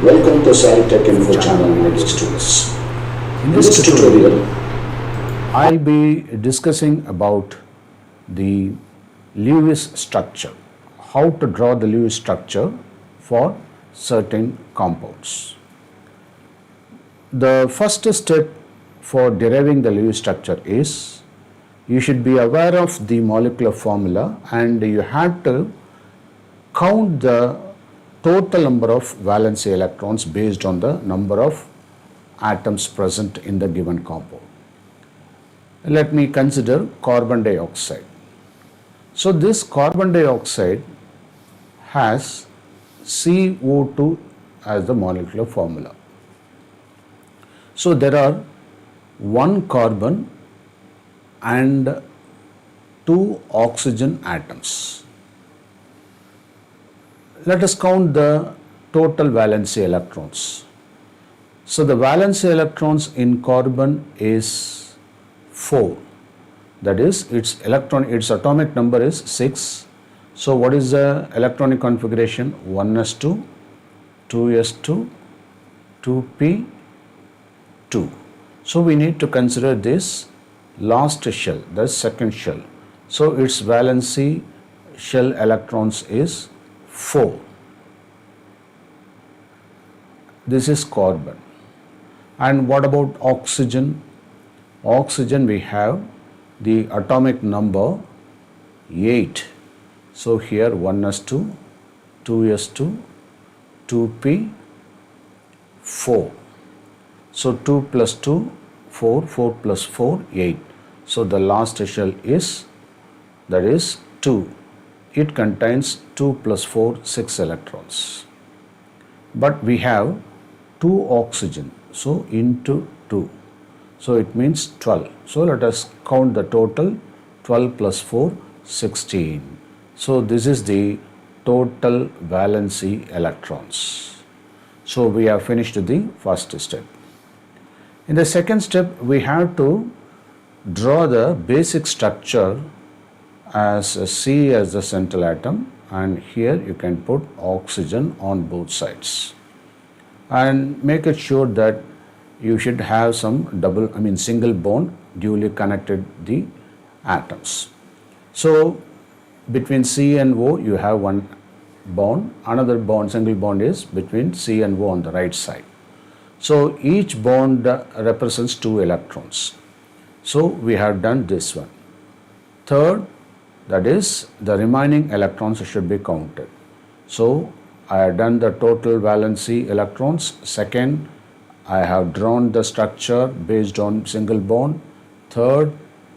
Welcome to Saitechinfo channel, my dear students. In this tutorial, I'll be discussing about the Lewis structure, how to draw the Lewis structure for certain compounds. The first step for deriving the Lewis structure is you should be aware of the molecular formula and you have to count the total number of valency electrons based on the number of atoms present in the given compound. Let me consider carbon dioxide. So this carbon dioxide has CO2 as the molecular formula. So there are one carbon and two oxygen atoms. Let us count the total valency electrons. So the valency electrons in carbon is 4. That is, its atomic number is 6. So what is the electronic configuration? 1s2, 2s2, 2p2. So we need to consider this last shell, the second shell. So its valency shell electrons is 4. This is carbon. And what about oxygen? Oxygen, we have the atomic number 8. So here 1s2, 2s2, 2p4. So 2 plus 2, 4, 4 plus 4, 8. So the last shell is, that is 2. It contains 2 plus 4, 6 electrons. But we have 2 oxygen, so into 2. So it means 12. So let us count the total. 12 plus 4, 16. So this is the total valency electrons. So we have finished the first step. In the second step, we have to draw the basic structure as C as the central atom, and here you can put oxygen on both sides. And make it sure that you should have some single bond duly connected the atoms. So between C and O you have one bond, another bond, single bond is between C and O on the right side. So each bond represents 2 electrons. So we have done this one. Third, that is the remaining electrons should be counted. So I have done the total valency electrons. Second, I have drawn the structure based on single bond. Third,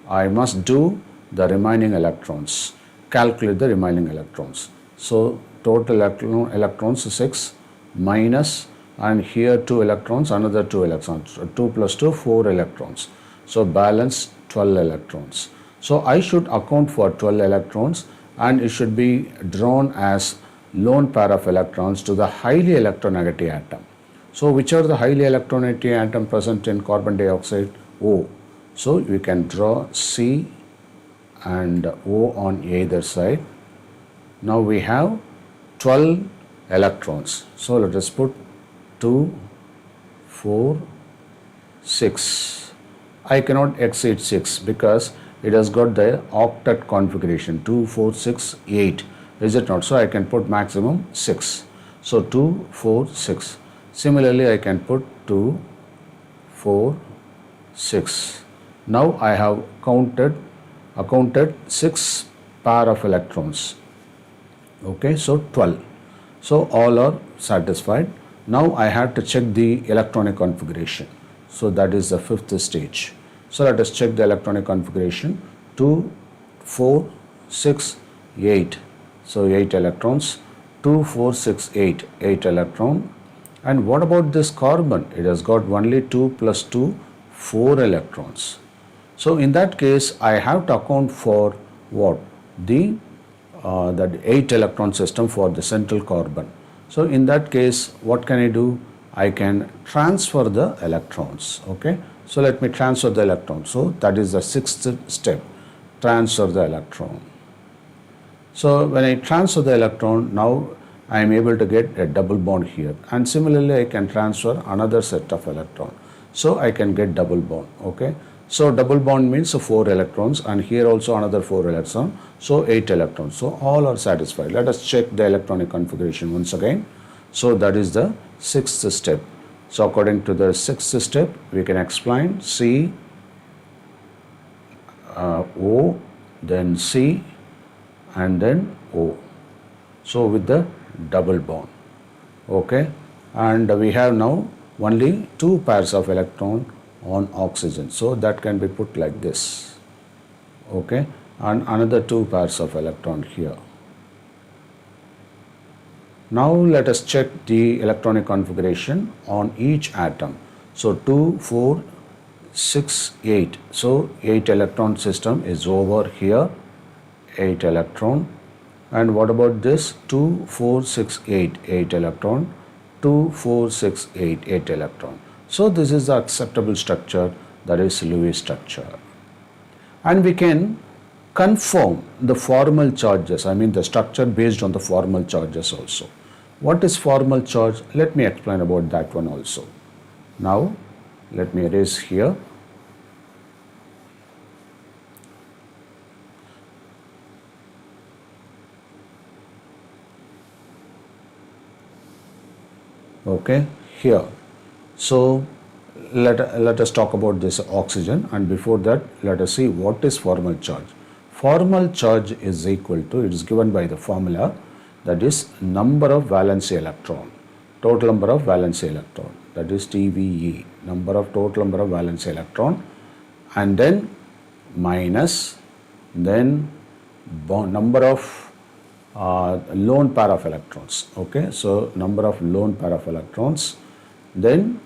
I must do the remaining electrons. Calculate the remaining electrons. So total electrons 6 minus, and here 2 electrons, another 2 electrons. 2 plus 2, 4 electrons. So balance 12 electrons. So I should account for 12 electrons, and it should be drawn as lone pair of electrons to the highly electronegative atom. So which are the highly electronegative atom present in carbon dioxide? O. So we can draw C and O on either side. Now we have 12 electrons. So let us put 2, 4, 6. I cannot exceed 6 because it has got the octet configuration 2, 4, 6, 8. Is it not? So I can put maximum 6. So 2, 4, 6. Similarly, I can put 2, 4, 6. Now I have accounted 6 pair of electrons. Okay, so 12. So all are satisfied. Now I have to check the electronic configuration. So that is the fifth stage. So let us check the electronic configuration. 2, 4, 6, 8. So 8 electrons. 2, 4, 6, 8. 8 electron. And what about this carbon? It has got only 2 plus 2, 4 electrons. So in that case, I have to account for what? The 8 electron system for the central carbon. So in that case, what can I do? I can transfer the electrons. Okay. So let me transfer the electron. So that is the sixth step. Transfer the electron. So when I transfer the electron, now I am able to get a double bond here, and similarly I can transfer another set of electron, so I can get double bond. Okay, so double bond means 4 electrons, and here also another 4 electrons, so 8 electrons. So all are satisfied. Let us check the electronic configuration once again. So that is the 6th step. So according to the 6th step, we can explain C, O, then C, and then O. So with the double bond. Okay, and we have now only 2 pairs of electron on oxygen, so that can be put like this. Okay, and another 2 pairs of electron here. Now let us check the electronic configuration on each atom. So 2, 4, 6, 8. So 8 electron system is over here. 8 electron. And what about this? 2, 4, 6, 8. 8 electron. 2, 4, 6, 8. 8 electron. So this is the acceptable structure, that is Lewis structure. And we can confirm the formal charges, I mean the structure based on the formal charges also. What is formal charge? Let me explain about that one also. Now let me erase here. Okay, here. So let us talk about this oxygen, and before that let us see what is formal charge. Formal charge is equal to, it is given by the formula, that is number of valency electron, total number of valency electron, that is TVE, total number of valency electron, and then minus, then number of lone pair of electrons. Okay, so number of lone pair of electrons, then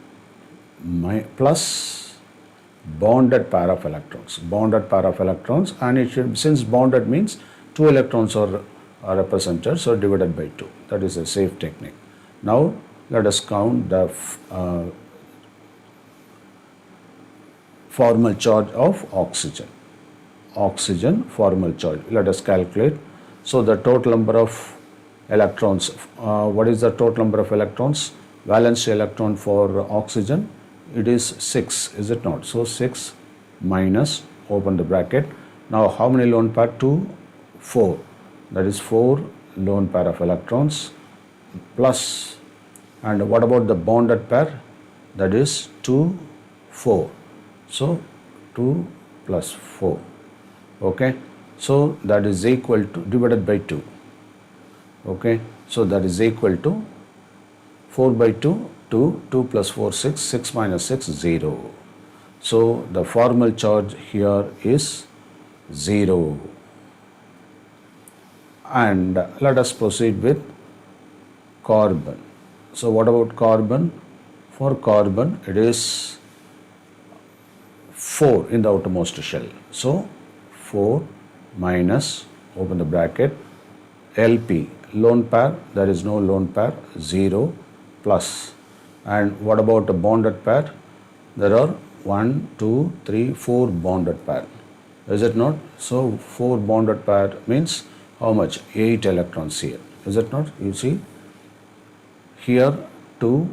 plus bonded pair of electrons, and it should, since bonded means 2 electrons are represented, so divided by 2. That is a safe technique. Now let us count the formal charge of oxygen. Formal charge. Let us calculate. So the total number of electrons, what is the total number of electrons? Valence electron for oxygen, it is 6, is it not? So 6 minus, open the bracket. Now how many lone pair? 2, 4. That is 4 lone pair of electrons plus, and what about the bonded pair? That is 2, 4. So 2 plus 4. Okay, so that is equal to, divided by 2. Okay, so that is equal to 4 by 2, 2, 2 plus 4, 6, 6 minus 6, 0. So the formal charge here is 0. And let us proceed with carbon. So what about carbon? For carbon, it is 4 in the outermost shell. So 4 minus, open the bracket, LP, lone pair, there is no lone pair, 0 plus. And what about a bonded pair? There are 1, 2, 3, 4 bonded pair. Is it not? So 4 bonded pair means how much? 8 electrons here. Is it not? You see here 2,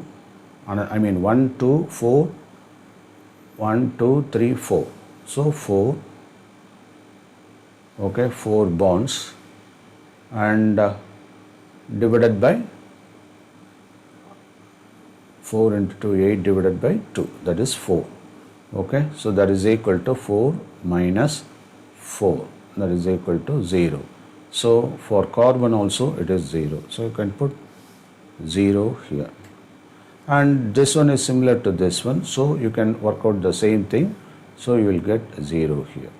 I mean 1, 2, 4, 1, 2, 3, 4. So 4, okay, 4 bonds, and divided by 4 into 2, 8 divided by 2, that is 4. Okay, so that is equal to 4 minus 4, that is equal to 0. So for carbon also it is 0. So you can put 0 here. And this one is similar to this one, so you can work out the same thing. So you will get 0 here.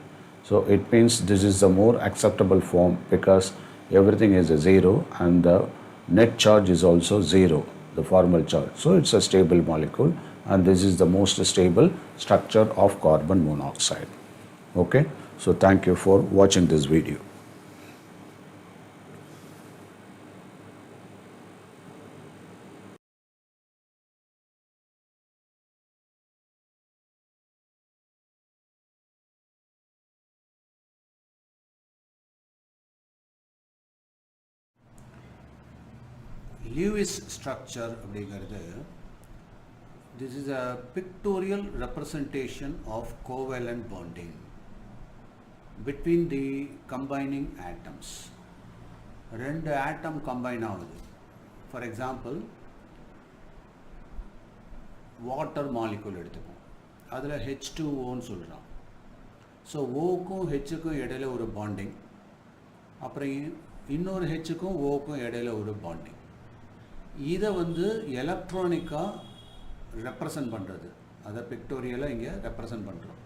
So it means this is the more acceptable form, because everything is a 0 and the net charge is also 0, the formal charge. So it's a stable molecule, and this is the most stable structure of carbon monoxide. Okay, so thank you for watching this video. Lewis structure அப்படிங்கிறது, this is a pictorial representation of covalent bonding between the combining atoms. ரெண்டு atom combine ஆகுது. For example, water molecule எடுத்துப்போம். அதில் H2Oன்னு சொல்கிறோம். So ஓக்கும் ஹெச்சுக்கும் இடையில ஒரு bonding, அப்புறம் இன்னொரு ஹெச்சுக்கும் ஓக்கும் இடையில ஒரு பாண்டிங். இதை எலக்ட்ரானிக்காக ரெப்ரசன்ட் பண்ணுறது, அதை பிக்டோரியலாக இங்கே ரெப்ரசன்ட் பண்ணுறோம்.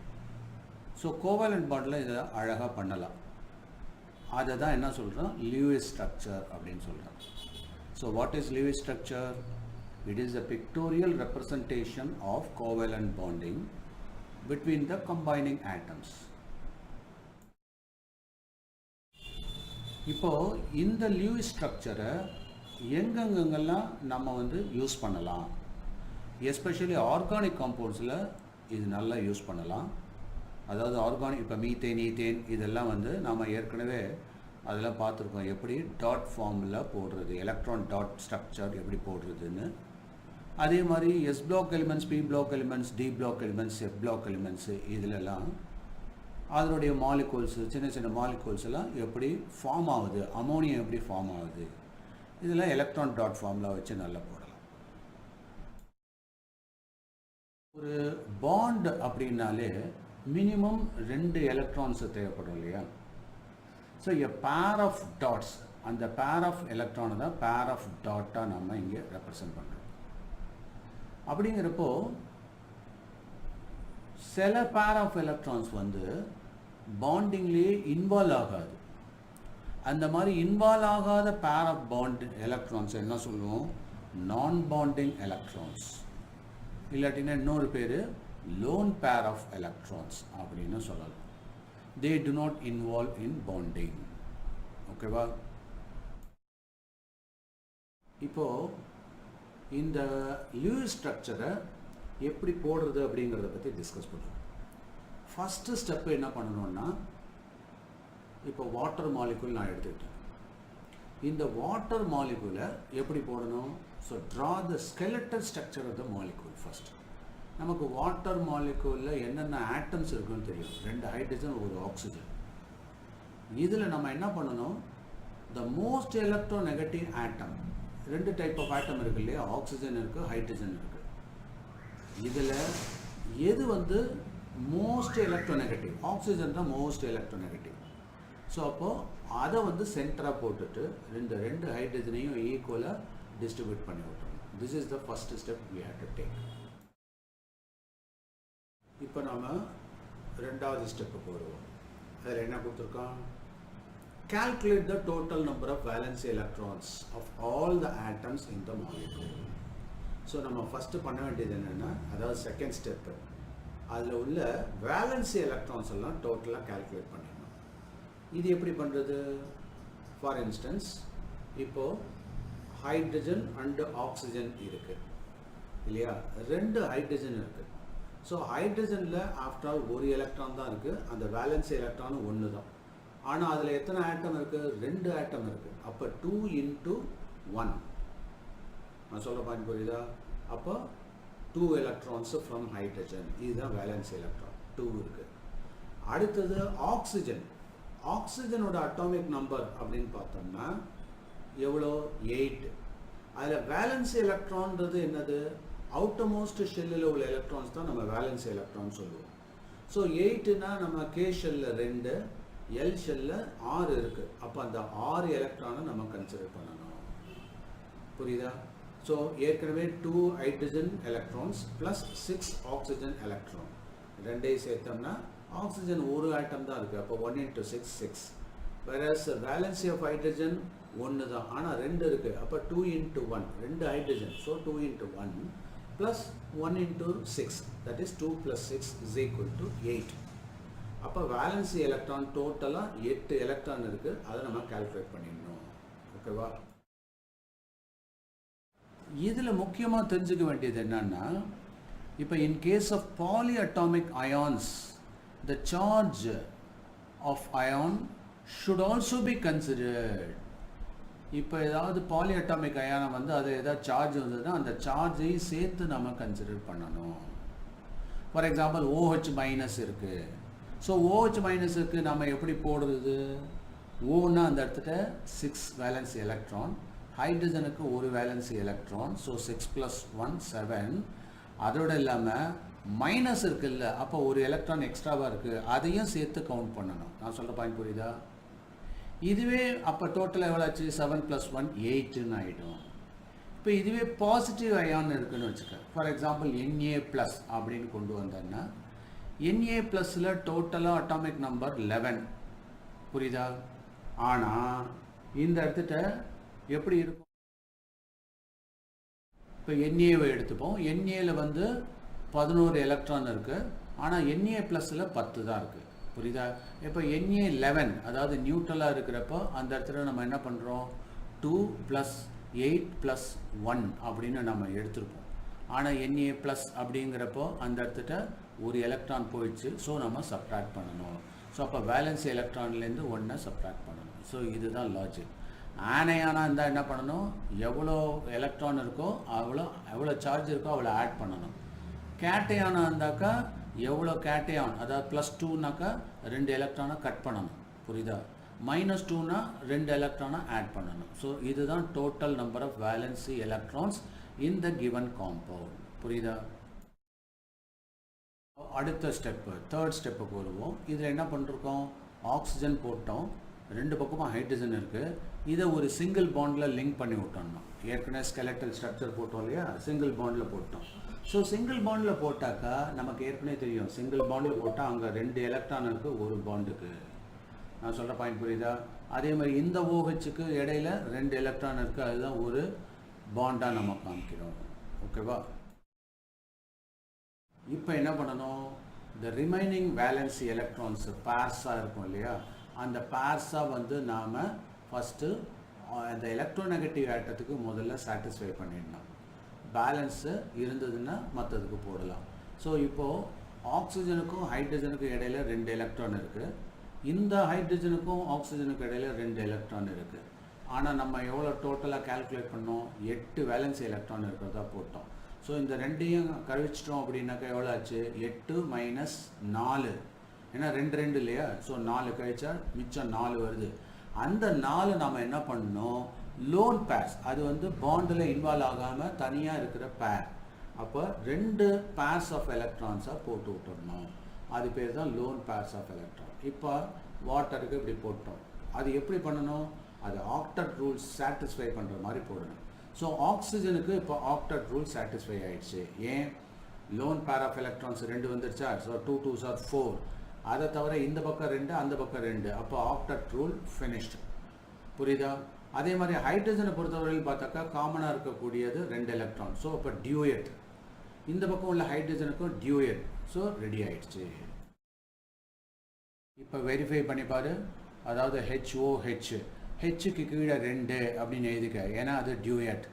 ஸோ கோவேலண்ட் பாண்டில் இதை அழகாக பண்ணலாம். அதை தான் என்ன சொல்கிறோம், லூயிஸ் ஸ்ட்ரக்சர் அப்படின்னு சொல்கிறோம். So what is Lewis structure? It is a pictorial representation of covalent bonding between the combining atoms. இப்போ இந்த லூயிஸ் ஸ்ட்ரக்சரை எங்கெங்கெல்லாம் நம்ம யூஸ் பண்ணலாம், எஸ்பெஷலி ஆர்கானிக் காம்பவுண்ட்ஸில் இது நல்லா யூஸ் பண்ணலாம். அதாவது ஆர்கானிக், இப்போ மீத்தேன், ஈத்தேன் இதெல்லாம் நாம் ஏற்கனவே அதெல்லாம் பார்த்துருக்கோம், எப்படி டாட் ஃபார்மில் போடுறது, எலக்ட்ரான் டாட் ஸ்ட்ரக்சர் எப்படி போடுறதுன்னு. அதே மாதிரி S block elements, P block elements, D block elements, F block elements இதிலெல்லாம் அதனுடைய மாலிகூல்ஸு, சின்ன சின்ன மாலிகூல்ஸ் எல்லாம் எப்படி ஃபார்ம் ஆகுது, அமோனியம் எப்படி ஃபார்ம் ஆகுது, இதெல்லாம் எலக்ட்ரான் டாட் ஃபார்மில் வச்சு நல்லா போடலாம். ஒரு பாண்ட் அப்படின்னாலே மினிமம் 2 எலக்ட்ரான்ஸ் தேவைப்படும் இல்லையா? So a pair of dots, அந்த பேர் ஆஃப் எலக்ட்ரானை தான் பேர் ஆஃப் டாட்டாக நம்ம இங்கே ரெப்ரசன்ட் பண்ணுறோம். அப்படிங்கிறப்போ சில பேர் ஆஃப் எலக்ட்ரான்ஸ் பாண்டிங்லேயே இன்வால்வ் ஆகாது. அந்த மாதிரி இன்வால்வ் ஆகாத பேர் ஆஃப் பாண்ட் எலக்ட்ரான்ஸ் என்ன சொல்லுவோம், நான் பாண்டிங் எலக்ட்ரான்ஸ், இல்லாட்டினா இன்னொரு பேர் லோன் பேர் ஆஃப் எலக்ட்ரான்ஸ் அப்படின்னு சொல்லலாம். They do not involve in bonding. ஓகேவா? இப்போது இந்த லூயிஸ் ஸ்ட்ரக்சரை எப்படி போடுறது அப்படிங்கிறத பற்றி டிஸ்கஸ் பண்ணுவோம். ஃபஸ்ட்டு ஸ்டெப்பு என்ன பண்ணணும்னா, இப்போ வாட்டர் மாலிகுல் நான் எடுத்துக்கிட்டேன். இந்த வாட்டர் மாலிகுலை எப்படி போடணும்? So draw the skeletal structure of the molecule. First நமக்கு வாட்டர் மாலிகுலில் என்னென்ன ஆட்டம்ஸ் இருக்குன்னு தெரியும். 2 ஹைட்ரஜன், ஒரு ஆக்சிஜன். இதில் நம்ம என்ன பண்ணணும், the most electronegative atom, 2 type of atom இருக்குது இல்லையா, ஆக்சிஜன் இருக்குது, ஹைட்ரஜன் இருக்குது. இதில் எது மோஸ்ட் எலக்ட்ரோநெகட்டிவ்? ஆக்சிஜன் தான் மோஸ்ட் எலக்ட்ரோநெகட்டிவ். ஸோ அப்போது அதை சென்டராக போட்டுட்டு 2 ஹைட்ரஜனையும் ஈக்குவலாக டிஸ்ட்ரிபியூட் பண்ணி விட்டுறோம். This is the first step we have to take. இப்போ நம்ம 2வது ஸ்டெப்புக்கு வருவோம். அதில் என்ன கொடுத்துருக்கோம், calculate the total number of valence electrons of all the atoms in the molecule. So நம்ம ஃபஸ்ட்டு பண்ண வேண்டியது என்னென்னா, அதாவது செகண்ட் ஸ்டெப்பு, அதில் உள்ள வேலன்சி எலக்ட்ரான்ஸ் எல்லாம் டோட்டலாக கால்குலேட் பண்ணிடணும். இது எப்படி பண்ணுறது? ஃபார் இன்ஸ்டன்ஸ், இப்போது ஹைட்ரஜன் அண்டு ஆக்சிஜன் இருக்குது இல்லையா, 2 ஹைட்ரஜன் இருக்குது. ஸோ ஹைட்ரஜனில் ஆஃப்டர் ஆல் ஒரு எலக்ட்ரான் தான் இருக்குது, அந்த வேலன்சி எலக்ட்ரான் 1 தான். ஆனால் அதில் எத்தனை ஆட்டம் இருக்குது? 2 ஆட்டம் இருக்குது. அப்போ 2 × 1. நான் சொல்ல பாயிண்ட் புரியுதா? அப்போ 2 எலக்ட்ரான்ஸ் ஃப்ரம் ஹைட்ரஜன், இதுதான் வேலன்ஸ் எலக்ட்ரான் 2 இருக்குது. அடுத்தது ஆக்சிஜன். ஆக்சிஜனோட அட்டாமிக் நம்பர் அப்படின்னு பார்த்தோம்னா எவ்வளோ? 8. அதில் வேலன்ஸ் எலக்ட்ரான்றது என்னது? அவுட்டமோஸ்ட் ஷெல்லில் உள்ள எலக்ட்ரான்ஸ் தான் நம்ம வேலன்ஸ் எலக்ட்ரான் சொல்லுவோம். ஸோ 8னா நம்ம கே ஷெல்லில் 2, எல் ஷெல்லில் 6 இருக்குது. அப்போ அந்த 6 எலக்ட்ரானை நம்ம கன்சிடர் பண்ணணும். புரியுதா? ஸோ ஏற்கனவே 2 hydrogen electrons plus 6 oxygen electron, 2ஐயும் சேர்த்தோம்னா ஆக்சிஜன் ஒரு ஆட்டம் தான் இருக்குது. அப்போ 1 × 6 6. வேறஸ் வேலன்சி ஆஃப் ஹைட்ரஜன் 1 தான், ஆனால் 2 இருக்குது. அப்போ 2 × 1, 2 hydrogen. So 2 × 1 plus 1 × 6, that is 2 + 6 = 8. அப்போ வேலன்சி எலக்ட்ரான் டோட்டலாக 8 எலக்ட்ரான் இருக்குது. அதை நம்ம கால்குலேட் பண்ணிடணும். ஓகேவா? இதில் முக்கியமாக தெரிஞ்சுக்க வேண்டியது என்னன்னா, இப்போ in case of polyatomic ions, the charge of ion should also be considered. இப்போ ஏதாவது பாலிஅட்டாமிக் அயானம் வந்து அது ஏதாவது சார்ஜ் வந்ததுன்னா அந்த சார்ஜையும் சேர்த்து நம்ம கன்சிடர் பண்ணணும். ஃபார் எக்ஸாம்பிள் OH மைனஸ் இருக்குது. ஸோ OH மைனஸ் இருக்குது, நம்ம எப்படி போடுறது? ஓன்னா அந்த இடத்துல 6 வேலன்சி எலக்ட்ரான், ஹைட்ரஜனுக்கு ஒரு வேலன்சி எலக்ட்ரான், ஸோ 6 + 1 7. அதோடு இல்லாமல் மைனஸ் இருக்குல்ல, அப்போ ஒரு எலக்ட்ரான் எக்ஸ்ட்ராவாக இருக்குது, அதையும் சேர்த்து கவுண்ட் பண்ணணும். நான் சொல்கிற பாயிண்ட் புரியுதா? இதுவே அப்போ டோட்டல் எவ்வளோ ஆச்சு? 7 + 1 8ன்னு ஆகிடும். இப்போ இதுவே பாசிட்டிவ் அயான் இருக்குன்னு வச்சுக்க, ஃபார் எக்ஸாம்பிள் Na+ அப்படின்னு கொண்டு வந்தேன்னா Na+ல் டோட்டலாக அட்டாமிக் நம்பர் 11, புரியுதா? ஆனால் இந்த இடத்துல எப்படி இருக்கும்? இப்போ NAவை எடுத்துப்போம். NAவில் வந்து 11 எலக்ட்ரான் இருக்குது, ஆனால் Na+ல் 10 தான் இருக்குது, புரியுதா? இப்போ Na11 அதாவது நியூட்ரலாக இருக்கிறப்போ அந்த இடத்துல நம்ம என்ன பண்ணுறோம்? 2 + 8 + 1 அப்படின்னு நம்ம எடுத்துருப்போம். ஆனால் Na+ அப்படிங்கிறப்போ அந்த இடத்துல ஒரு எலக்ட்ரான் போயிடுச்சு, ஸோ நம்ம சப்ட்ராக்ட் பண்ணணும். ஸோ அப்போ வேலன்சி எலக்ட்ரான்லேருந்து 1 சப்ட்ராக்ட் பண்ணணும். ஸோ இதுதான் லாஜிக். ஆனையானா இருந்தால் என்ன பண்ணணும்? எவ்வளோ எலக்ட்ரான் இருக்கோ எவ்வளோ சார்ஜ் இருக்கோ அவ்வளோ ஆட் பண்ணணும். கேட்டையானா இருந்தாக்கா எவ்வளோ கேட்டையான், அதாவது +2னாக்கா 2 எலக்ட்ரானை கட் பண்ணணும், புரியுதா? -2னா 2 எலக்ட்ரானை ஆட் பண்ணணும். ஸோ இதுதான் total number of valency electrons in the given compound, புரியுதா? அடுத்த ஸ்டெப்பு, தேர்ட் ஸ்டெப்புக்கு வருவோம். இதில் என்ன பண்ணிருக்கோம்? ஆக்சிஜன் போட்டோம், 2 பக்கமும் ஹைட்ரஜன் இருக்குது, இதை ஒரு சிங்கிள் பாண்டில் லிங்க் பண்ணி விட்டோம்னா, ஏற்கனவே ஸ்கெலட்டல் ஸ்ட்ரக்சர் போட்டோம் இல்லையா, சிங்கிள் பாண்டில் போட்டோம். ஸோ சிங்கிள் பாண்டில் போட்டாக்கா நமக்கு ஏற்கனவே தெரியும், சிங்கிள் பாண்டில் போட்டால் அங்கே 2 எலக்ட்ரான் இருக்குது ஒரு பாண்டுக்கு. நான் சொல்கிற பாயிண்ட் புரியுதா? அதே மாதிரி இந்த OHக்கு இடையில 2 எலக்ட்ரான் இருக்குது, அதுதான் ஒரு பாண்டாக நம்ம காமிக்கிறோம், ஓகேவா? இப்போ என்ன பண்ணணும்? இந்த ரிமைனிங் வேலன்சி எலக்ட்ரான்ஸ் பேர்ஸாக இருக்கும் இல்லையா, அந்த பேர்ஸாக வந்து நாம் ஃபஸ்ட்டு அந்த எலக்ட்ரோநெகட்டிவ் ஆட்டத்துக்கு முதல்ல சாட்டிஸ்ஃபை பண்ணிடணும். பேலன்ஸு இருந்ததுன்னா மற்றதுக்கு போடலாம். ஸோ இப்போது ஆக்சிஜனுக்கும் ஹைட்ரஜனுக்கும் இடையில 2 எலக்ட்ரான் இருக்குது, இந்த ஹைட்ரஜனுக்கும் ஆக்சிஜனுக்கும் இடையில 2 எலக்ட்ரான் இருக்குது. ஆனால் நம்ம எவ்வளோ டோட்டலாக கால்குலேட் பண்ணோம்? 8 வேலன்சி எலக்ட்ரான் இருக்கிறதா போட்டோம். ஸோ இந்த ரெண்டையும் கழிச்சிட்டோம் அப்படின்னாக்கா எவ்வளோ ஆச்சு? 8 - 4, ஏன்னா 2 2 இல்லையா, ஸோ 4 கழிச்சா மிச்சம் 4 வருது. அந்த 4 நம்ம என்ன பண்ணணும்? லோன் பேர்ஸ், அது வந்து பாண்டில் இன்வால்வ் ஆகாமல் தனியாக இருக்கிற பேர். அப்போ 2 பேர்ஸ் ஆஃப் எலக்ட்ரான்ஸாக போட்டு விட்டுடணும். அது பேர் தான் லோன் பேர்ஸ் ஆஃப் எலக்ட்ரான். இப்போ வாட்டருக்கு இப்படி போட்டோம். அது எப்படி பண்ணணும்? அது ஆக்டட் ரூல் சாட்டிஸ்ஃபை பண்ணுற மாதிரி போடணும். ஸோ ஆக்சிஜனுக்கு இப்போ ஆக்டட் ரூல் சாட்டிஸ்ஃபை ஆகிடுச்சு. ஏன்? லோன் பேர் ஆஃப் எலக்ட்ரான்ஸ் 2 வந்துருச்சா, ஸோ 2 2s are 4. அதை தவிர இந்த பக்கம் 2, அந்த பக்கம் 2, அப்போ ஆக்டட் ரூல் ஃபினிஷ்டு, புரியுதா? அதே மாதிரி ஹைட்ரஜனை பொறுத்தவரையில் பார்த்தாக்கா காமனாக இருக்கக்கூடியது 2 எலக்ட்ரான், ஸோ அப்போ டியூயட். இந்த பக்கம் உள்ள ஹைட்ரஜனுக்கும் டியூயட், ஸோ ரெடி ஆயிடுச்சு. இப்போ வெரிஃபை பண்ணிப்பாரு. அதாவது HOH, ஹெச்சுக்கு கீழே 2 அப்படின்னு எழுதிக்க, ஏன்னா அது டியூயட்.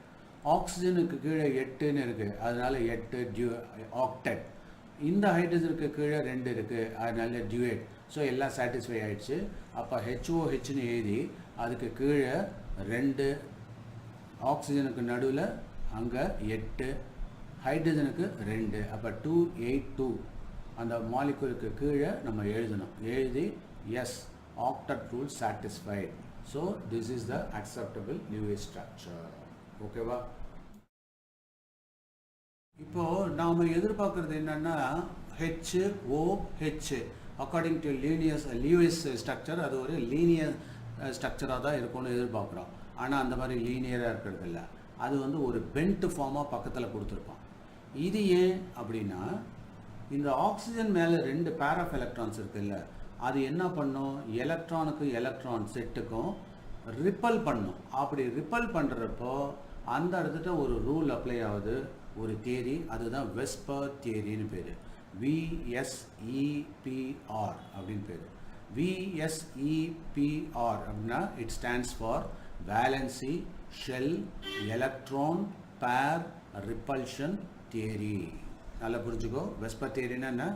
ஆக்சிஜனுக்கு கீழே 8ன்னு இருக்குது, அதனால 8 ஆக்டட். இந்த ஹைட்ரஜனுக்கு கீழே 2 இருக்குது, அதனால டியூயட். ஸோ எல்லாம் சாட்டிஸ்ஃபை ஆகிடுச்சு. அப்போ HOHன்னு எழுதி அதுக்கு கீழே 2, ஆக்சிஜனுக்கு நடுவில் அங்கே 8, ஹைட்ரஜனுக்கு 2, அப்போ 2 8 2 அந்த மாலிகுலுக்கு கீழே நம்ம எழுதணும். எழுதி yes, octet rule satisfied. So this is the acceptable Lewis structure, ஓகேவா? இப்போது நாம் எதிர்பார்க்குறது என்னென்னா HOH according to Lewis structure, அது ஒரு லீனியர் ஸ்ட்ரக்சராக தான் இருக்கும்னு எதிர்பார்க்குறோம். ஆனால் அந்த மாதிரி லீனியராக இருக்கிறது இல்லை, அது வந்து ஒரு பென்ட் ஃபார்மாக பக்கத்தில் கொடுத்துருப்பான். இது ஏன் அப்படின்னா, இந்த ஆக்சிஜன் மேலே 2 பேர் ஆஃப் எலக்ட்ரான்ஸ் இருக்குல்ல, அது என்ன பண்ணும்? எலக்ட்ரானுக்கு எலக்ட்ரான் செட்டுக்கும் ரிப்பல் பண்ணும். அப்படி ரிப்பல் பண்ணுறப்போ அந்த இடத்துல ஒரு ரூல் அப்ளை ஆகுது, ஒரு தியரி, அதுதான் வெஸ்பர் தியரின்னு பேர். VSEPR அப்படின்னு பேர். VSEPR அப்படின்னா it stands for valency shell electron pair repulsion theory. நல்லா புரிஞ்சுக்கோ. வெஸ்பர் தியரின்னா என்ன?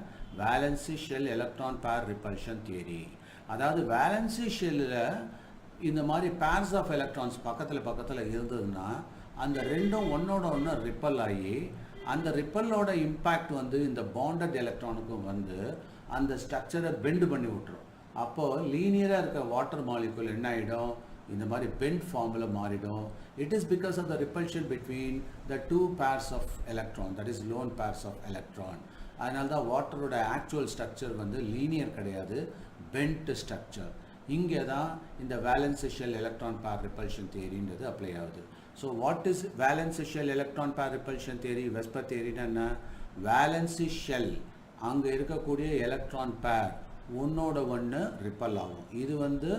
Valency shell electron pair repulsion theory. அதாவது வேலன்சி ஷெல்லில் இந்த மாதிரி pairs of electrons பக்கத்தில் இருந்ததுன்னா அந்த ரெண்டும் ஒன்னோட ஒன்று ரிப்பல் ஆகி அந்த ரிப்பலோட இம்பேக்ட் வந்து இந்த பாண்டட் எலக்ட்ரானுக்கும் வந்து அந்த ஸ்ட்ரக்சரை பெண்ட் பண்ணி விட்டுரும். அப்போது லீனியராக இருக்க வாட்டர் மாலிகுல் என்ன ஆகிடும், இந்த மாதிரி பெண்ட் ஃபார்மில் மாறிடும். It is because of the repulsion between the two pairs of electron, that is lone pairs of electron. அதனால தான் வாட்டரோட ஆக்சுவல் ஸ்ட்ரக்சர் வந்து லீனியர் கிடையாது, பெண்ட் ஸ்ட்ரக்சர். இங்கே தான் இந்த valency shell electron pair repulsion தியரின்றது அப்ளை ஆகுது. So what is valency shell electron pair repulsion theory? VSEPR தியரின்னா என்ன? வேலன்சி ஷெல் அங்கே இருக்கக்கூடிய எலக்ட்ரான் பேர் ஒன்னோட ஒன்று ரிப்பல் ஆகும். இது வந்து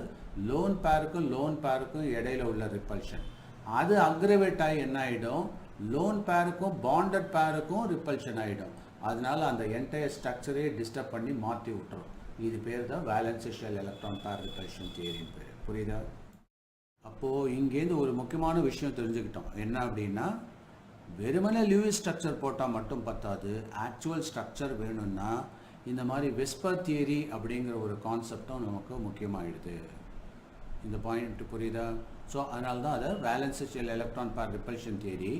லோன் பேருக்கும் இடையில உள்ள ரிப்பல்ஷன். அது அக்ரவேட் ஆகி என்ன ஆகிடும், லோன் பேருக்கும் பாண்டட் பேருக்கும் ரிப்பல்ஷன் ஆகிடும். அதனால அந்த என்டையர் ஸ்ட்ரக்சரே டிஸ்டர்ப் பண்ணி மாற்றி விட்டுரும். இது பேர் தான் valency shell electron pair repulsion தியரின்னு பேர். புரியுதா? அப்போது இங்கேருந்து ஒரு முக்கியமான விஷயம் தெரிஞ்சுக்கிட்டோம். என்ன அப்படின்னா, வெறுமனே லூயிஸ் ஸ்ட்ரக்சர் போட்டால் மட்டும் பத்தாது, ஆக்சுவல் ஸ்ட்ரக்சர் வேணும்னா இந்த மாதிரி வெஸ்பர் தியரி அப்படிங்கிற ஒரு கான்செப்டும் நமக்கு முக்கியமாகிடுது. இந்த பாயிண்ட் புரியுதா? ஸோ அதனால தான் அதை valency shell electron pair repulsion theory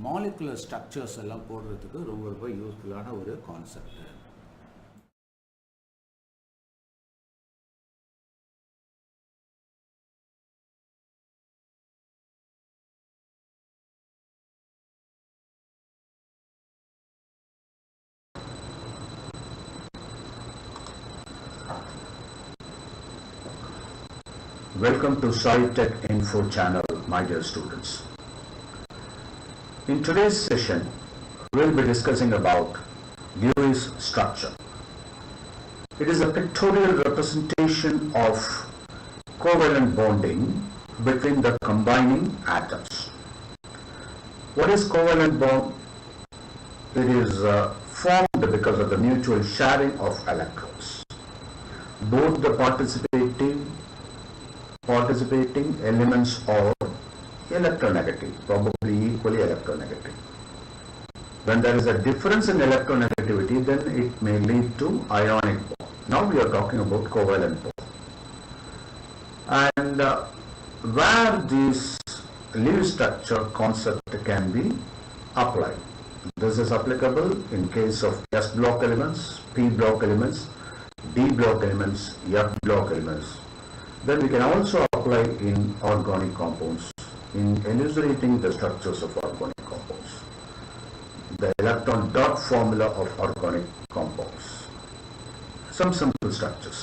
molecular structures எல்லாம் போடுறதுக்கு ரொம்ப ரொம்ப யூஸ்ஃபுல்லான ஒரு concept. Welcome to Saitechinfo channel, my dear students. In today's session, we'll be discussing about Lewis structure. It is a pictorial representation of covalent bonding between the combining atoms. What is covalent bond? It is formed because of the mutual sharing of electrons. Both the participating elements are electronegative, probably equally electronegative. When there is a difference in electronegativity, then it may lead to ionic bond. Now we are talking about covalent bond. And where this Lewis structure concept can be applied. This is applicable in case of S block elements, P block elements, D block elements, F block elements. Then we can also apply in organic compounds, in elucidating the structures of organic compounds. The electron dot formula of organic compounds. Some simple structures.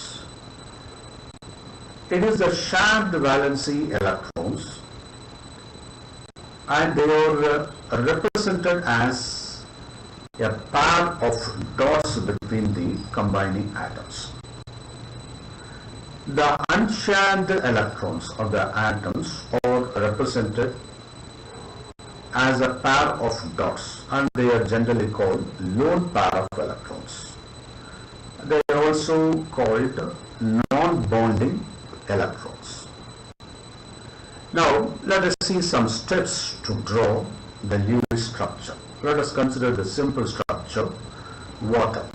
It is the shared valency electrons, and they are represented as a pair of dots between the combining atoms. The unshared electrons of the atoms are represented as a pair of dots, and they are generally called lone pair of electrons. They are also called non-bonding electrons. Now let us see some steps to draw the Lewis structure. Let us consider the simple structure, water.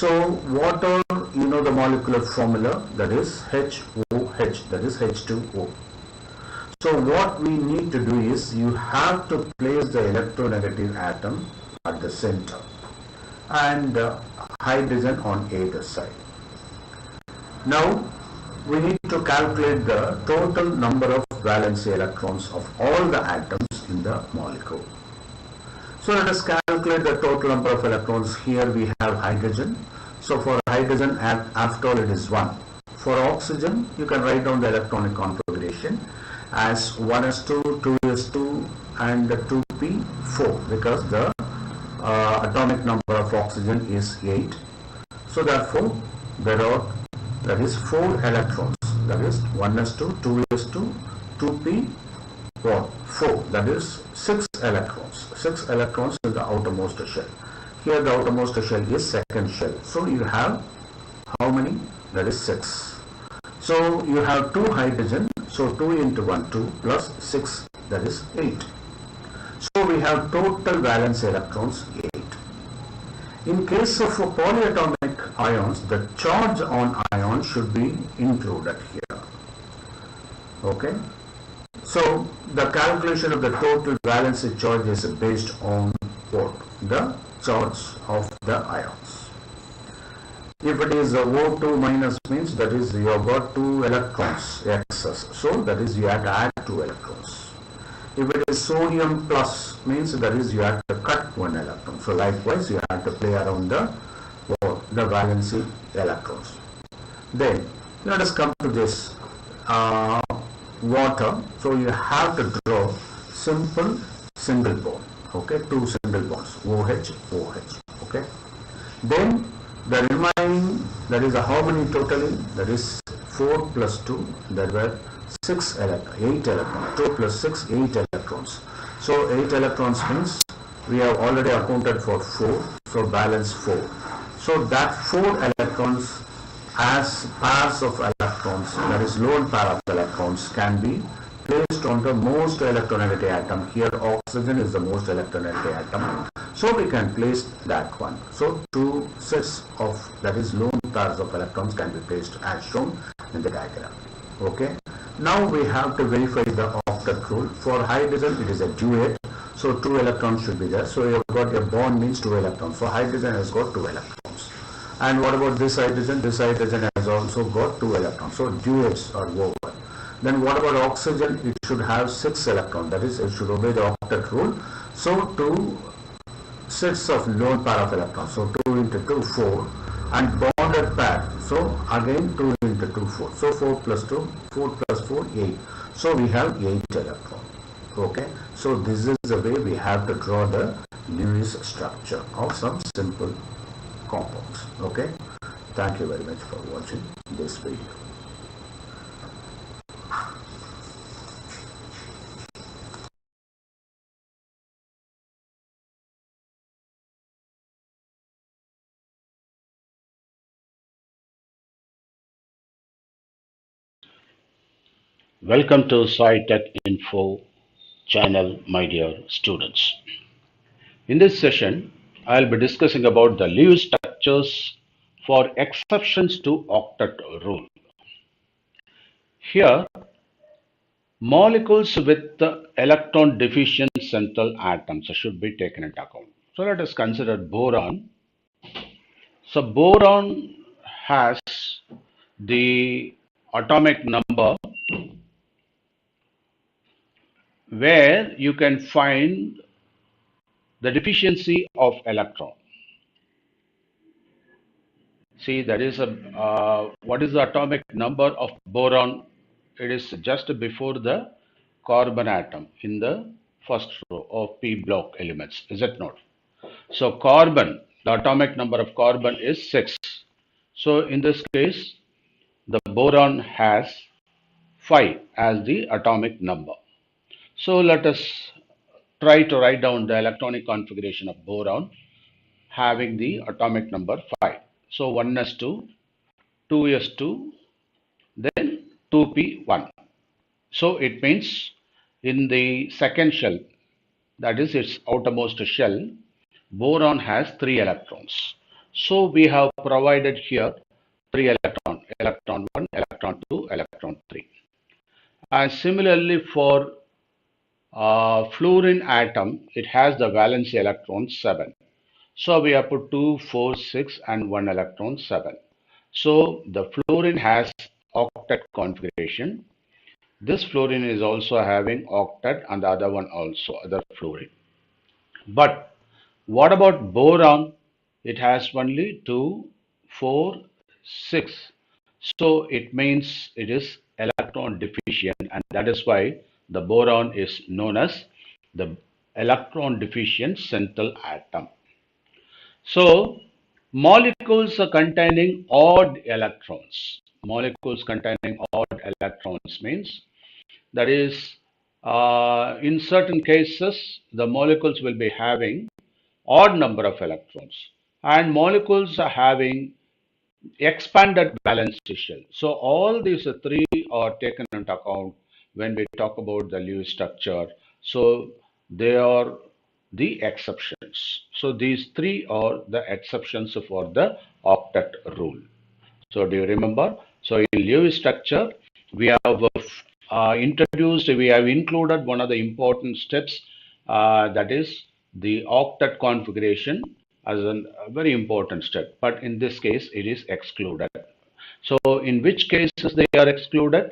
So water, you know the molecular formula, that is HOH, that is H2O. So what we need to do is, you have to place the electronegative atom at the center and hydrogen on either side. Now we need to calculate the total number of valency electrons of all the atoms in the molecule. So let us calculate the total number of electrons. Here we have hydrogen. So for hydrogen, after all, it is 1. For oxygen, you can write down the electronic configuration as 1s2, 2s2 and 2p4, because the atomic number of oxygen is 8. So therefore, that is 4 electrons. That is 1s2, 2s2, 2p4, that is 6 electrons. 6 electrons in the outermost shell. Here the outermost shell is second shell. So you have how many? That is 6. So you have 2 hydrogen. So 2 into 1, 2 plus 6, that is 8. So we have total valence electrons 8. In case of polyatomic ions, the charge on ion should be included here. Okay. So the calculation of the total valence charge is based on what? The charge of the ions. If it is O2 minus means that is you have got 2 electrons excess. So that is you have to add 2 electrons. If it is sodium plus means that is you have to cut 1 electron. So likewise you have to play around the valency electrons. Then let us come to this water. So you have to draw simple single bond. Okay, 2 single bonds OH, OH. Okay. Then the remaining, that is how many totally? That is 4 plus 2, that were 6 8 electrons. 2 plus 6, 8 electrons. So 8 electrons means we have already accounted for 4, so balance 4. So that 4 electrons as pairs of electrons, that is lone pair of electrons, can be placed on the most electronegative atom. Here oxygen is the most electronegative atom. So we can place that one. So 2 sets of, that is lone pairs of electrons, can be placed as shown in the diagram. Okay. Now we have to verify the octet rule. For hydrogen it is a duet. So 2 electrons should be there. So you have got a bond means 2 electrons. So hydrogen has got 2 electrons. And what about this hydrogen? This hydrogen has also got 2 electrons. So duets are over. Then what about oxygen? It should have 6 electrons. That is, it should obey the octet rule. So 2 sets of lone pair of electrons. So 2 into 2, 4. And bonded pair. So again 2 into 2, 4. So 4 plus 2, 4 plus 4, 8. So we have 8 electrons. Okay. So this is the way we have to draw the Lewis structure of some simple compounds. Okay. Thank you very much for watching this video. Welcome to Saitechinfo channel, my dear students. In this session, I'll be discussing about the Lewis structures for exceptions to octet rule. Here, molecules with the electron deficient central atoms should be taken into account. So let us consider boron. So boron has the atomic number where you can find the deficiency of electron. See, that is a what is the atomic number of boron? It is just before the carbon atom in the first row of p block elements, is it not? So carbon, the atomic number of carbon is 6. So in this case, the boron has 5 as the atomic number. So let us try to write down the electronic configuration of boron having the atomic number 5. So 1s2, 2s2, then 2p1. So it means in the second shell, that is its outermost shell, boron has 3 electrons. So we have provided here 3 electron 1, electron 2, electron 3. And similarly for fluorine atom, it has the valence electron 7. So we have put 2, 4, 6 and 1 electron 7. So the fluorine has octet configuration. This fluorine is also having octet and the other one also, other fluorine. But what about boron? It has only 2, 4, 6. So it means it is electron deficient, and that is why the boron is known as the electron deficient central atom. So molecules are containing odd electrons. Molecules containing odd electrons means that is in certain cases the molecules will be having odd number of electrons, and molecules are having expanded valence shell. So all these three are taken into account when we talk about the Lewis structure. So they are the exceptions. So these three are the exceptions for the octet rule. So do you remember? So in Lewis structure, we have we have included one of the important steps, that is the octet configuration as a very important step, but in this case it is excluded. So in which cases they are excluded?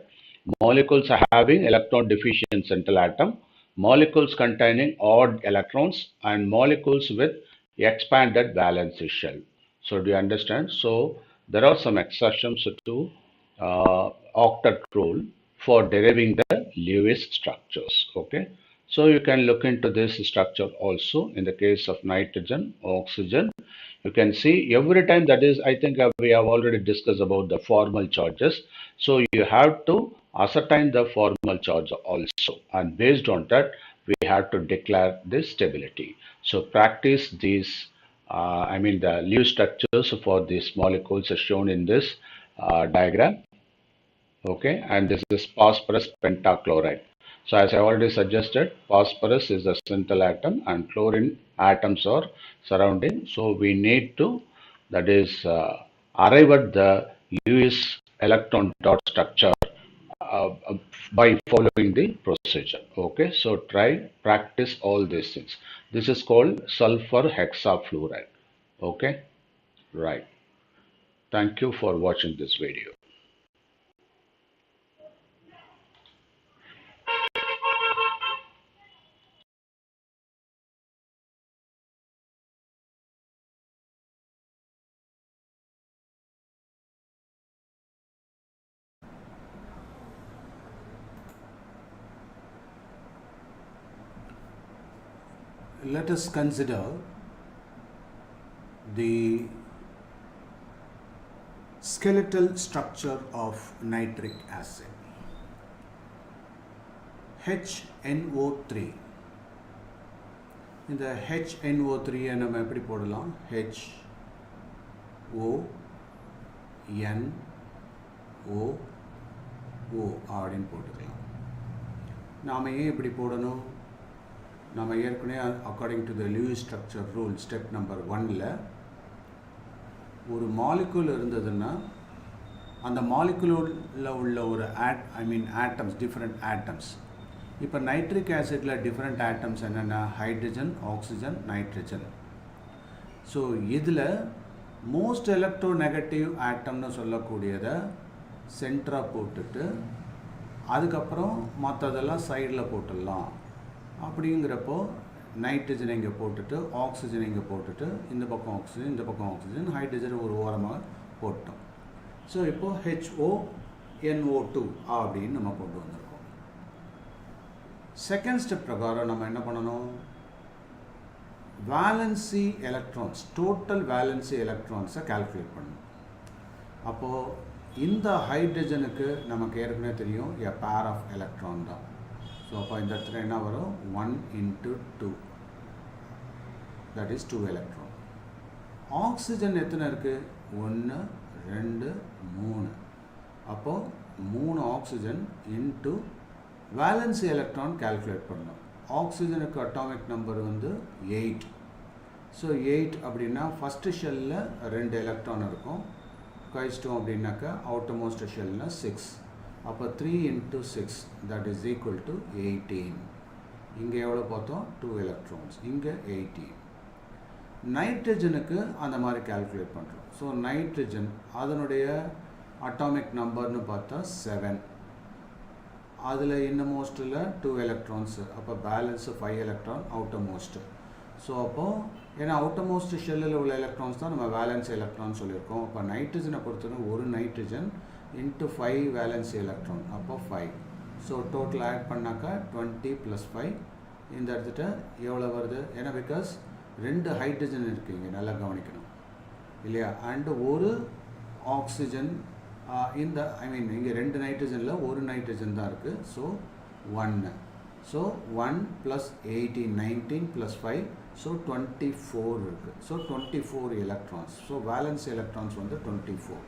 Molecules having electron deficient central atom, molecules containing odd electrons, and molecules with expanded valence shell. So do you understand? So there are some exceptions to octet rule for deriving the Lewis structures. Okay. So you can look into this structure also in the case of nitrogen, oxygen. You can see every time, that is, I think we have already discussed about the formal charges. So you have to ascertain the formal charge also, and based on that we have to declare this stability. So practice these, the Lewis structures for these molecules are shown in this diagram. Okay, and this is phosphorus pentachloride. So as I already suggested, phosphorus is the central atom and chlorine atoms are surrounding. So we need to, that is, arrive at the Lewis electron dot structure uh, by following the procedure. Okay, so practice all these things. This is called sulfur hexafluoride. Okay, right. Thank you for watching this video. Let us consider the skeletal structure of nitric acid. HNO3. இந்த HNO3 நம்ம எப்படி போடலாம்? HONOO அப்படின்னு போட்டுக்கலாம். நாம ஏன் இப்படி போடணும்? நம்ம ஏற்கனவே according to the Lewis structure rule step number 1ல் ஒரு மாலிகுல் இருந்ததுன்னா அந்த மாலிகுலில் உள்ள ஒரு ஆட்டம்ஸ், டிஃப்ரெண்ட் ஆட்டம்ஸ். இப்போ நைட்ரிக் ஆசிடில் டிஃப்ரெண்ட் ஆட்டம்ஸ் என்னென்ன? Hydrogen, oxygen, nitrogen. ஸோ இதில் மோஸ்ட் எலக்ட்ரோ நெகட்டிவ் ஆட்டம்னு சொல்லக்கூடியதை சென்டராக போட்டுட்டு அதுக்கப்புறம் மற்றதெல்லாம் சைடில் போட்டுடலாம். அப்படிங்கிறப்போ நைட்ரஜன் இங்கே போட்டுட்டு, ஆக்சிஜன் இங்கே போட்டுட்டு, இந்த பக்கம் ஆக்சிஜன், இந்த பக்கம் ஆக்சிஜன், ஹைட்ரஜன் ஒரு ஓரமாக போட்டோம். ஸோ இப்போது HONO2 அப்படின்னு நம்ம கொண்டு வந்திருக்கோம். செகண்ட் ஸ்டெப் பிரகாரம் நம்ம என்ன பண்ணணும்? வேலன்சி எலக்ட்ரான்ஸ், டோட்டல் வேலன்சி எலக்ட்ரான்ஸை கால்குலேட் பண்ணணும். அப்போது இந்த ஹைட்ரஜனுக்கு நமக்கு ஏற்கனவே தெரியும் a pair of electron தான். ஸோ அப்போ இந்த இடத்துல என்ன வரும்? 1 into 2, that is 2 electron. Oxygen எத்தனை இருக்குது? 1 2 3. அப்போது 3 oxygen into valency electron calculate பண்ணணும். ஆக்சிஜனுக்கு அட்டாமிக் நம்பர் வந்து 8. ஸோ 8 அப்படின்னா ஃபஸ்ட்டு ஷெல்லில் 2 எலக்ட்ரான் இருக்கும். கழிச்சிட்டோம் அப்படின்னாக்கா அவுட்டர்மோஸ்ட் ஷெல்லில் 6. அப்போ 3 into 6 that is equal to 18. இங்கே எவ்வளோ பார்த்தோம்? 2 electrons. இங்கே 18. நைட்ரஜனுக்கு அந்த மாதிரி கால்குலேட் பண்ணுறோம். ஸோ நைட்ரஜன் அதனுடைய அட்டாமிக் நம்பர்னு பார்த்தா 7. அதில் இன்னமோஸ்ட்டில் 2 electrons. அப்போ பேலன்ஸு 5 electron அவுட்டர்மோஸ்ட்டு. ஸோ அப்போது ஏன்னா அவுட்டர்மோஸ்ட் ஷெல்லில் உள்ள எலக்ட்ரான்ஸ் தான் நம்ம வேலன்ஸ் எலக்ட்ரான் சொல்லியிருக்கோம். அப்போ நைட்ரஜனை பொறுத்தவரை ஒரு நைட்ரஜன் into 5 valence electron, அப்போ 5. ஸோ டோட்டல் ஆட் பண்ணாக்கா 20 + 5. இந்த இடத்துல எவ்வளோ வருது? ஏன்னா பிகாஸ் 2 ஹைட்ரஜன் இருக்குங்க, நல்லா கவனிக்கணும் இல்லையா? அண்டு ஒரு ஆக்சிஜன் இந்த இங்கே 2 நைட்ரஜனில் ஒரு நைட்ரஜன் தான் இருக்குது. ஸோ 1. ஸோ 1 + 18 19 + 5, ஸோ 24 இருக்குது. So 24 electrons. So valence electrons வந்து 24.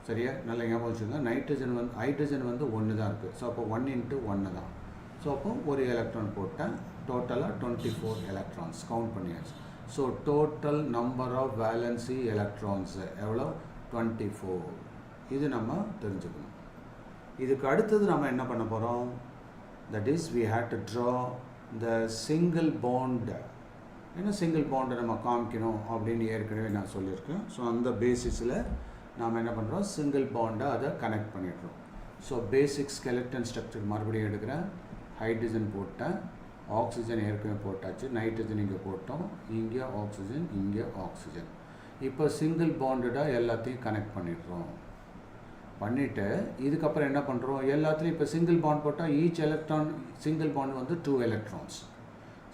சரியா? நல்லா ஞாபகம் வச்சுக்கோங்க. நைட்ரஜன் வந்து ஹைட்ரஜன் வந்து 1 தான் இருக்குது. ஸோ அப்போ 1 into 1 தான். ஸோ அப்போ ஒரு எலக்ட்ரான் போட்டால் டோட்டலாக 24 electrons கவுண்ட் பண்ணியாச்சு. So total number of valency electrons எவ்வளோ? 24. இது நம்ம தெரிஞ்சுக்கணும். இதுக்கு அடுத்தது நம்ம என்ன பண்ண போகிறோம், that is we have to draw the single bond. ஏன்னா சிங்கிள் பாண்டை நம்ம காமிக்கணும் அப்படின்னு ஏற்கனவே நான் சொல்லியிருக்கேன். ஸோ அந்த பேசிஸில் நாம் என்ன பண்ணுறோம், சிங்கிள் பாண்டை அதை கனெக்ட் பண்ணிடுறோம். ஸோ பேசிக் ஸ்கெலட்டன் ஸ்ட்ரக்சர் மறுபடியும் எடுக்கிறேன். ஹைட்ரஜன் போட்டேன், ஆக்சிஜன் ஏற்கனவே போட்டாச்சு, நைட்ரஜன் இங்கே போட்டோம், இங்கே ஆக்சிஜன், இங்கே ஆக்சிஜன். இப்போ சிங்கிள் பாண்டடாக எல்லாத்தையும் கனெக்ட் பண்ணிடுறோம். பண்ணிவிட்டு இதுக்கப்புறம் என்ன பண்ணுறோம், எல்லாத்துலேயும் இப்போ சிங்கிள் பாண்ட் போட்டால் ஈச் எலக்ட்ரான் சிங்கிள் பாண்ட் வந்து 2 எலக்ட்ரான்ஸ்.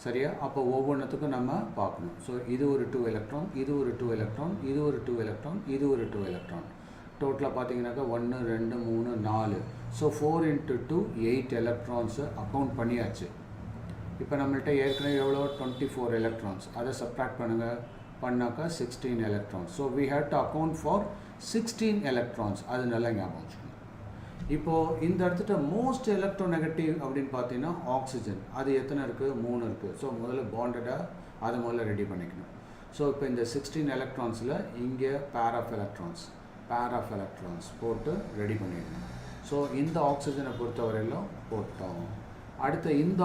சரியா? அப்போ ஒவ்வொன்றுத்துக்கும் நம்ம பார்க்கணும். ஸோ இது ஒரு 2 எலக்ட்ரான், இது ஒரு 2 எலக்ட்ரான், இது ஒரு 2 எலக்ட்ரான், இது ஒரு 2 எலக்ட்ரான். டோட்டலாக பார்த்தீங்கன்னாக்கா 1 2 3 4. ஸோ 4 × 2 8 எலக்ட்ரான்ஸை அக்கௌண்ட் பண்ணியாச்சு. இப்போ நம்மள்கிட்ட ஏற்கனவே எவ்வளோ 24 எலக்ட்ரான்ஸ், அதை சப்ட்ராக்ட் பண்ணுங்கள், பண்ணாக்கா 16 electrons. So we have to account for 16 electrons. அது நல்லா ஞாபகம் வச்சுக்கணும். இப்போது இந்த இடத்துல மோஸ்ட் எலக்ட்ரோ நெகட்டிவ் அப்படின்னு பார்த்தீங்கன்னா ஆக்சிஜன். அது எத்தனை இருக்குது, 3 இருக்குது. ஸோ முதல்ல பாண்டடாக அதை முதல்ல ரெடி பண்ணிக்கணும். ஸோ இப்போ இந்த 16 எலக்ட்ரான்ஸில் இங்கே பேர் ஆஃப் எலக்ட்ரான்ஸ் போட்டு ரெடி பண்ணிடணும். ஸோ இந்த ஆக்சிஜனை பொறுத்தவரையிலும் போட்டோம். அடுத்து இந்த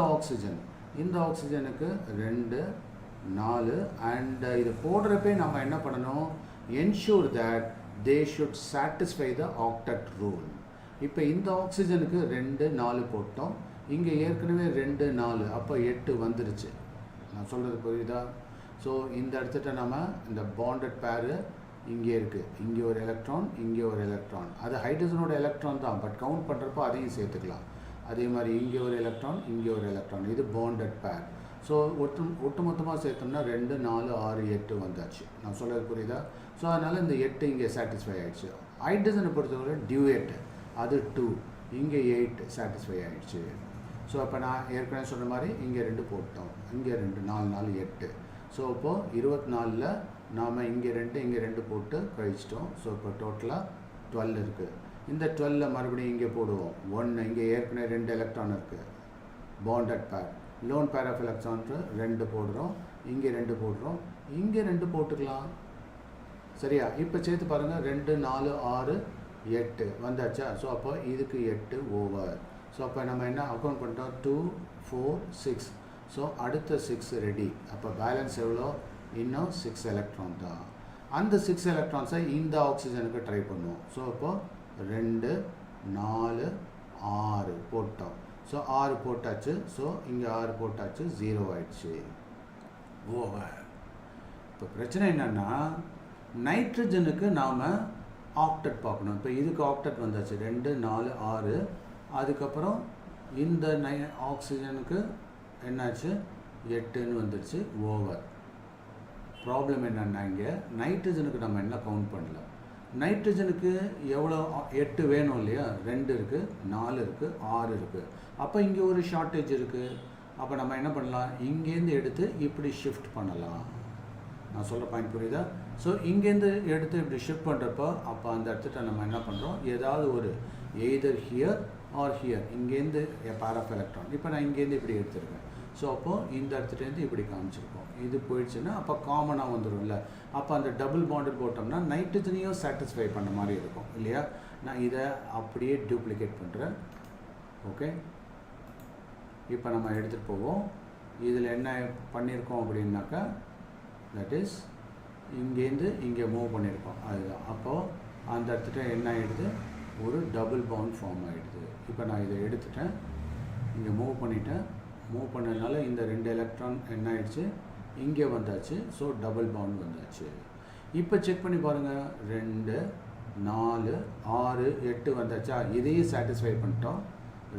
ஆக்சிஜனுக்கு 2 4. அண்ட் இது போடுறப்பே நம்ம என்ன பண்ணணும், ensure that they should satisfy the octet rule. இப்போ இந்த ஆக்சிஜனுக்கு 2 4 போட்டோம், இங்கே ஏற்கனவே 2 4, அப்போ 8 வந்துருச்சு. நான் சொல்கிறது புரியுதா? ஸோ இந்த இடத்துல நம்ம இந்த பாண்டட் பேரு இங்கே இருக்குது, இங்கே ஒரு எலக்ட்ரான், இங்கே ஒரு எலக்ட்ரான். அது ஹைட்ரஜனோட எலக்ட்ரான் தான், பட் கவுண்ட் பண்ணுறப்போ அதையும் சேர்த்துக்கலாம். அதே மாதிரி இங்கே ஒரு எலக்ட்ரான், இங்கே ஒரு எலக்ட்ரான், இது பாண்டட் பேர். ஸோ ஒட்டுமொத்தமாக சேர்த்தோம்னா 2 4 6 8 வந்தாச்சு. நான் சொல்கிறது புரியுதா? ஸோ அதனால் இந்த 8 இங்கே சாட்டிஸ்ஃபை ஆகிடுச்சு. ஹைட்ரஜனை பொறுத்தவரை டியூயேட், அது 2, இங்கே 8 சாட்டிஸ்ஃபை ஆகிடுச்சு. ஸோ அப்போ நான் ஏற்கனவே சொன்ன மாதிரி இங்கே 2 போட்டோம், இங்கே 2 4 4 8. ஸோ இப்போது 24ல் நாம் இங்கே 2 இங்கே 2 போட்டு கழிச்சிட்டோம். ஸோ இப்போ டோட்டலாக 12 இருக்குது. இந்த 12ல் மறுபடியும் இங்கே போடுவோம் 1. இங்கே ஏற்கனவே 2 எலக்ட்ரான் இருக்குது, பாண்டட் பேர். லோன் பேர் ஆஃப் எலக்ட்ரான் 2 போடுறோம், இங்கே 2 போடுறோம், இங்கே 2 போட்டுக்கலாம். சரியா? இப்போ சேர்த்து பாருங்கள், 2 4 6 8 வந்தாச்சா? ஸோ அப்போ இதுக்கு 8 ஓவர். ஸோ அப்போ நம்ம என்ன அக்கௌண்ட் பண்ணிட்டோம், 2 4 6. ஸோ அடுத்த 6 ரெடி. அப்போ பேலன்ஸ் எவ்வளோ, இன்னும் 6 எலக்ட்ரான் தான். அந்த 6 எலக்ட்ரான்ஸை இந்த ஆக்சிஜனுக்கு ட்ரை பண்ணுவோம். ஸோ அப்போ 2 4 6 போட்டோம். ஸோ 6 போட்டாச்சு. ஸோ இங்கே 6 போட்டாச்சு, 0 ஆயிடுச்சு, ஓவர். இப்போ பிரச்சனை என்னென்னா, நைட்ரஜனுக்கு நாம் ஆக்டட் பார்க்கணும். இப்போ இதுக்கு ஆக்டட் வந்தாச்சு, 2 4 6. அதுக்கப்புறம் இந்த ஆக்சிஜனுக்கு என்னாச்சு, 8ன்னு வந்துடுச்சு, ஓவர். ப்ராப்ளம் என்னென்னா, இங்கே நைட்ரஜனுக்கு நம்ம என்ன கவுண்ட் பண்ணல. நைட்ரஜனுக்கு எவ்வளோ 8 வேணும் இல்லையா, 2 இருக்குது, 4 இருக்குது, 6 இருக்குது. அப்போ இங்கே ஒரு ஷார்ட்டேஜ் இருக்குது. அப்போ நம்ம என்ன பண்ணலாம், இங்கேருந்து எடுத்து இப்படி ஷிஃப்ட் பண்ணலாம். நான் சொல்கிற பாயிண்ட் புரியுதா? ஸோ இங்கேருந்து எடுத்து இப்படி ஷிஃப்ட் பண்ணுறப்போ அப்போ அந்த இடத்துல நம்ம என்ன பண்ணுறோம், ஏதாவது ஒரு எய்தர் ஹியர் ஆர் ஹியர், இங்கேருந்து பேர் ஆஃப் எலக்ட்ரான். இப்போ நான் இங்கேருந்து இப்படி எடுத்துருக்கேன். ஸோ அப்போது இந்த இடத்துலேருந்து இப்படி காமிச்சிருக்கோம். இது போயிடுச்சுன்னா அப்போ காமனாக வந்துடும்ல. அப்போ அந்த டபுள் பாண்டட் போட்டோம்னா நைட்ரஜனையும் சாட்டிஸ்ஃபை பண்ண மாதிரி இருக்கும் இல்லையா? நான் இதை அப்படியே டூப்ளிகேட் பண்ணுறேன். ஓகே, இப்போ நம்ம எடுத்துகிட்டு போவோம். இதில் என்ன பண்ணியிருக்கோம் அப்படின்னாக்கா, தட் இஸ் இங்கேருந்து இங்கே மூவ் பண்ணியிருக்கோம், அதுதான். அப்போது அந்த இடத்துல என்ன ஆகிடுது, ஒரு டபுள் பவுண்ட் ஃபார்ம் ஆகிடுது. இப்போ நான் இதை எடுத்துட்டேன், இங்கே மூவ் பண்ணிட்டேன். மூவ் பண்ணதுனால இந்த 2 எலக்ட்ரான் என்ன ஆகிடுச்சு, இங்கே வந்தாச்சு. ஸோ டபுள் பவுண்ட் வந்தாச்சு. இப்போ செக் பண்ணி பாருங்கள், 2 4 6 8 வந்தாச்சா? இதையும் சாட்டிஸ்ஃபை பண்ணிட்டோம்.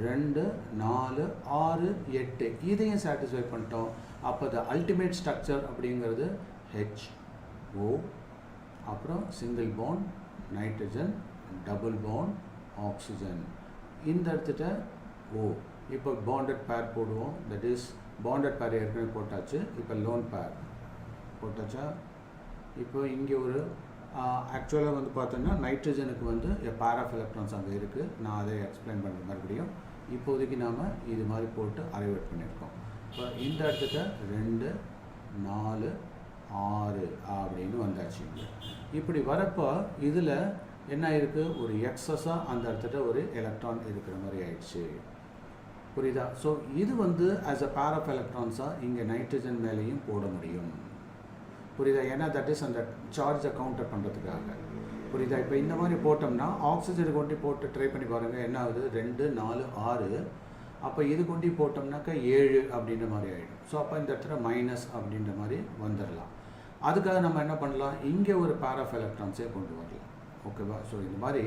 2 4 6 8 இதையும் சாட்டிஸ்ஃபை பண்ணிட்டோம். அப்போ த அல்டிமேட் ஸ்ட்ரக்சர் அப்படிங்கிறது HO, அப்புறம் single bond nitrogen, double bond oxygen, இந்த இடத்துல O. இப்போ பாண்டட் பேர் போடுவோம். தட் இஸ் பாண்டட் பேர் ஏற்கனவே போட்டாச்சு. இப்போ லோன் பேர் போட்டாச்சா? இப்போ இங்கே ஒரு ஆக்சுவலாக வந்து பார்த்தோன்னா நைட்ரஜனுக்கு வந்து பேர் ஆஃப் எலக்ட்ரான்ஸ் அங்கே இருக்குது. நான் அதை எக்ஸ்பிளைன் பண்ணுற மறுபடியும். இப்போதைக்கு நாம் இது மாதிரி போட்டு அரைவேட் பண்ணியிருக்கோம். இப்போ இந்த இடத்துல 2 4 6 அப்படின்னு வந்தாச்சு. இப்படி வரப்போ இதில் என்ன இருக்கு ஒரு எக்ஸஸா அந்த இடத்துல ஒரு எலக்ட்ரான் இருக்கிற மாதிரி ஆயிடுச்சு புரியுதா ஸோ இது வந்து ஆஸ் அ பேர் ஆஃப் எலக்ட்ரான்ஸாக இங்கே நைட்ரஜன் மேலேயும் போட முடியும் புரியுதா ஏன்னா தட் இஸ் அந்த சார்ஜை கவுண்டர் பண்ணுறதுக்காக புரியுதா இப்போ இந்த மாதிரி போட்டோம்னா ஆக்சிஜனை கொண்டு போட்டு ட்ரை பண்ணி பாருங்கள் என்ன ஆகுது 2 4 6 அப்போ இது கொண்டு போட்டோம்னாக்கா 7 அப்படின்ற மாதிரி ஆகிடும் ஸோ அப்போ இந்த இடத்துல மைனஸ் அப்படின்ற மாதிரி வந்துடலாம் அதுக்காக நம்ம என்ன பண்ணலாம் இங்கே ஒரு பேர் ஆஃப் எலக்ட்ரான்ஸே கொண்டு வரலாம் ஓகேவா ஸோ இந்த மாதிரி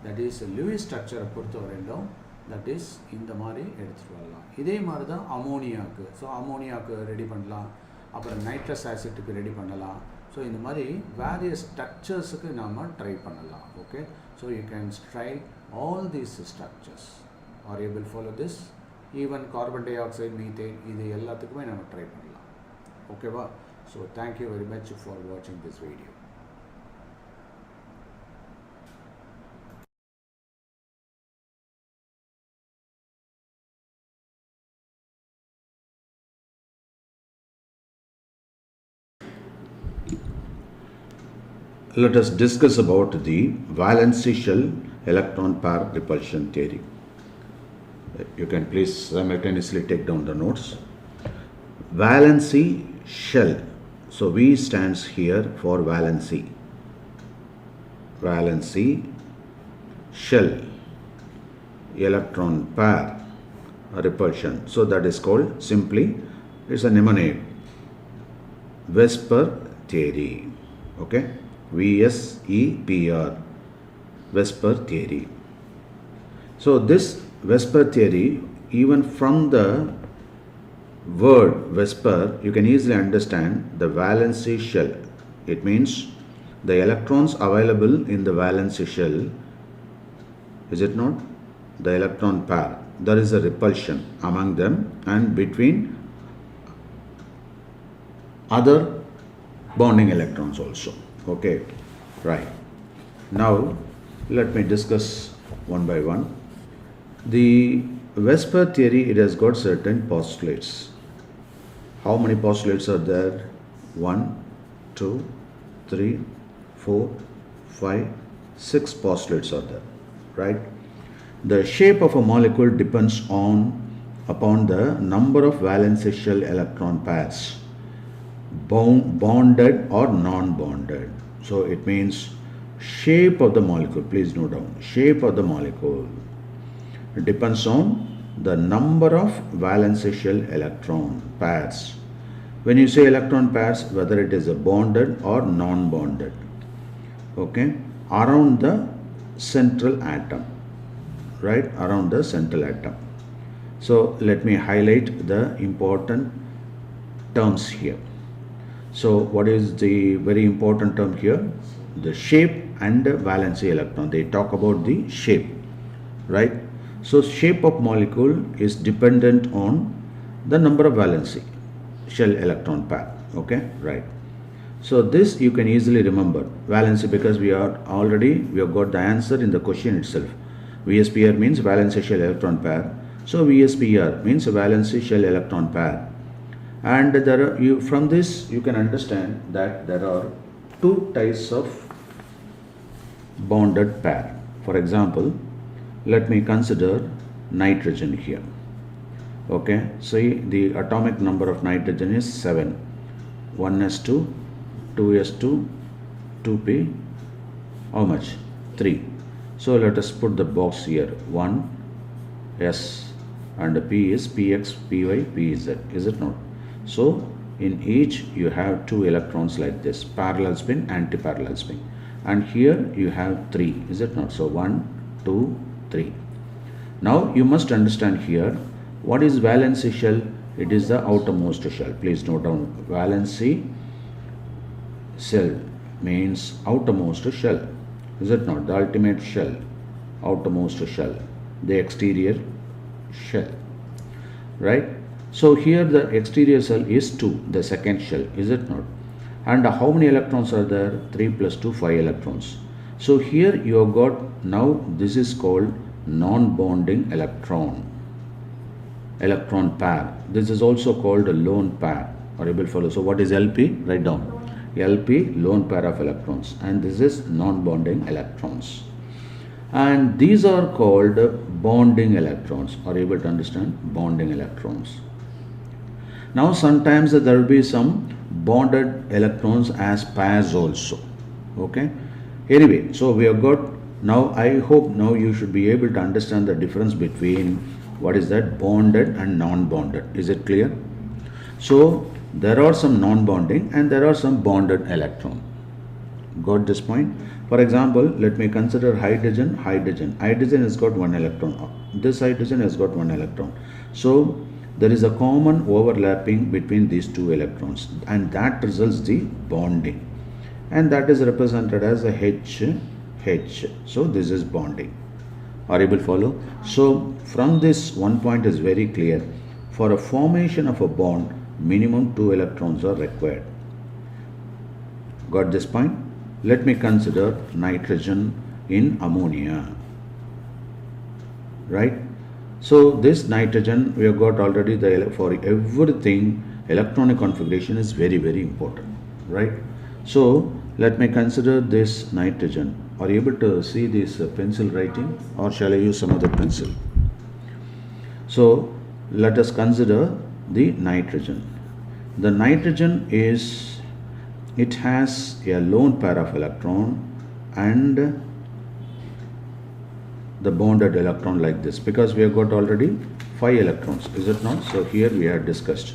தட் இஸ் லூயிஸ் ஸ்ட்ரக்சரை பொறுத்த வரையிலும் தட் இஸ் இந்த மாதிரி எடுத்துகிட்டு வரலாம் இதே மாதிரி தான் அமோனியாவுக்கு ஸோ அமோனியாவுக்கு ரெடி பண்ணலாம் அப்புறம் நைட்ரஸ் ஆசிட்டுக்கு ரெடி பண்ணலாம் ஸோ இந்த மாதிரி வேரியஸ் ஸ்ட்ரக்சர்ஸுக்கு நாம் ட்ரை பண்ணலாம் okay so you can try all these structures are able follow this even carbon dioxide methane இது எல்லாத்துக்குமே நம்ம ட்ரை பண்ணலாம் ஓகேவா so thank you very much for வாட்சிங் this video Let us discuss about the valency shell electron pair repulsion theory. You can please simultaneously take down the notes. Valency shell. So V stands here for valency. Valency shell electron pair repulsion. So that is called simply, it's a mnemonic, Vesper theory. Okay. VSEPR, Vesper theory. So this Vesper theory, even from the word Vesper, you can easily understand the valency shell. It means the electrons available in the valency shell, is it not? The electron pair, there is a repulsion among them and between other bonding electrons also. Okay, right. Now let me discuss one by one. The Vesper theory, it has got certain postulates. How many postulates are there? 1, 2, 3, 4, 5, 6 postulates are there, right? The shape of a molecule depends upon the number of valence shell electron pairs, bonded or non-bonded. So it means shape of the molecule, please note down, shape of the molecule depends on the number of valence shell electron pairs. When you say electron pairs, whether it is a bonded or non-bonded, okay, around the central atom, right, around the central atom. So let me highlight the important terms here. So what is the very important term here? The shape and the valency electron. They talk about the shape, right? So shape of molecule is dependent on the number of valency shell electron pair. Okay, right. So this you can easily remember valency because we have got the answer in the question itself. VSPR means valency shell electron pair. So VSPR means valency shell electron pair. And there are, from this you can understand that there are 2 types of bonded pair. For example, let me consider nitrogen here. Okay, see the atomic number of nitrogen is 7. 1s2, 2s2, 2p, how much? 3. So let us put the box here, 1 s and p is px, py, pz, is it not? So in each you have 2 electrons like this, parallel spin, anti-parallel spin, and here you have 3, is it not? So 1, 2, 3. Now you must understand here what is valency shell. It is the outermost shell. Please note down, valency shell means outermost shell, is it not? The ultimate shell, outermost shell, the exterior shell, right? So here the exterior shell is 2, the second shell, is it not? And how many electrons are there? 3 plus 2, 5 electrons. So here you have got, now this is called non-bonding electron pair. This is also called a lone pair, or able follow. So what is LP? Write down. LP, lone pair of electrons, and this is non-bonding electrons. And these are called bonding electrons. Are you able to understand? Bonding electrons. Now sometimes there will be some bonded electrons as pairs also. Okay. Anyway, so we have got, now I hope now you should be able to understand the difference between what is that bonded and non-bonded. Is it clear? So there are some non-bonding and there are some bonded electron. Got this point? For example, let me consider hydrogen. Hydrogen has got one electron. This hydrogen has got one electron. So there is a common overlapping between these two electrons, and that results the bonding, and that is represented as a H. So this is bonding. Are you able to follow? So from this, one point is very clear. For a formation of a bond, minimum 2 electrons are required. Got this point? Let me consider nitrogen in ammonia. Right? So this nitrogen, we have got already for everything, electronic configuration is very, very important. Right? So let me consider this nitrogen. Are you able to see this pencil writing, or shall I use some other pencil? So let us consider the nitrogen. The nitrogen is, it has a lone pair of electron and the bonded electron like this, because we have got already 5 electrons, is it not? So here we have discussed,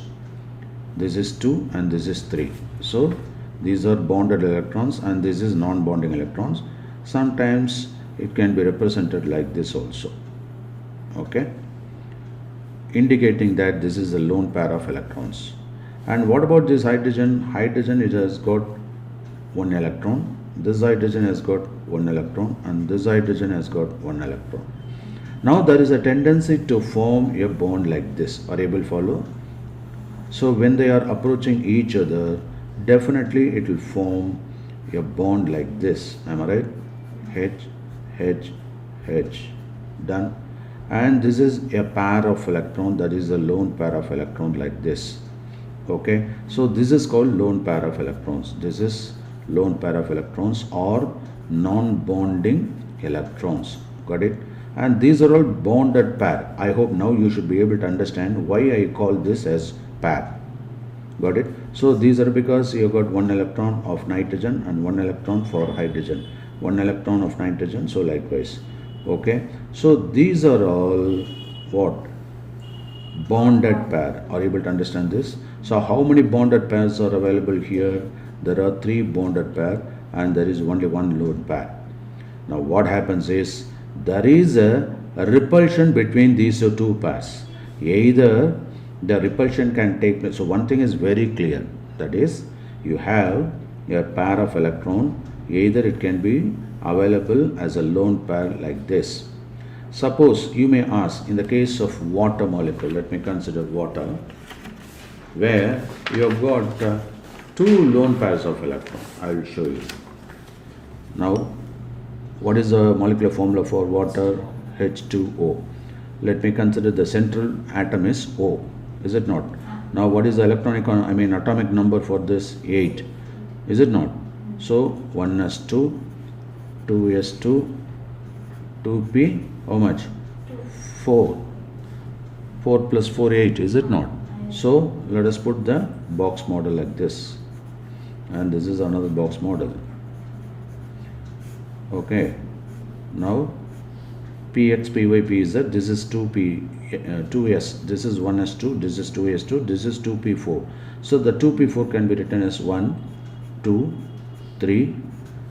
this is 2 and this is 3. So these are bonded electrons and this is non-bonding electrons. Sometimes it can be represented like this also. Okay, indicating that this is a lone pair of electrons. And what about this hydrogen? Hydrogen, it has got one electron. This hydrogen has got one electron, and this hydrogen has got one electron. Now there is a tendency to form a bond like this. Are you able to follow? So when they are approaching each other, definitely it will form a bond like this. Am I right? H. Done. And this is a pair of electron, that is a lone pair of electron like this. Okay, so this is called lone pair of electrons. This is lone pair of electrons or non-bonding electrons. Got it? And these are all bonded pair. I hope now you should be able to understand why I call this as pair. Got it? So these are because you got one electron of nitrogen and one electron for hydrogen, one electron of nitrogen, so likewise. Okay, so these are all what? Bonded pair. Are you able to understand this? So how many bonded pairs are available here? There are 3 bonded pair and there is only one lone pair. Now what happens is, there is a repulsion between these 2 pairs. Either the repulsion can take place. So one thing is very clear, that is, you have a pair of electron, either it can be available as a lone pair like this. Suppose you may ask, in the case of water molecule, let me consider water, where you have got 2 lone pairs of electrons. I will show you. Now, what is the molecular formula for water? H2O. Let me consider the central atom is O, is it not? Now what is the atomic number for this? 8, is it not? So 1s2, 2s2, 2p, how much? 4. 4 plus 4, 8, is it not? So let us put the box model like this, and this is another box model. Okay, now px, py, pz, this is 2p, 2s, this is 1s2, this is 2s2, this is 2p4. So the 2p4 can be written as 1, 2, 3,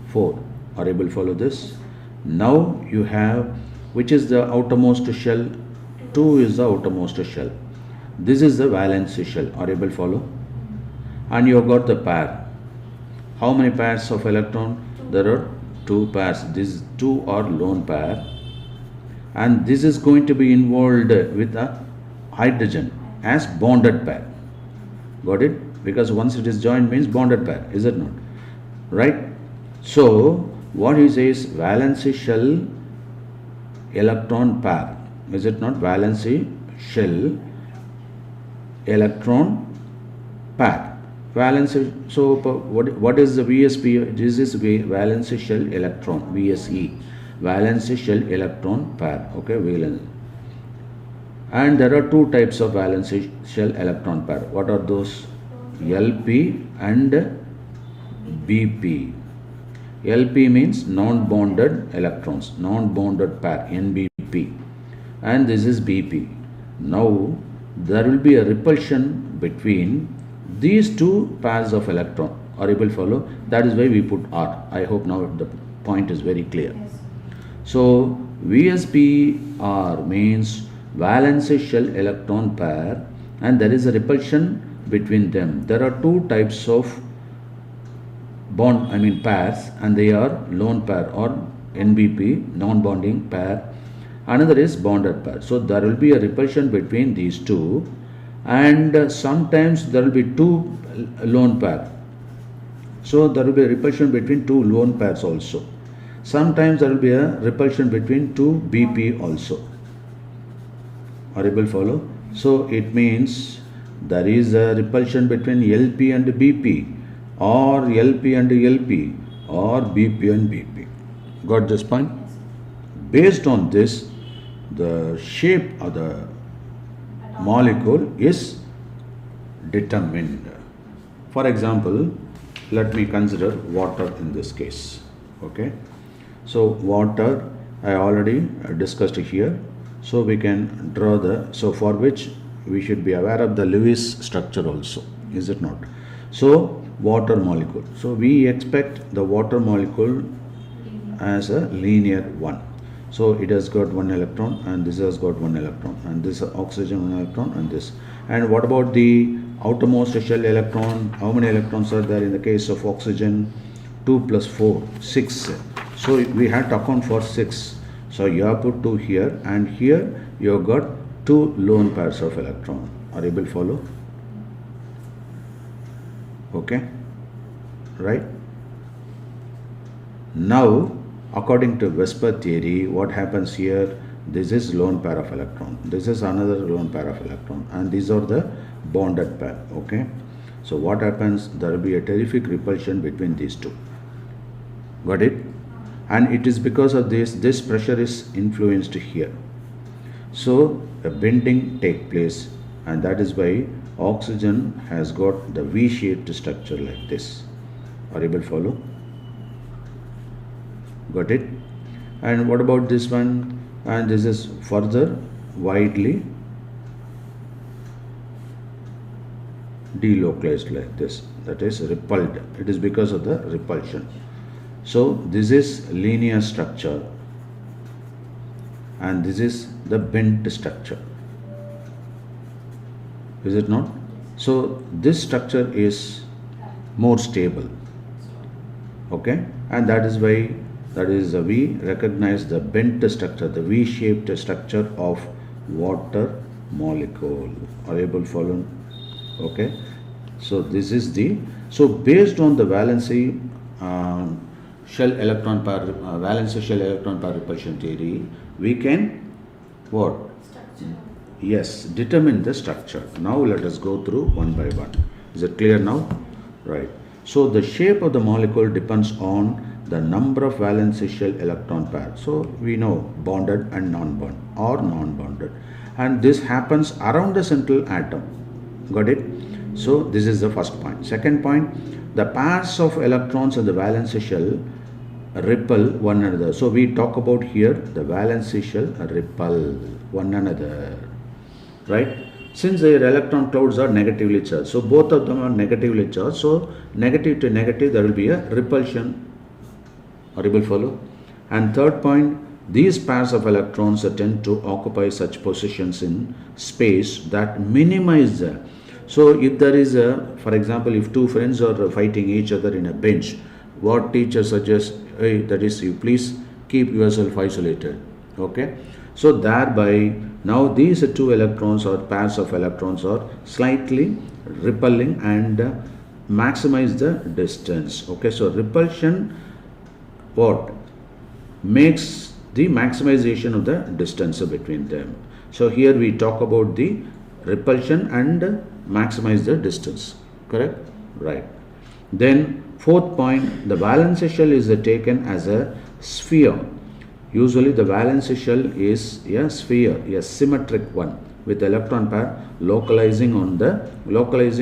4. Are you able to follow this? Now you have, which is the outermost shell? 2 is the outermost shell. This is the valence shell. Are you able to follow? And you have got the pair. How many pairs of electron? There are 2 pairs. These 2 are lone pair. And this is going to be involved with a hydrogen as bonded pair. Got it? Because once it is joined means bonded pair, is it not? Right? So what he says, valence shell electron pair, is it not? Valence shell electron pair. valence. So what is the VSP? This is valence shell electron, VSE, valence shell electron pair. Okay, valence. And there are two types of valence shell electron pair. What are those? LP and BP. LP means non-bonded electrons, non-bonded pair, NBP, and this is BP. Now there will be a repulsion between these two pairs of electron. Are you able to follow? That is why we put R. I hope now the point is very clear. Yes. So VSPR means valence shell electron pair, and there is a repulsion between them. There are two types of pairs, and they are lone pair or NBP, non-bonding pair. Another is bonded pair. So there will be a repulsion between these two, and sometimes there will be two lone pair. So there will be a repulsion between two lone pairs also. Sometimes there will be a repulsion between two BP also. Are you able to follow? So it means there is a repulsion between LP and BP, or LP and LP, or BP and BP. Got this point? Based on this, the shape of the molecule is determined. For example, let me consider water in this case. Okay, so water I already discussed here. So we can draw for which we should be aware of the Lewis structure also, is it not? So water molecule. So we expect the water molecule as a linear one. So it has got one electron, and this has got one electron, and this oxygen one electron, and this. And what about the outermost shell electron? How many electrons are there in the case of oxygen? 2 plus 4, 6. So we had to account for 6. So you have put 2 here, and here you have got 2 lone pairs of electron. Are you able to follow? Okay, right? Now, according to Vesper theory, what happens here? This is lone pair of electron. This is another lone pair of electron, and these are the bonded pair. Okay, so what happens? There will be a terrific repulsion between these two. Got it? And it is because of this pressure is influenced here. So a bending take place, and that is why oxygen has got the V-shaped structure like this. Are you able to follow? Got it? And what about this one? And this is further widely delocalized like this. That is repelled. It is because of the repulsion. So this is linear structure, and this is the bent structure. Is it not? So this structure is more stable. Okay, and that is why we recognize the bent structure, the V-shaped structure of water molecule. Are you able to follow? Okay, so this is based on the valency shell electron pair, valence shell electron pair repulsion theory, we can what? Structure. Yes, determine the structure. Now let us go through one by one. Is it clear now? Right. So the shape of the molecule depends on the number of valence shell electron pairs. So we know bonded and non-bonded or non-bonded, and this happens around the central atom. Got it? So this is the first point. Second point, the pairs of electrons in the valence shell repel one another. So we talk about here the valence shell repel one another, right? Since their electron clouds are negatively charged, so both of them are negatively charged, so negative to negative there will be a repulsion. Are you able to follow? And third point, these pairs of electrons tend to occupy such positions in space that minimize the. So if there is for example, if two friends are fighting each other in a bench, what teacher suggests, hey, that is, you please keep yourself isolated. Okay, so thereby now these two electrons or pairs of electrons are slightly repelling and maximize the distance. Okay, so repulsion what makes the maximization of the distance between them. So here we talk about the repulsion and maximize the distance. Correct? Right. Then fourth point, the valence shell is taken as a sphere. Usually the valence shell is a sphere, a symmetric one with electron pair localizing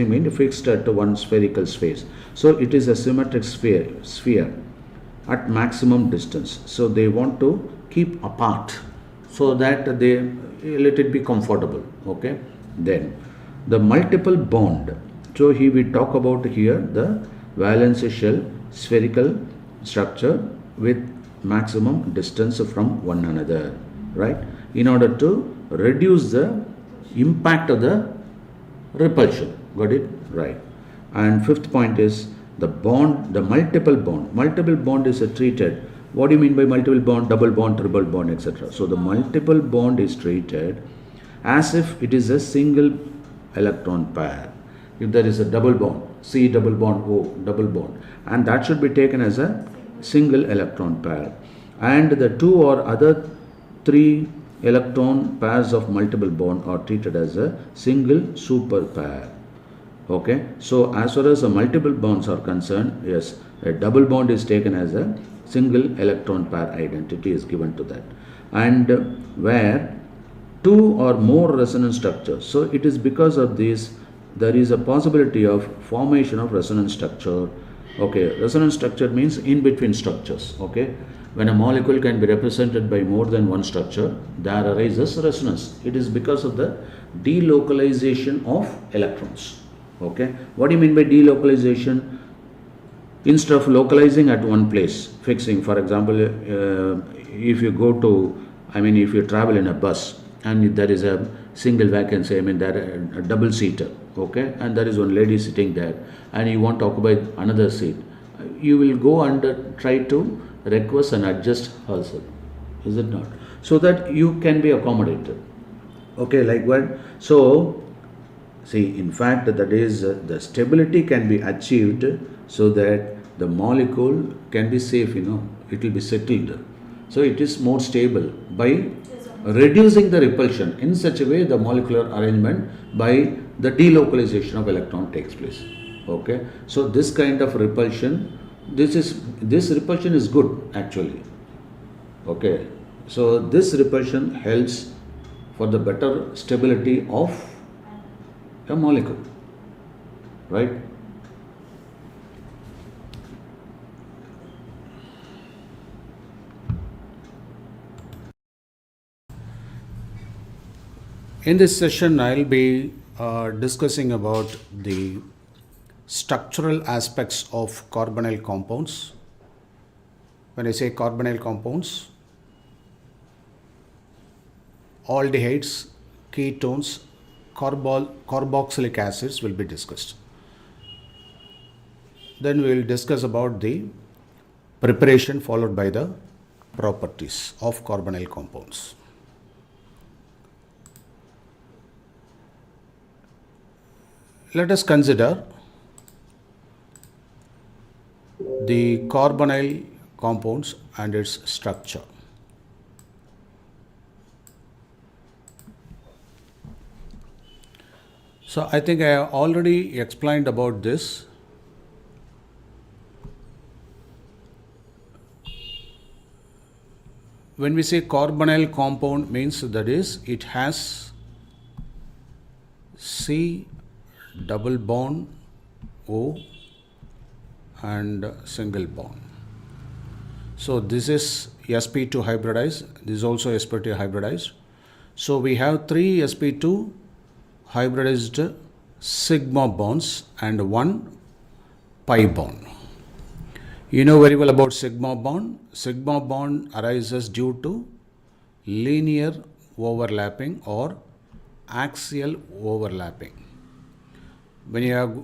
mean fixed at one spherical space. So it is a symmetric sphere at maximum distance. So they want to keep apart so that they let it be comfortable. Okay. Then the multiple bond. So here we talk about here the valence shell spherical structure with maximum distance from one another, right? In order to reduce the impact of the repulsion. Got it? Right. And fifth point is the bond, the multiple bond. Multiple bond is treated. What do you mean by multiple bond? Double bond, triple bond, etc. So the multiple bond is treated as if it is a single electron pair. If there is a double bond, C double bond O double bond, and that should be taken as a single electron pair, and the two or other three electron pairs of multiple bond are treated as a single super pair. Okay, so as far as the multiple bonds are concerned, yes, a double bond is taken as a single electron pair identity is given to that, and where two or more resonance structures. So it is because of this there is a possibility of formation of resonance structure. Okay, resonance structure means in between structures. Okay, when a molecule can be represented by more than one structure, there arises resonance. It is because of the delocalization of electrons. Okay, what do you mean by delocalization? Instead of localizing at one place, fixing, for example, if you go to, if you travel in a bus and there is a single vacancy, there a double seater, okay, and there is one lady sitting there and you want to occupy another seat, you will go and try to request and adjust herself, is it not? So that you can be accommodated. Okay, like what? So, see, in fact, that is the stability can be achieved so that the molecule can be safe, it will be settled. So it is more stable by reducing the repulsion. In such a way, the molecular arrangement by the delocalization of electron takes place. Okay, so this kind of repulsion, this repulsion is good actually. Okay, so this repulsion helps for the better stability of a molecule, right? In this session, I'll be discussing about the structural aspects of carbonyl compounds. When I say carbonyl compounds, aldehydes, ketones, carboxylic acids will be discussed. Then we will discuss about the preparation followed by the properties of carbonyl compounds. Let us consider the carbonyl compounds and its structure. So I think I already explained about this. When we say carbonyl compound means that is it has C double bond O and single bond. So this is sp2 hybridized, this is also sp2 hybridized. So we have three sp2 hybridized sigma bonds and one pi bond. You know very well about sigma bond. Sigma bond arises due to linear overlapping or axial overlapping. When you have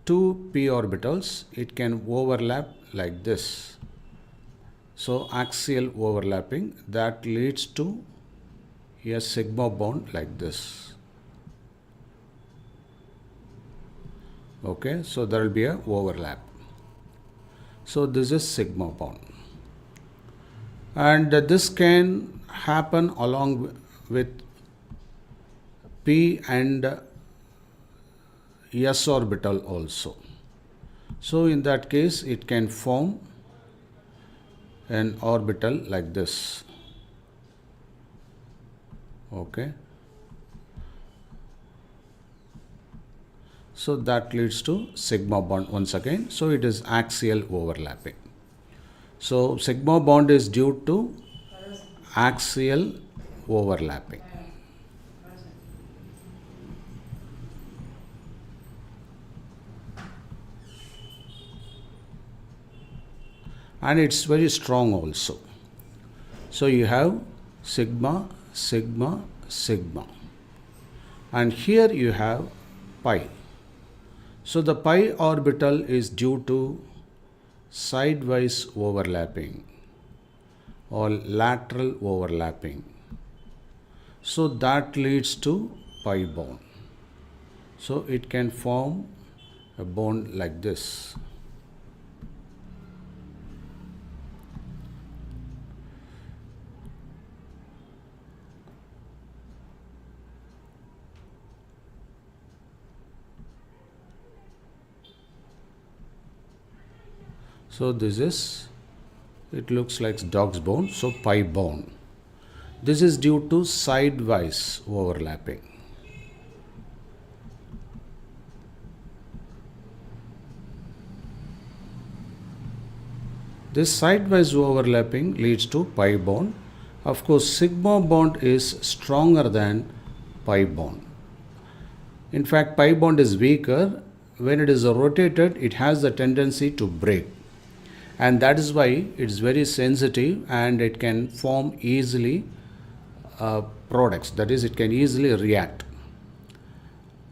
two p orbitals, it can overlap like this. So axial overlapping, that leads to a sigma bond like this. Okay, so there will be a overlap. So this is sigma bond, and this can happen along with p and s orbital also. So in that case, it can form an orbital like this. Okay. So that leads to sigma bond once again. So it is axial overlapping. So sigma bond is due to axial overlapping. And it's very strong also. So you have sigma, sigma, sigma. And here you have pi. So the pi orbital is due to sidewise overlapping or lateral overlapping. So that leads to pi bond. So it can form a bond like this. So this is, it looks like dog's bone, so pi bone. This is due to sidewise overlapping. This sidewise overlapping leads to pi bond. Of course, sigma bond is stronger than pi bond. In fact, pi bond is weaker. When it is rotated, it has the tendency to break. And that is why it's very sensitive and it can form easily products. That is, it can easily react.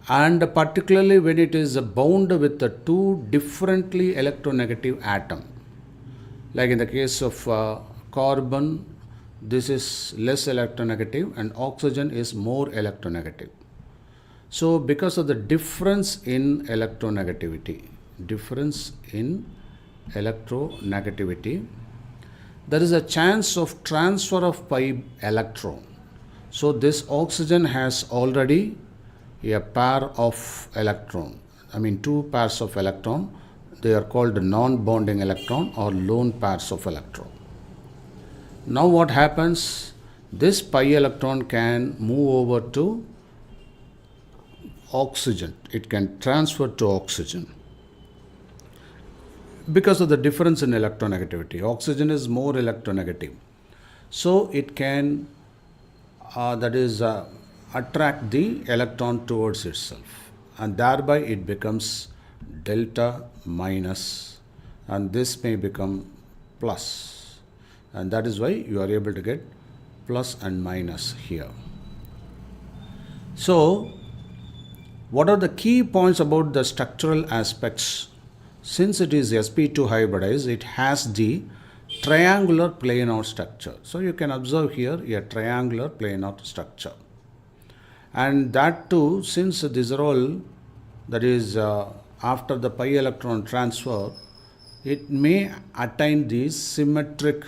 And particularly when it is bound with the two differently electronegative atoms. Like in the case of carbon, this is less electronegative and oxygen is more electronegative. So because of the difference in electronegativity, there is a chance of transfer of pi electron. So this oxygen has already a pair of electron. Two pairs of electron. They are called non-bonding electron or lone pairs of electron. Now what happens? This pi electron can move over to oxygen. It can transfer to oxygen. Because of the difference in electronegativity. Oxygen is more electronegative. So it can, attract the electron towards itself. And thereby it becomes delta minus. And this may become plus. And that is why you are able to get plus and minus here. So, what are the key points about the structural aspects? Since it is sp2 hybridized, it has the triangular planar structure. So you can observe here a triangular planar structure. And that too, since these are all, that is after the pi electron transfer, it may attain this symmetric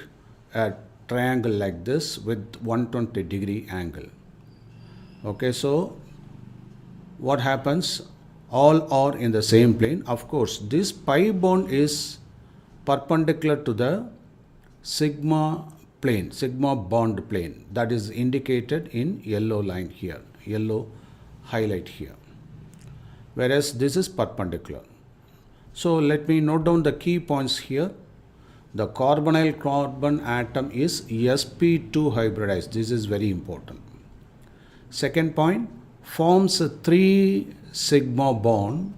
triangle like this with 120 degree angle. Okay, so what happens? All are in the same plane. Of course, this pi bond is perpendicular to the sigma plane, sigma bond plane, that is indicated in yellow line here, yellow highlight here. Whereas this is perpendicular. So let me note down the key points here. The carbonyl carbon atom is sp2 hybridized. This is very important. Second point, forms a 3 sigma bond.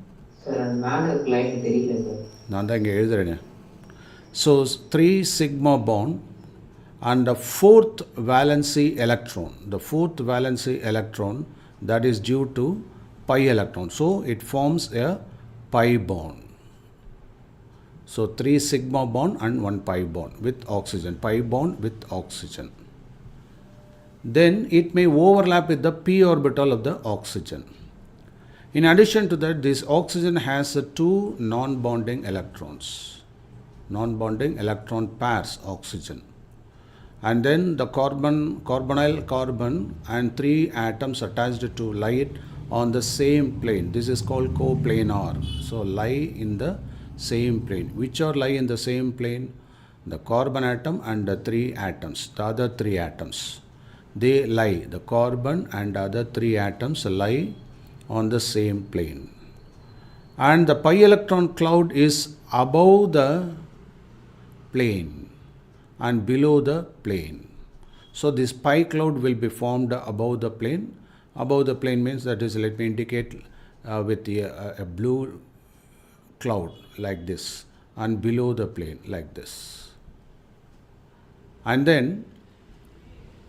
So 3 sigma bond and the fourth valency electron. The fourth valency electron, that is due to pi electron. So it forms a pi bond. So 3 sigma bond and 1 pi bond with oxygen. Pi bond with oxygen. Then it may overlap with the p orbital of the oxygen. In addition to that, this oxygen has 2 non-bonding electrons. Non-bonding electron pairs, oxygen. And then the carbonyl carbon and 3 atoms attached to lie on the same plane. This is called coplanar. So lie in the same plane. Which are lie in the same plane? The carbon atom and the 3 atoms, the other 3 atoms. They lie, the carbon and other 3 atoms lie on the same plane. And the pi electron cloud is above the plane and below the plane. So this pi cloud will be formed above the plane. Above the plane means, that is, let me indicate with a blue cloud like this, and below the plane like this. And then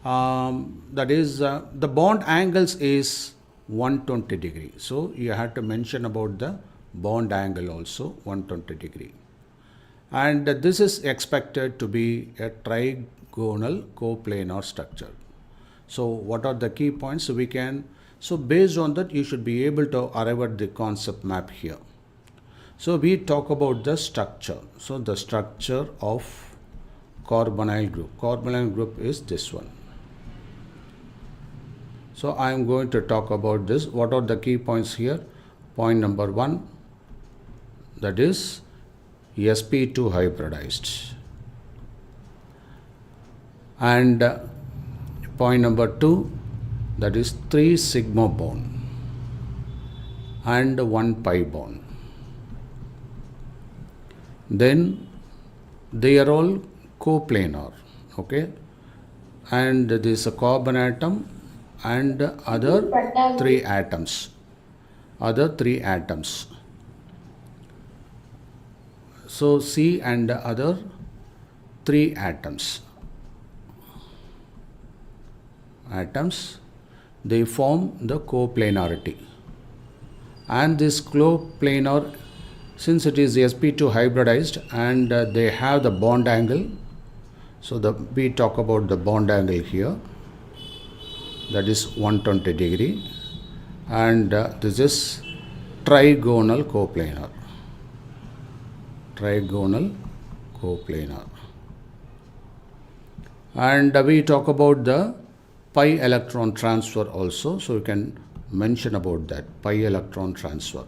that is the bond angles is 120 degree. So you have to mention about the bond angle also, 120 degree. And this is expected to be a trigonal coplanar structure. So what are the key points? So based on that, you should be able to arrive at the concept map here. So we talk about the structure. So the structure of carbonyl group. Carbonyl group is this one. So I am going to talk about this. What are the key points here? Point number 1, that is sp2 hybridized. And point number 2, that is 3 sigma bond and 1 pi bond. Then they are all coplanar, okay? And there is a carbon atom and other 3 atoms. So C and other 3 atoms, they form the coplanarity. And this coplanar, since it is sp2 hybridized and they have the bond angle, so we talk about the bond angle here, that is 120 degree, and this is trigonal coplanar. And we talk about the pi electron transfer also, so you can mention about that, pi electron transfer.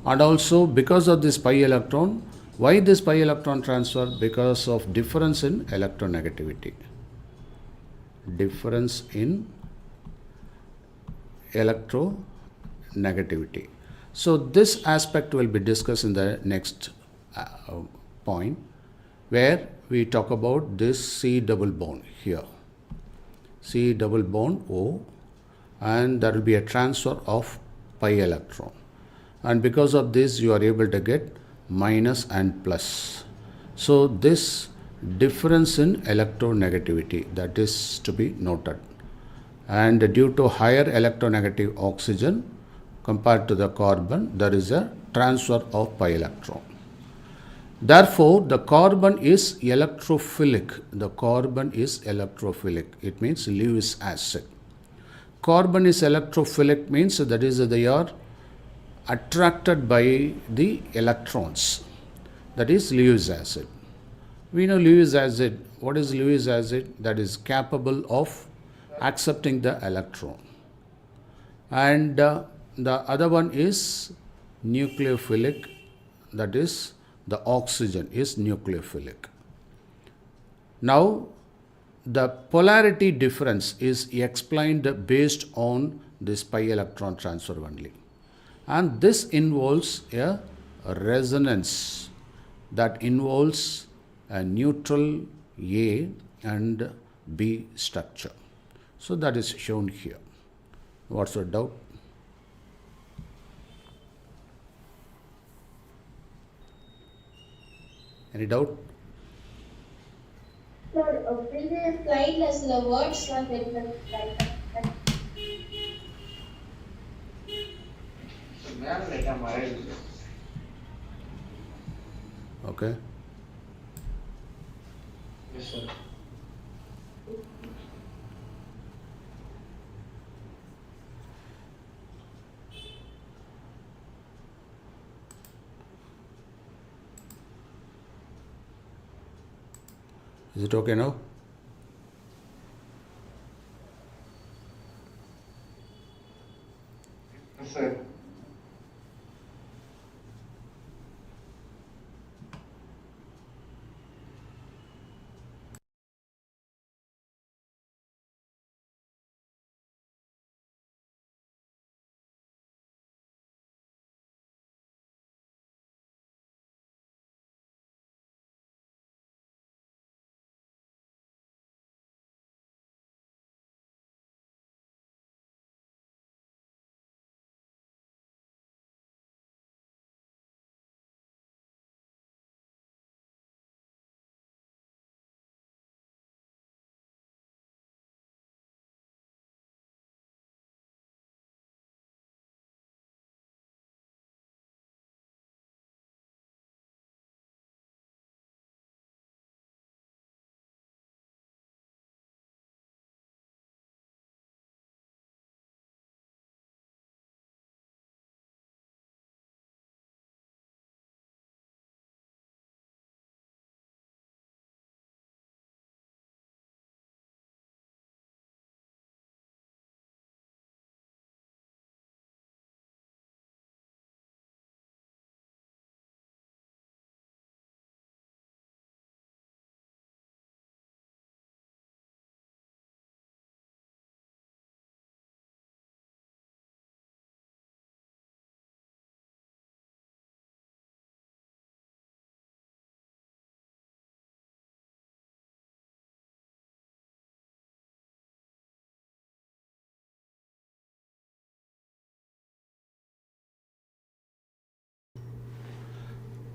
And also, because of this pi electron, why this pi electron transfer? Because of difference in electronegativity. So this aspect will be discussed in the next point, where we talk about this C double bond here, C double bond O, and there will be a transfer of pi electron, and because of this you are able to get minus and plus. So this difference in electronegativity, that is to be noted, and due to higher electronegative oxygen compared to the carbon, there is a transfer of pi electron. Therefore, the carbon is electrophilic. It means Lewis acid. Carbon is electrophilic means that is they are attracted by the electrons. That is Lewis acid. We know Lewis acid. What is Lewis acid? That is capable of accepting the electron. And the other one is nucleophilic. That is, the oxygen is nucleophilic. Now, the polarity difference is explained based on this pi electron transfer only. And this involves a resonance that involves a neutral A and B structure. So that is shown here. What's your doubt? Any doubt? Sir, previous slide has the words translated like that. Okay. Yes, sir. Is it okay now? Yes, sir.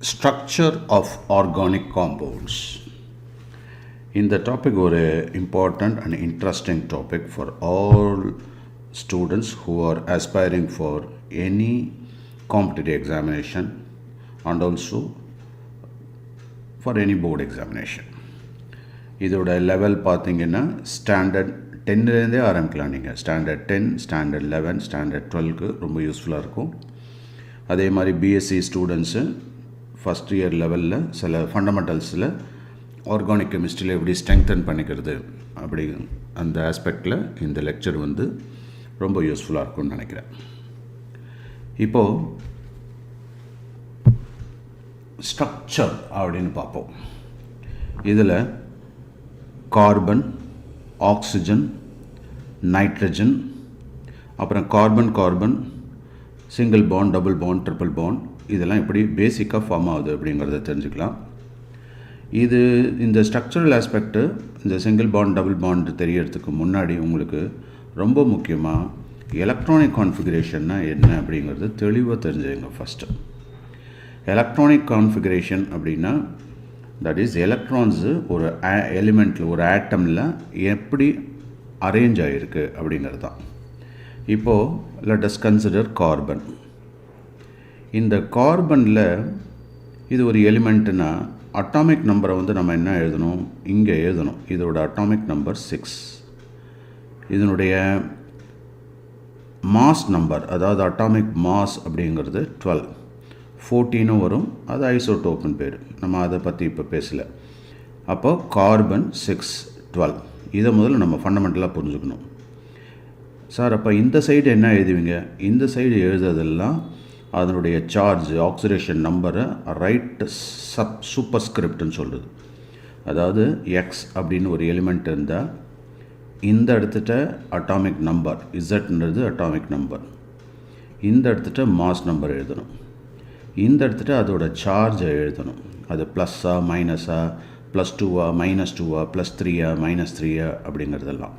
Structure of organic compounds. இந்த topic ஒரு important and interesting topic for all students who are aspiring for any competitive examination and also for any board examination. இதோட level பார்த்தீங்கன்னா standard 10லேருந்தே ஆரம்பிக்கலாம். நீங்கள் standard 10, standard 11, standard 12க்கு ரொம்ப யூஸ்ஃபுல்லாக இருக்கும். அதே மாதிரி பிஎஸ்சி ஸ்டூடெண்ட்ஸு ஃபஸ்ட் இயர் லெவலில் சில ஃபண்டமெண்டல்ஸில் ஆர்கானிக் கெமிஸ்ட்ரியில் எப்படி ஸ்ட்ரெங்தன் பண்ணிக்கிறது அப்படி அந்த ஆஸ்பெக்டில் இந்த லெக்சர் வந்து ரொம்ப யூஸ்ஃபுல்லாக இருக்கும்னு நினைக்கிறேன். இப்போது ஸ்ட்ரக்சர் அப்படின்னு பார்ப்போம். இதில் கார்பன், ஆக்சிஜன், நைட்ரஜன், அப்புறம் carbon single bond, double bond, triple bond இதெல்லாம் எப்படி பேசிக்காக ஃபார்ம் ஆகுது அப்படிங்கிறத தெரிஞ்சுக்கலாம். இந்த ஸ்ட்ரக்சரல் ஆஸ்பெக்ட்டு இந்த சிங்கிள் பாண்ட், டபுள் பாண்ட் தெரியறதுக்கு முன்னாடி உங்களுக்கு ரொம்ப முக்கியமாக எலக்ட்ரானிக் கான்ஃபிகரேஷன்னா என்ன அப்படிங்கிறது தெளிவாக தெரிஞ்சுங்க. ஃபஸ்ட்டு எலக்ட்ரானிக் கான்ஃபிகரேஷன் அப்படின்னா தட் இஸ் எலக்ட்ரான்ஸு ஒரு எலிமெண்ட்டில் ஒரு ஆட்டமில் எப்படி அரேஞ்ச் ஆகிருக்கு அப்படிங்கிறது தான். இப்போது லெட் அஸ் கன்சிடர் கார்பன். இந்த கார்பனில் இது ஒரு எலிமெண்ட்டுனா அட்டாமிக் நம்பரை வந்து நம்ம என்ன எழுதணும், இங்கே எழுதணும். இதோட அட்டாமிக் நம்பர் 6. இதனுடைய மாஸ் நம்பர், அதாவது அட்டாமிக் மாஸ் அப்படிங்கிறது 12. 14 வரும், அது ஐசோடோப்புன்னு பேர். நம்ம அதை பற்றி இப்போ பேசலை. அப்போ கார்பன் 6, 12 இதை முதல்ல நம்ம ஃபண்டமெண்டலாக புரிஞ்சுக்கணும். சார் அப்போ இந்த சைடு என்ன எழுதுவீங்க? இந்த சைடு எழுதுறதெல்லாம் அதனுடைய சார்ஜ், ஆக்சிடேஷன் நம்பரை ரைட் சூப்பர்ஸ்கிரிப்ட்னு சொல்கிறது. அதாவது எக்ஸ் அப்படின்னு ஒரு எலிமெண்ட் இருந்தால் இந்த இடத்துட்ட அட்டாமிக் நம்பர் இசட்ன்றது அட்டாமிக் நம்பர், இந்த இடத்துட்ட மாஸ் நம்பர் எழுதணும், இந்த இடத்துட்ட அதோட சார்ஜை எழுதணும். அது ப்ளஸ்ஸா மைனஸா, +2 -2 +3 -3 அப்படிங்கிறதெல்லாம்.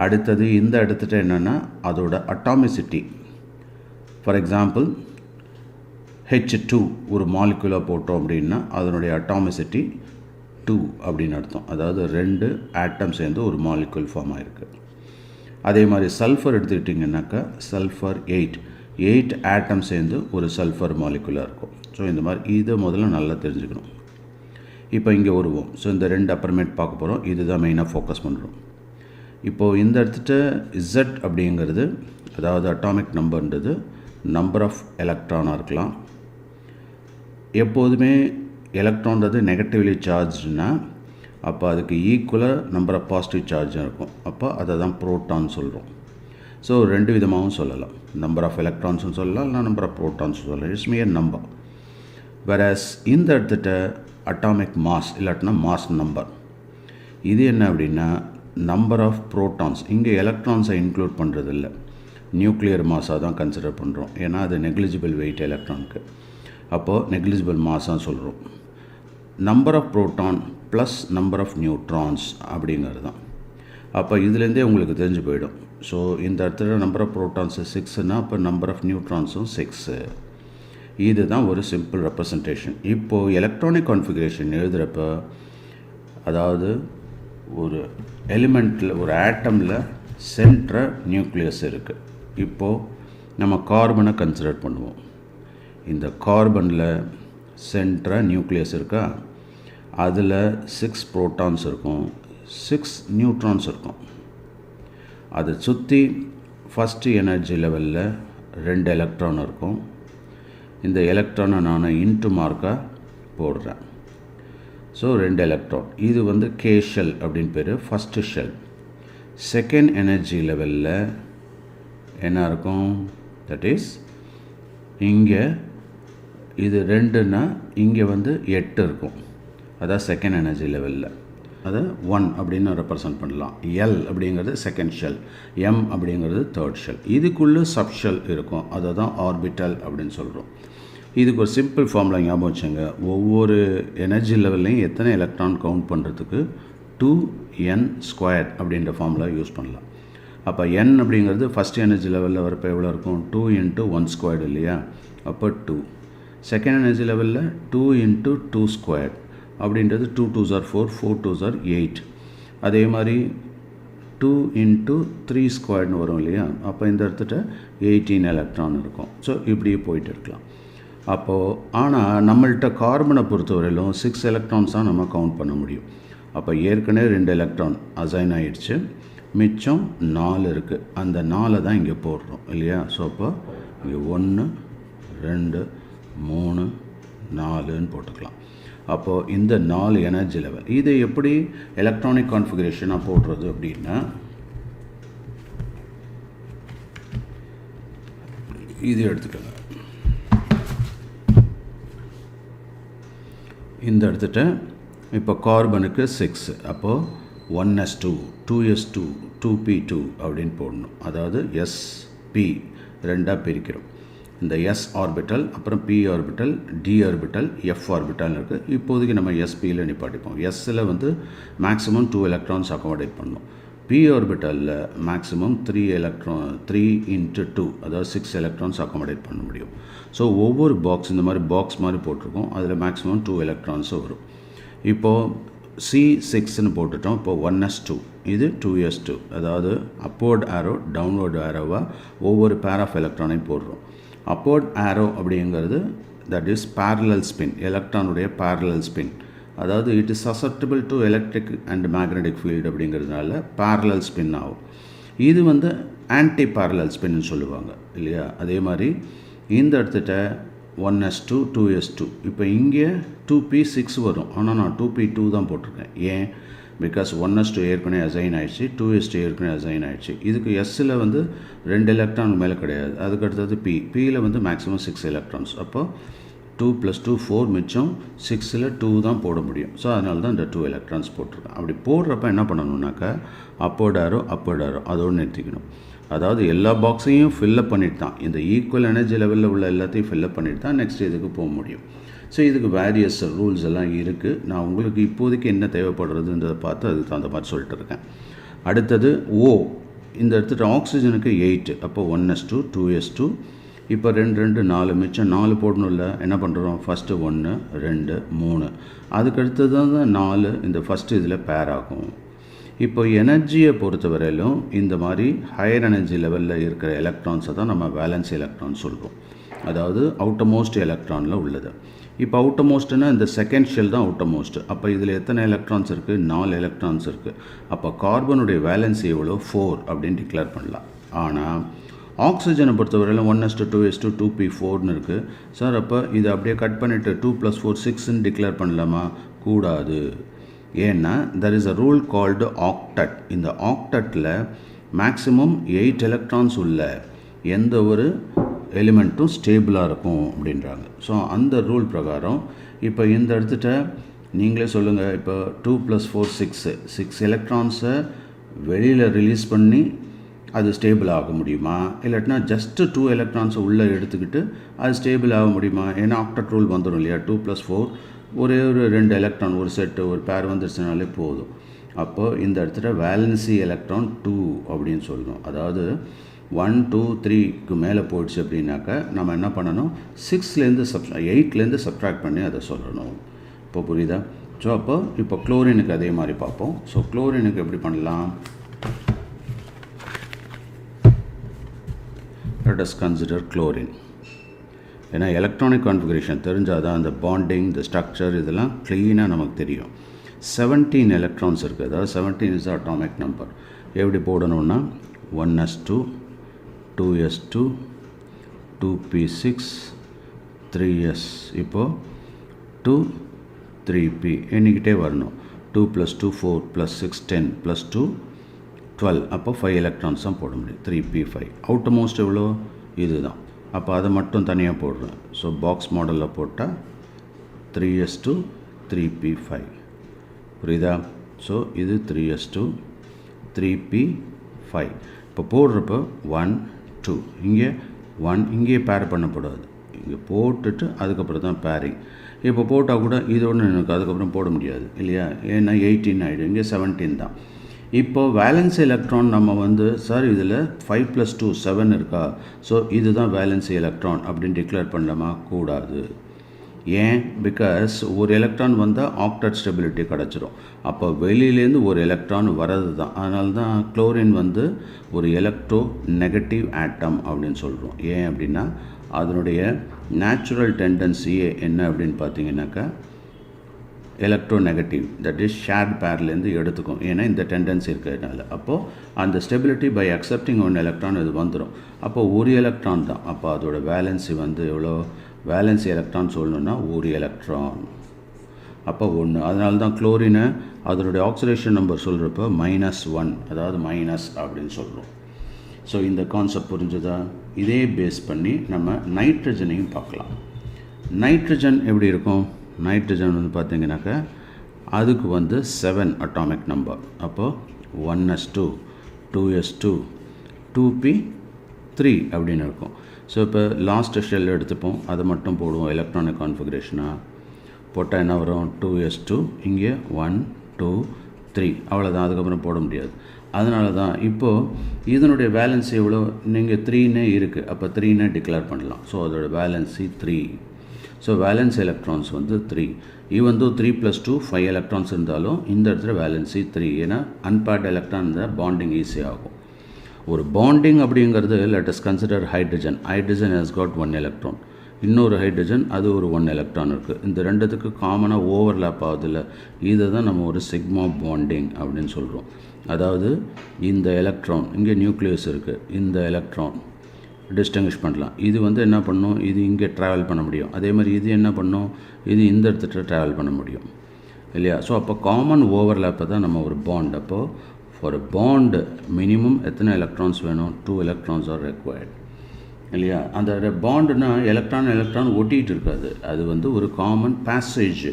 அடுத்தது இந்த இடத்துட்ட என்னென்னா அதோட அட்டாமிசிட்டி. ஃபார் எக்ஸாம்பிள் H2 ஒரு மாலிகுலாக போட்டோம் அப்படின்னா அதனுடைய அட்டாமிசிட்டி 2 அப்படின்னு அர்த்தம். அதாவது 2 ஆட்டம் சேர்ந்து ஒரு மாலிகுல் ஃபார்ம் ஆகிருக்கு. அதே மாதிரி சல்ஃபர் எடுத்துக்கிட்டிங்கன்னாக்கா சல்ஃபர் 8 ஆட்டம் சேர்ந்து ஒரு சல்ஃபர் மாலிகுலாக இருக்கும். ஸோ இந்த மாதிரி இதை முதல்ல நல்லா தெரிஞ்சுக்கணும். இப்போ இங்கே வருவோம். ஸோ இந்த 2 அப்புறமேட் பார்க்க போகிறோம். இதுதான் மெயினாக ஃபோக்கஸ் பண்ணுறோம். இப்போது இந்த இடத்துட்ட Z அப்படிங்கிறது, அதாவது அட்டாமிக் நம்பர்ன்றது நம்பர் ஆஃப் எலக்ட்ரானாக இருக்கலாம். எப்போதுமே எலக்ட்ரான்றது நெகட்டிவ்லி சார்ஜ்னா அப்போ அதுக்கு ஈக்குவலாக நம்பர் ஆஃப் பாசிட்டிவ் சார்ஜாக இருக்கும். அப்போ அதை தான் ப்ரோட்டான் சொல்கிறோம். ஸோ 2 விதமாகவும் சொல்லலாம். நம்பர் ஆஃப் எலக்ட்ரான்ஸும் சொல்லலாம், இல்லை நம்பர் ஆஃப் ப்ரோட்டான்ஸும் சொல்லலாம். It's மியர் number. வேறஸ் இந்த இடத்துட்ட அட்டாமிக் மாஸ் இல்லாட்டினா மாஸ் நம்பர். இது என்ன அப்படின்னா நம்பர் ஆஃப் ப்ரோட்டான்ஸ். இங்கே எலக்ட்ரான்ஸை இன்க்ளூட் பண்ணுறதில்ல, நியூக்ளியர் மாஸாக தான் கன்சிடர் பண்ணுறோம். ஏன்னா அது நெக்லிஜிபிள் வெயிட் எலக்ட்ரானுக்கு. அப்போது நெக்லிஜிபிள் மாஸாக சொல்கிறோம். Number of proton plus number of neutrons அப்படிங்கிறது தான். அப்போ இதுலேருந்தே உங்களுக்கு தெரிஞ்சு போயிடும். ஸோ இந்த இடத்துல நம்பர் ஆஃப் ப்ரோட்டான்ஸு 6னா அப்போ நம்பர் ஆஃப் நியூட்ரான்ஸும் 6. இது தான் ஒரு சிம்பிள் ரெப்ரசன்டேஷன். இப்போது எலக்ட்ரானிக் கான்ஃபிகரேஷன் எழுதுகிறப்ப, அதாவது ஒரு எலிமெண்ட்டில் ஒரு ஆட்டமில் சென்ட்ரல் நியூக்ளியஸ் இருக்குது. இப்போது நம்ம கார்பனை கன்சிடர் பண்ணுவோம். இந்த கார்பனில் சென்ட்ரல் நியூக்ளியஸ் இருக்கா, அதில் 6 ப்ரோட்டான்ஸ் இருக்கும், 6 நியூட்ரான்ஸ் இருக்கும். அதை சுற்றி ஃபஸ்ட்டு எனர்ஜி லெவலில் 2 எலக்ட்ரான் இருக்கும். இந்த எலக்ட்ரானை நான் இன்ட்டு மார்க்காக போடுறேன். So 2 electron. இது வந்து கே ஷெல் அப்படின்னு பேர், ஃபஸ்ட்டு ஷெல். செகண்ட் எனர்ஜி லெவலில் என்ன இருக்கும், தட் இஸ் இங்கே இது 2ன்னா இங்கே வந்து 8 இருக்கும். அதான் செகண்ட் எனர்ஜி லெவலில். அதை 1 அப்படின்னு ரெப்ரசன்ட் பண்ணலாம். எல் அப்படிங்கிறது செகண்ட் ஷெல், எம் அப்படிங்கிறது தேர்ட் ஷெல். இதுக்குள்ளே சப் ஷெல் இருக்கும், அதை தான் ஆர்பிட்டல் அப்படின்னு சொல்கிறோம். இதுக்கு ஒரு சிம்பிள் ஃபார்முலா ஞாபகம் வச்சுங்க. ஒவ்வொரு எனர்ஜி லெவல்லையும் எத்தனை எலக்ட்ரான் கவுண்ட் பண்ணுறதுக்கு 2n² அப்படின்ற ஃபார்முலா யூஸ் பண்ணலாம். அப்போ n அப்படிங்கிறது ஃபஸ்ட் எனர்ஜி லெவலில் வரப்போ எவ்வளோ இருக்கும், 2 × 1² இல்லையா? அப்போ 2. செகண்ட் எனர்ஜி லெவலில் 2 into 2 ஸ்கொயர் அப்படின்றது 2 2s are 4, 4 2s are 8. அதே மாதிரி 2 into 3 ஸ்கொயர்னு வரும் இல்லையா, அப்போ இந்த இடத்துல 18 எலக்ட்ரான் இருக்கும். ஸோ இப்படியே போயிட்டு இருக்கலாம். அப்போது ஆனால் நம்மள்கிட்ட கார்பனை பொறுத்தவரையிலும் 6 எலக்ட்ரான்ஸ் தான் நம்ம கவுண்ட் பண்ண முடியும். அப்போ ஏற்கனவே 2 எலக்ட்ரான் அசைன் ஆகிடுச்சு, மிச்சம் 4 இருக்குது. அந்த 4 தான் இங்கே போடுறோம் இல்லையா. ஸோ அப்போ இங்கே 1 2 3 4ன்னு போட்டுக்கலாம். அப்போது இந்த 4 எனர்ஜி லெவல் இதை எப்படி எலக்ட்ரானிக் கான்ஃபிகரேஷனாக போடுறது அப்படின்னா, இது எடுத்துக்கோங்க. இந்த எடுத்துகிட்டு இப்போ கார்பனுக்கு 6, அப்போது 1s2 2s2 2p2 அப்படின்னு போடணும். அதாவது sp ரெண்டாக பிரிக்கிறோம். இந்த s ஆர்பிட்டல், அப்புறம் p orbital, d orbital, f orbital இருக்குது. இப்போதைக்கு நம்ம spயில் நிப்பாட்டிப்போம். sல வந்து மேக்ஸிமம் 2 எலக்ட்ரான்ஸ் அக்காமடேட் பண்ணணும். p ஆர்பிட்டலில் மேக்ஸிமம் 3 into 2 அதாவது 6 எலக்ட்ரான்ஸ் அக்காமடேட் பண்ண முடியும். ஸோ ஒவ்வொரு பாக்ஸ் இந்த மாதிரி பாக்ஸ் மாதிரி போட்டிருக்கோம், அதில் மேக்ஸிமம் 2 எலக்ட்ரான்ஸும் வரும். இப்போது C6ன்னு போட்டுட்டோம். இப்போ 1s2 இது 2s2, அதாவது அப்வர்ட் ஆரோ டவுன்வர்டு ஆரோவாக ஒவ்வொரு பேர் ஆஃப் எலக்ட்ரானையும் போடுறோம். அப்வர்ட் ஆரோ அப்படிங்கிறது தட் இஸ் பேரலல் ஸ்பின், எலக்ட்ரானுடைய பேரலல் ஸ்பின். அதாவது it is susceptible to electric and magnetic field அப்படிங்கிறதுனால பேரலல் ஸ்பின் ஆகும். இது வந்து ஆன்டி பேரலல் ஸ்பின்னு சொல்லுவாங்க இல்லையா. அதே மாதிரி இந்த இடத்துட்ட 1s2 2s2, இப்போ இங்கே 2p6 வரும், ஆனால் நான் 2p2 தான் போட்டிருக்கேன். ஏன்? பிகாஸ் 1s2 ஏற்கனவே அசைன் ஆகிடுச்சு, 2s2 ஏற்கனவே அசைன் ஆகிடுச்சு. இதுக்கு எஸ்ஸில் வந்து 2 எலக்ட்ரான் மேலே கிடையாது. அதுக்கு அடுத்தது பியில் வந்து மேக்ஸிமம் 6 எலக்ட்ரான்ஸ். அப்போ 2 + 2 4, மிச்சம் 6ல் 2 தான் போட முடியும். ஸோ அதனால தான் இந்த 2 எலக்ட்ரான்ஸ் போட்டிருக்கேன். அப்படி போடுறப்ப என்ன பண்ணணுன்னாக்கா அப்போர்ட் ஆரோ அதோடு நிறுத்திக்கணும். அதாவது எல்லா பாக்ஸையும் ஃபில்லப் பண்ணிட்டு தான், இந்த ஈக்குவல் எனர்ஜி லெவலில் உள்ள எல்லாத்தையும் ஃபில்லப் பண்ணிட்டு தான் நெக்ஸ்ட் இதுக்கு போக முடியும். ஸோ இதுக்கு வேரியஸ் ரூல்ஸ் எல்லாம் இருக்குது. நான் உங்களுக்கு இப்போதைக்கு என்ன தேவைப்படுறதுன்றதை பார்த்து அதுக்கு தகுந்த மாதிரி சொல்லிட்டு இருக்கேன். அடுத்தது ஓ, இந்த இடத்துல ஆக்சிஜனுக்கு 8, அப்போ 1s2 2s2, இப்போ 2 2 4, மிச்சம் 4 போடணும்ல. என்ன பண்ணுறோம்? ஃபஸ்ட்டு 1 2 3, அதுக்கடுத்தது தான் 4 இந்த ஃபஸ்ட்டு இதில் பேர் ஆகும். இப்போ எனர்ஜியை பொறுத்தவரையிலும் இந்த மாதிரி ஹையர் எனர்ஜி லெவலில் இருக்கிற எலக்ட்ரான்ஸை தான் நம்ம வேலன்ஸ் எலக்ட்ரான் சொல்கிறோம், அதாவது அவுட்டமோஸ்ட் எலக்ட்ரானில் உள்ளது. இப்போ அவுட்டமோஸ்ட்னா இந்த செகண்ட் ஷெல் தான் அவுட்டமோஸ்ட். அப்போ இதில் எத்தனை எலக்ட்ரான்ஸ் இருக்குது? 4 எலக்ட்ரான்ஸ் இருக்குது. அப்போ கார்பனுடைய வேலன்சி எவ்வளோ? 4 அப்படின்னு டிக்ளேர் பண்ணலாம். ஆனால் ஆக்சிஜனை பொறுத்தவரையிலும் 1s2 2s2 2p4ன்னு இருக்குது. சார் அப்போ இதை அப்படியே கட் பண்ணிவிட்டு 2 + 4 6ன்னு டிக்ளேர் பண்ணலாமா? கூடாது. ஏன்னா there is a rule called octet. இந்த ஆக்டட்டில் மேக்ஸிமம் 8 எலக்ட்ரான்ஸ் உள்ள எந்த ஒரு எலிமெண்ட்டும் ஸ்டேபிளாக இருக்கும் அப்படின்றாங்க. ஸோ அந்த ரூல் பிரகாரம் இப்போ இந்த இடத்துட்ட நீங்களே சொல்லுங்கள். இப்போ 2 + 4 6 எலக்ட்ரான்ஸை வெளியில் ரிலீஸ் பண்ணி அது ஸ்டேபிள் ஆக முடியுமா? இல்லாட்டினா ஜஸ்ட்டு 2 எலக்ட்ரான்ஸை உள்ளே எடுத்துக்கிட்டு அது ஸ்டேபிள் ஆக முடியுமா? ஏன்னா ஆக்டட் ரூல் வந்துடும் இல்லையா. 2 + 4 ஒரே ஒரு 2 எலக்ட்ரான் ஒரு செட்டு ஒரு பேர் வந்துருச்சுனாலே போதும். அப்போது இந்த இடத்துல வேலன்சி எலக்ட்ரான் 2 அப்படின்னு சொல்லணும். அதாவது 1 2 3க்கு மேலே போயிடுச்சு அப்படின்னாக்கா நம்ம என்ன பண்ணணும்? 8லேருந்து சப்ட்ராக்ட் பண்ணி அதை சொல்லணும். இப்போ புரியுதா? ஸோ இப்போ குளோரினுக்கு அதே மாதிரி பார்ப்போம். ஸோ குளோரினுக்கு எப்படி பண்ணலாம்? let us consider chlorine. ஏன்னா எலக்ட்ரானிக் கான்ஃபிகரேஷன் தெரிஞ்சால் தான் அந்த பாண்டிங், இந்த ஸ்ட்ரக்சர் இதெல்லாம் க்ளீனாக நமக்கு தெரியும். 17 எலக்ட்ரான்ஸ் இருக்குது. அதாவது 17 இஸ் அட்டாமிக் நம்பர். எப்படி போடணுன்னா 1s2 2s2 2p6 3s, இப்போது 2 3p எண்ணிக்கிட்டே வரணும். 2 + 2 4 + 6 10 + 2 12, அப்போ 5 எலக்ட்ரான்ஸ் தான் போட முடியும். 3p5. அவுட்டமோஸ்ட் எவ்வளோ? இது தான். அப்போ அதை மட்டும் தனியாக போடுறேன். ஸோ பாக்ஸ் மாடலில் போட்டால் 3s2 3p5 புரியுதா? ஸோ இது 3s2 3p5. இப்போ போடுறப்போ 1 2 இங்கே 1 இங்கே பேர் பண்ணக்கூடாது. இங்கே போட்டுட்டு அதுக்கப்புறம் தான் பேரிங். இப்போ போட்டால் கூட இதோடு எனக்கு அதுக்கப்புறம் போட முடியாது இல்லையா. ஏன்னா 18 ஆகிடும், இங்கே 17 தான். இப்போது வேலன்ஸ் எலக்ட்ரான் நம்ம வந்து சார் இதில் 5 + 2 7 இருக்கா, ஸோ இதுதான் வேலன்ஸ் எலக்ட்ரான் அப்படின்னு டிக்ளேர் பண்ணலாமா? கூடாது. ஏன்? பிகாஸ் ஒரு எலக்ட்ரான் வந்தால் ஆக்டட் ஸ்டெபிலிட்டி கிடச்சிரும். அப்போ வெளியிலேருந்து ஒரு எலக்ட்ரான் வர்றது தான். அதனால தான் குளோரின் வந்து ஒரு எலக்ட்ரோ நெகட்டிவ் ஆட்டம் அப்படின்னு சொல்கிறோம். ஏன் அப்படின்னா அதனுடைய நேச்சுரல் டெண்டன்சியே என்ன அப்படின்னு பார்த்தீங்கன்னாக்கா electronegative, that is shared பேர்லேருந்து எடுத்துக்கும். ஏன்னா இந்த டெண்டன்சி இருக்கிறதுனால. அப்போது அந்த stability by accepting one electron இது வந்துடும். அப்போது ஒரு எலக்ட்ரான் தான். அப்போ அதோட வேலன்சி வந்து எவ்வளோ? வேலன்சி எலக்ட்ரான் சொல்லணுன்னா ஒரு எலக்ட்ரான். அப்போ ஒன்று. அதனால தான் குளோரினை அதனுடைய ஆக்சிடேஷன் நம்பர் சொல்கிறப்போ -1, அதாவது மைனஸ் அப்படின்னு சொல்கிறோம். ஸோ இந்த கான்செப்ட் புரிஞ்சுதா? இதே பேஸ் பண்ணி நம்ம நைட்ரஜனையும் பார்க்கலாம். நைட்ரஜன் எப்படி இருக்கும்? நைட்ரஜன் வந்து பார்த்திங்கனாக்கா அதுக்கு வந்து 7 அட்டாமிக் நம்பர். அப்போது 1s2, 2s2, 2p3 அப்படின்னு இருக்கும். ஸோ இப்போ லாஸ்ட் ஷெல் எடுத்துப்போம், அதை மட்டும் போடுவோம் எலக்ட்ரானிக் கான்ஃபிகரேஷனாக. போட்டால் என்ன வரும்? 2s2, இங்கே 1, 2, 3, அவ்வளோதான். அதுக்கப்புறம் போட முடியாது. அதனால தான் இப்போது இதனுடைய வேலன்சி எவ்வளோ? நீங்கள் 3னே இருக்குது, அப்போ 3னே டிக்ளேர் பண்ணலாம். ஸோ அதோட வேலன்சி 3. ஸோ வேலன்ஸ் எலக்ட்ரான்ஸ் வந்து 3. ஈவன் தோ 3 + 2 5 எலக்ட்ரான்ஸ் இருந்தாலும் இந்த இடத்துல வேலன்சி 3. ஏன்னா அன்பேர்ட் எலக்ட்ரான் இருந்தால் பாண்டிங் ஈஸியாகும். ஒரு பாண்டிங் அப்படிங்கிறது let us consider hydrogen. Hydrogen has got 1 electron. இன்னொரு ஹைட்ரஜன் அது ஒரு 1 எலக்ட்ரான் இருக்குது. இந்த ரெண்டுத்துக்கு காமனாக ஓவர்லேப் ஆகுதில்ல, இதை தான் நம்ம ஒரு சிக்மா பாண்டிங் அப்படின்னு சொல்கிறோம். அதாவது இந்த எலக்ட்ரான் இங்கே நியூக்ளியஸ் இருக்குது, இந்த எலக்ட்ரான் டிஸ்டிங்கிஷ் பண்ணலாம். இது வந்து என்ன பண்ணும்? இது இங்கே ட்ராவல் பண்ண முடியும். அதே மாதிரி இது என்ன பண்ணும்? இது இந்த இடத்துல ட்ராவல் பண்ண முடியும் இல்லையா? ஸோ அப்போ காமன் ஓவர்லேப்பை தான் நம்ம ஒரு பாண்ட். அப்போது ஃபார் அ பாண்ட் மினிமம் எத்தனை எலக்ட்ரான்ஸ் வேணும்? 2 எலக்ட்ரான்ஸ் ஆர் ரெக்வயர்ட் இல்லையா? அந்த பாண்டுனா எலக்ட்ரான் ஒட்டிகிட்டு இருக்காது, அது வந்து ஒரு காமன் பேசேஜ்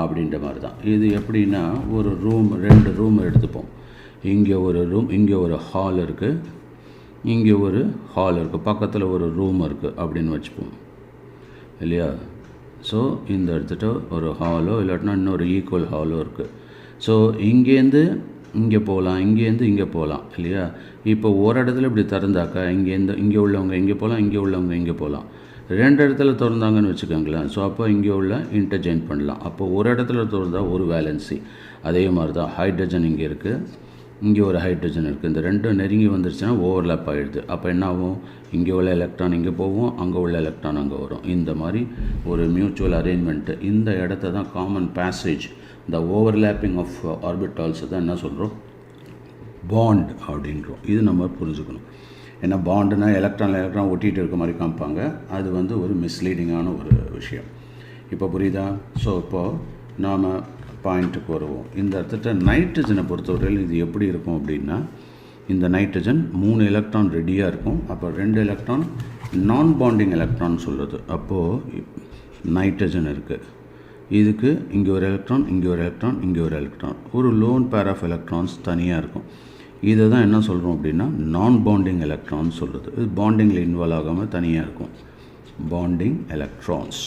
அப்படின்ற மாதிரி தான். இது எப்படின்னா ஒரு ரூம், 2 ரூம் எடுத்துப்போம். இங்கே ஒரு ரூம், இங்கே ஒரு ஹால் இருக்குது, இங்கே ஒரு ஹால் இருக்குது, பக்கத்தில் ஒரு ரூம் இருக்குது அப்படின்னு வச்சுப்போம் இல்லையா? ஸோ இந்த இடத்துட்ட ஒரு ஹாலோ இல்லாட்டினா இன்னொரு ஈக்குவல் ஹாலோ இருக்குது. ஸோ இங்கேருந்து இங்கே போகலாம், இங்கேருந்து இங்கே போகலாம் இல்லையா? இப்போ ஒரு இடத்துல இப்படி திறந்தாக்கா இங்கேருந்து இங்கே உள்ளவங்க இங்கே போகலாம், இங்கே உள்ளவங்க இங்கே போகலாம். 2 இடத்துல திறந்தாங்கன்னு வச்சுக்கோங்களேன். ஸோ அப்போ இங்கே உள்ள இன்டர்சேஞ்ச் பண்ணலாம். அப்போ ஒரு இடத்துல திறந்தால் ஒரு வேலன்சி. அதே மாதிரி தான் ஹைட்ரஜன் இங்கே இருக்குது, இங்கே ஒரு ஹைட்ரஜன் இருக்குது. இந்த ரெண்டும் நெருங்கி வந்துருச்சுன்னா ஓவர்லேப் ஆகிடுது. அப்போ என்ன ஆகும்? இங்கே உள்ள எலக்ட்ரான் இங்கே போகும், அங்கே உள்ள எலக்ட்ரான் அங்கே வரும். இந்த மாதிரி ஒரு மியூச்சுவல் அரேஞ்ச்மெண்ட்டு. இந்த இடத்த தான் காமன் பேசேஜ், இந்த ஓவர்லேப்பிங் ஆஃப் ஆர்பிட்டால்ஸ் தான் என்ன சொல்கிறோம்? பாண்ட் அப்படின்றோம். இது நம்ம புரிஞ்சுக்கணும். ஏன்னா பாண்டுனா எலக்ட்ரான் ஒட்டிகிட்டு இருக்க மாதிரி காமிப்பாங்க, அது வந்து ஒரு மிஸ்லீடிங்கான ஒரு விஷயம். இப்போ புரியுதா? ஸோ இப்போது நாம் பாயிண்ட்டுக்கு வருவோம். இந்த இடத்துல நைட்ரஜனை பொறுத்தவரையில் இது எப்படி இருக்கும் அப்படின்னா, இந்த நைட்ரஜன் 3 எலக்ட்ரான் ரெடியாக இருக்கும். அப்போ 2 எலக்ட்ரான் நான் பாண்டிங் எலக்ட்ரான் சொல்கிறது. அப்போது நைட்ரஜன் இருக்குது, இதுக்கு இங்கே ஒரு எலக்ட்ரான், இங்கே ஒரு எலக்ட்ரான், இங்கே ஒரு எலக்ட்ரான், ஒரு லோன் பேர் ஆஃப் எலக்ட்ரான்ஸ் தனியாக இருக்கும். இதை தான் என்ன சொல்கிறோம் அப்படின்னா நான் பாண்டிங் எலக்ட்ரான் சொல்கிறது. இது பாண்டிங்கில் இன்வால்வ் ஆகாமல் தனியாக இருக்கும், பாண்டிங் எலக்ட்ரான்ஸ்.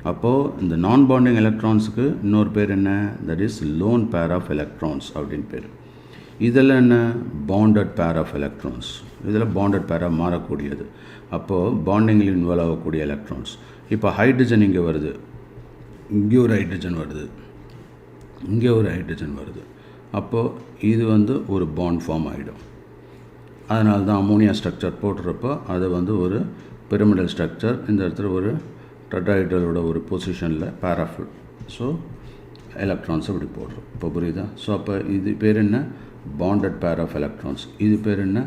அப்போது இந்த நான் பாண்டிங் எலக்ட்ரான்ஸுக்கு இன்னொரு பேர் என்ன? That is lone pair of electrons அப்படின்னு பேர். இதெல்லாம் என்ன? பாண்டட் பேர் ஆஃப் எலக்ட்ரான்ஸ். இதில் பாண்டட் பேராக மாறக்கூடியது. அப்போது பாண்டிங்கில் இன்வால்வ் ஆகக்கூடிய எலக்ட்ரான்ஸ். இப்போ ஹைட்ரஜன் இங்கே வருது, இங்கே ஒரு ஹைட்ரஜன் வருது, இங்கே ஒரு ஹைட்ரஜன் வருது. அப்போது இது வந்து ஒரு பாண்ட் ஃபார்ம் ஆகிடும். அதனால தான் அமோனியா ஸ்ட்ரக்சர் போட்டுறப்போ அது வந்து ஒரு பிரமிடல் ஸ்ட்ரக்சர். இந்த இடத்துல ஒரு டெட்ராஹைட்ரலோட ஒரு பொசிஷனில் பேராஃபில். ஸோ எலக்ட்ரான்ஸை இப்படி போடுறோம். இப்போ புரியுதா? ஸோ அப்போ இது பேர் என்ன? பாண்டட் பேர் ஆஃப் எலக்ட்ரான்ஸ். இது பேர் என்ன?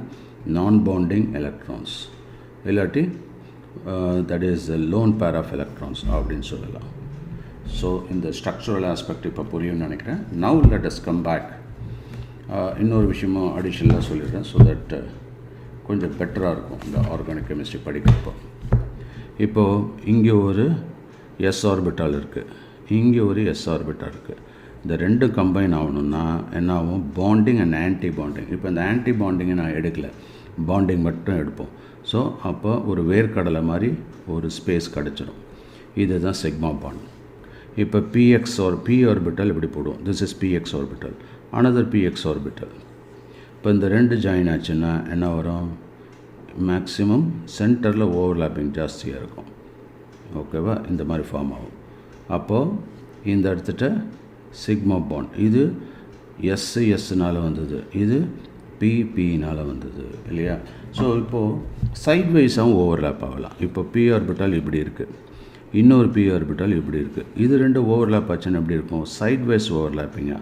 நான் பாண்டிங் எலக்ட்ரான்ஸ், இல்லாட்டி that is lone pair of electrons அப்படின்னு சொல்லலாம். ஸோ இந்த ஸ்ட்ரக்சரல் ஆஸ்பெக்ட் இப்போ புரியும்னு நினைக்கிறேன். Now let us come back. இன்னொரு விஷயமும் அடிஷ்னலாக சொல்லிடுறேன், ஸோ தட் கொஞ்சம் பெட்டராக இருக்கும் இந்த ஆர்கானிக் கெமிஸ்ட்ரி படிக்கிறப்போ. இப்போது இங்கே ஒரு எஸ் ஆர்பிட்டால் இருக்குது, இங்கே ஒரு எஸ் ஆர்பிட்டால் இருக்குது. இந்த ரெண்டு கம்பைன் ஆகணும்னா என்ன ஆகும்? Bonding and anti bonding. இப்போ இந்த ஆன்டி பாண்டிங்கை நான் எடுக்கலை, பாண்டிங் மட்டும் எடுப்போம். ஸோ அப்போ ஒரு வேர்க்கடலை மாதிரி ஒரு ஸ்பேஸ் கிடச்சிடும். இதுதான் சிக்மா பாண்ட். இப்போ பிஎக்ஸ் ஆர் பி ஆர்பிட்டல் இப்படி போடுவோம். This is P X orbital, another P X orbital. இப்போ இந்த ரெண்டு ஜாயின் ஆச்சுன்னா என்ன வரும்? மேக்ஸிமம் சென்டரில் ஓவர்லாப்பிங் ஜாஸ்தியாக இருக்கும். ஓகேவா? இந்த மாதிரி ஃபார்ம் ஆகும். அப்போது இந்த இடத்துட்ட சிக்மா பாண்ட் இது எஸ்னால வந்தது, இது பிபினால் வந்தது இல்லையா. ஸோ இப்போது சைட்வைஸாகவும் ஓவர்லேப் ஆகலாம். இப்போ பி ஆர்பிட்டால் இப்படி இருக்குது, இன்னொரு பி ஆர்பிட்டால் இப்படி இருக்குது. இது ரெண்டு ஓவர்லேப் ஆச்சுன்னு எப்படி இருக்கும், சைட்வைஸ் ஓவர்லேப்பிங்க.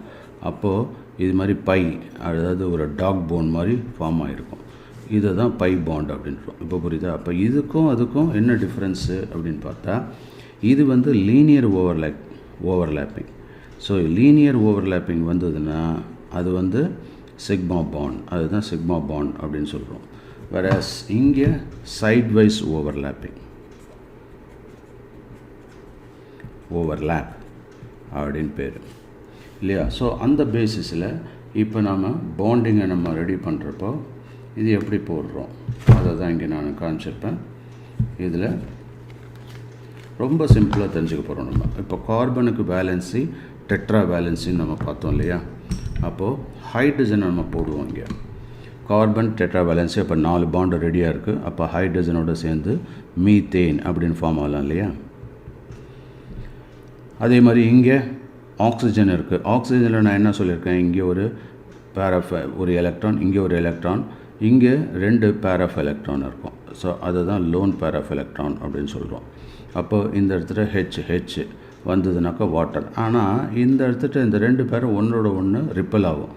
அப்போது இது மாதிரி பை, அதாவது ஒரு டாக் போன் மாதிரி ஃபார்ம் ஆகிருக்கும். இதை தான் பை பாண்ட் அப்படின்றோம். இப்போ புரியுதா. அப்போ இதுக்கும் அதுக்கும் என்ன டிஃப்ரென்ஸு அப்படின்னு பார்த்தா, இது வந்து linear overlapping. So linear overlapping வந்ததுன்னா அது வந்து சிக்மா பாண்ட், அதுதான் சிக்மா பாண்ட் அப்படின்னு சொல்கிறோம். வேறஸ் இங்கே சைட்வைஸ் ஓவர்லேப் அப்படின்னு பேர் இல்லையா. ஸோ அந்த பேசிஸில் இப்போ நாம் பாண்டிங்கை நம்ம ரெடி பண்ணுறப்போ இது எப்படி போடுறோம் அதை தான் இங்கே நான் காமிச்சிருப்பேன். இதில் ரொம்ப சிம்பிளாக தெரிஞ்சுக்க போகிறோம். நம்ம இப்போ கார்பனுக்கு வேலன்சி டெட்ரா வேலன்சின்னு நம்ம பார்த்தோம் இல்லையா. அப்போது ஹைட்ரஜன் நம்ம போடுவோம் இங்கே, கார்பன் டெட்ரா வேலன்சி. அப்போ 4 பாண்டு ரெடியாக இருக்குது. அப்போ ஹைட்ரஜனோடு சேர்ந்து மீத்தேன் அப்படின்னு ஃபார்ம் ஆகலாம் இல்லையா. அதே மாதிரி இங்கே ஆக்சிஜன் இருக்குது. ஆக்சிஜனில் நான் என்ன சொல்லியிருக்கேன், இங்கே ஒரு ஒரு எலக்ட்ரான், இங்கே ஒரு எலக்ட்ரான், இங்கே 2 பேர் ஆஃப் எலக்ட்ரான் இருக்கும். ஸோ அதுதான் லோன் பேர் ஆஃப் எலக்ட்ரான் அப்படின்னு சொல்கிறோம். அப்போது இந்த இடத்துல ஹெச் வந்ததுனாக்கா வாட்டர். ஆனால் இந்த இடத்துல இந்த 2 பேரும் ஒன்றோட ஒன்று ரிப்பல் ஆகும்.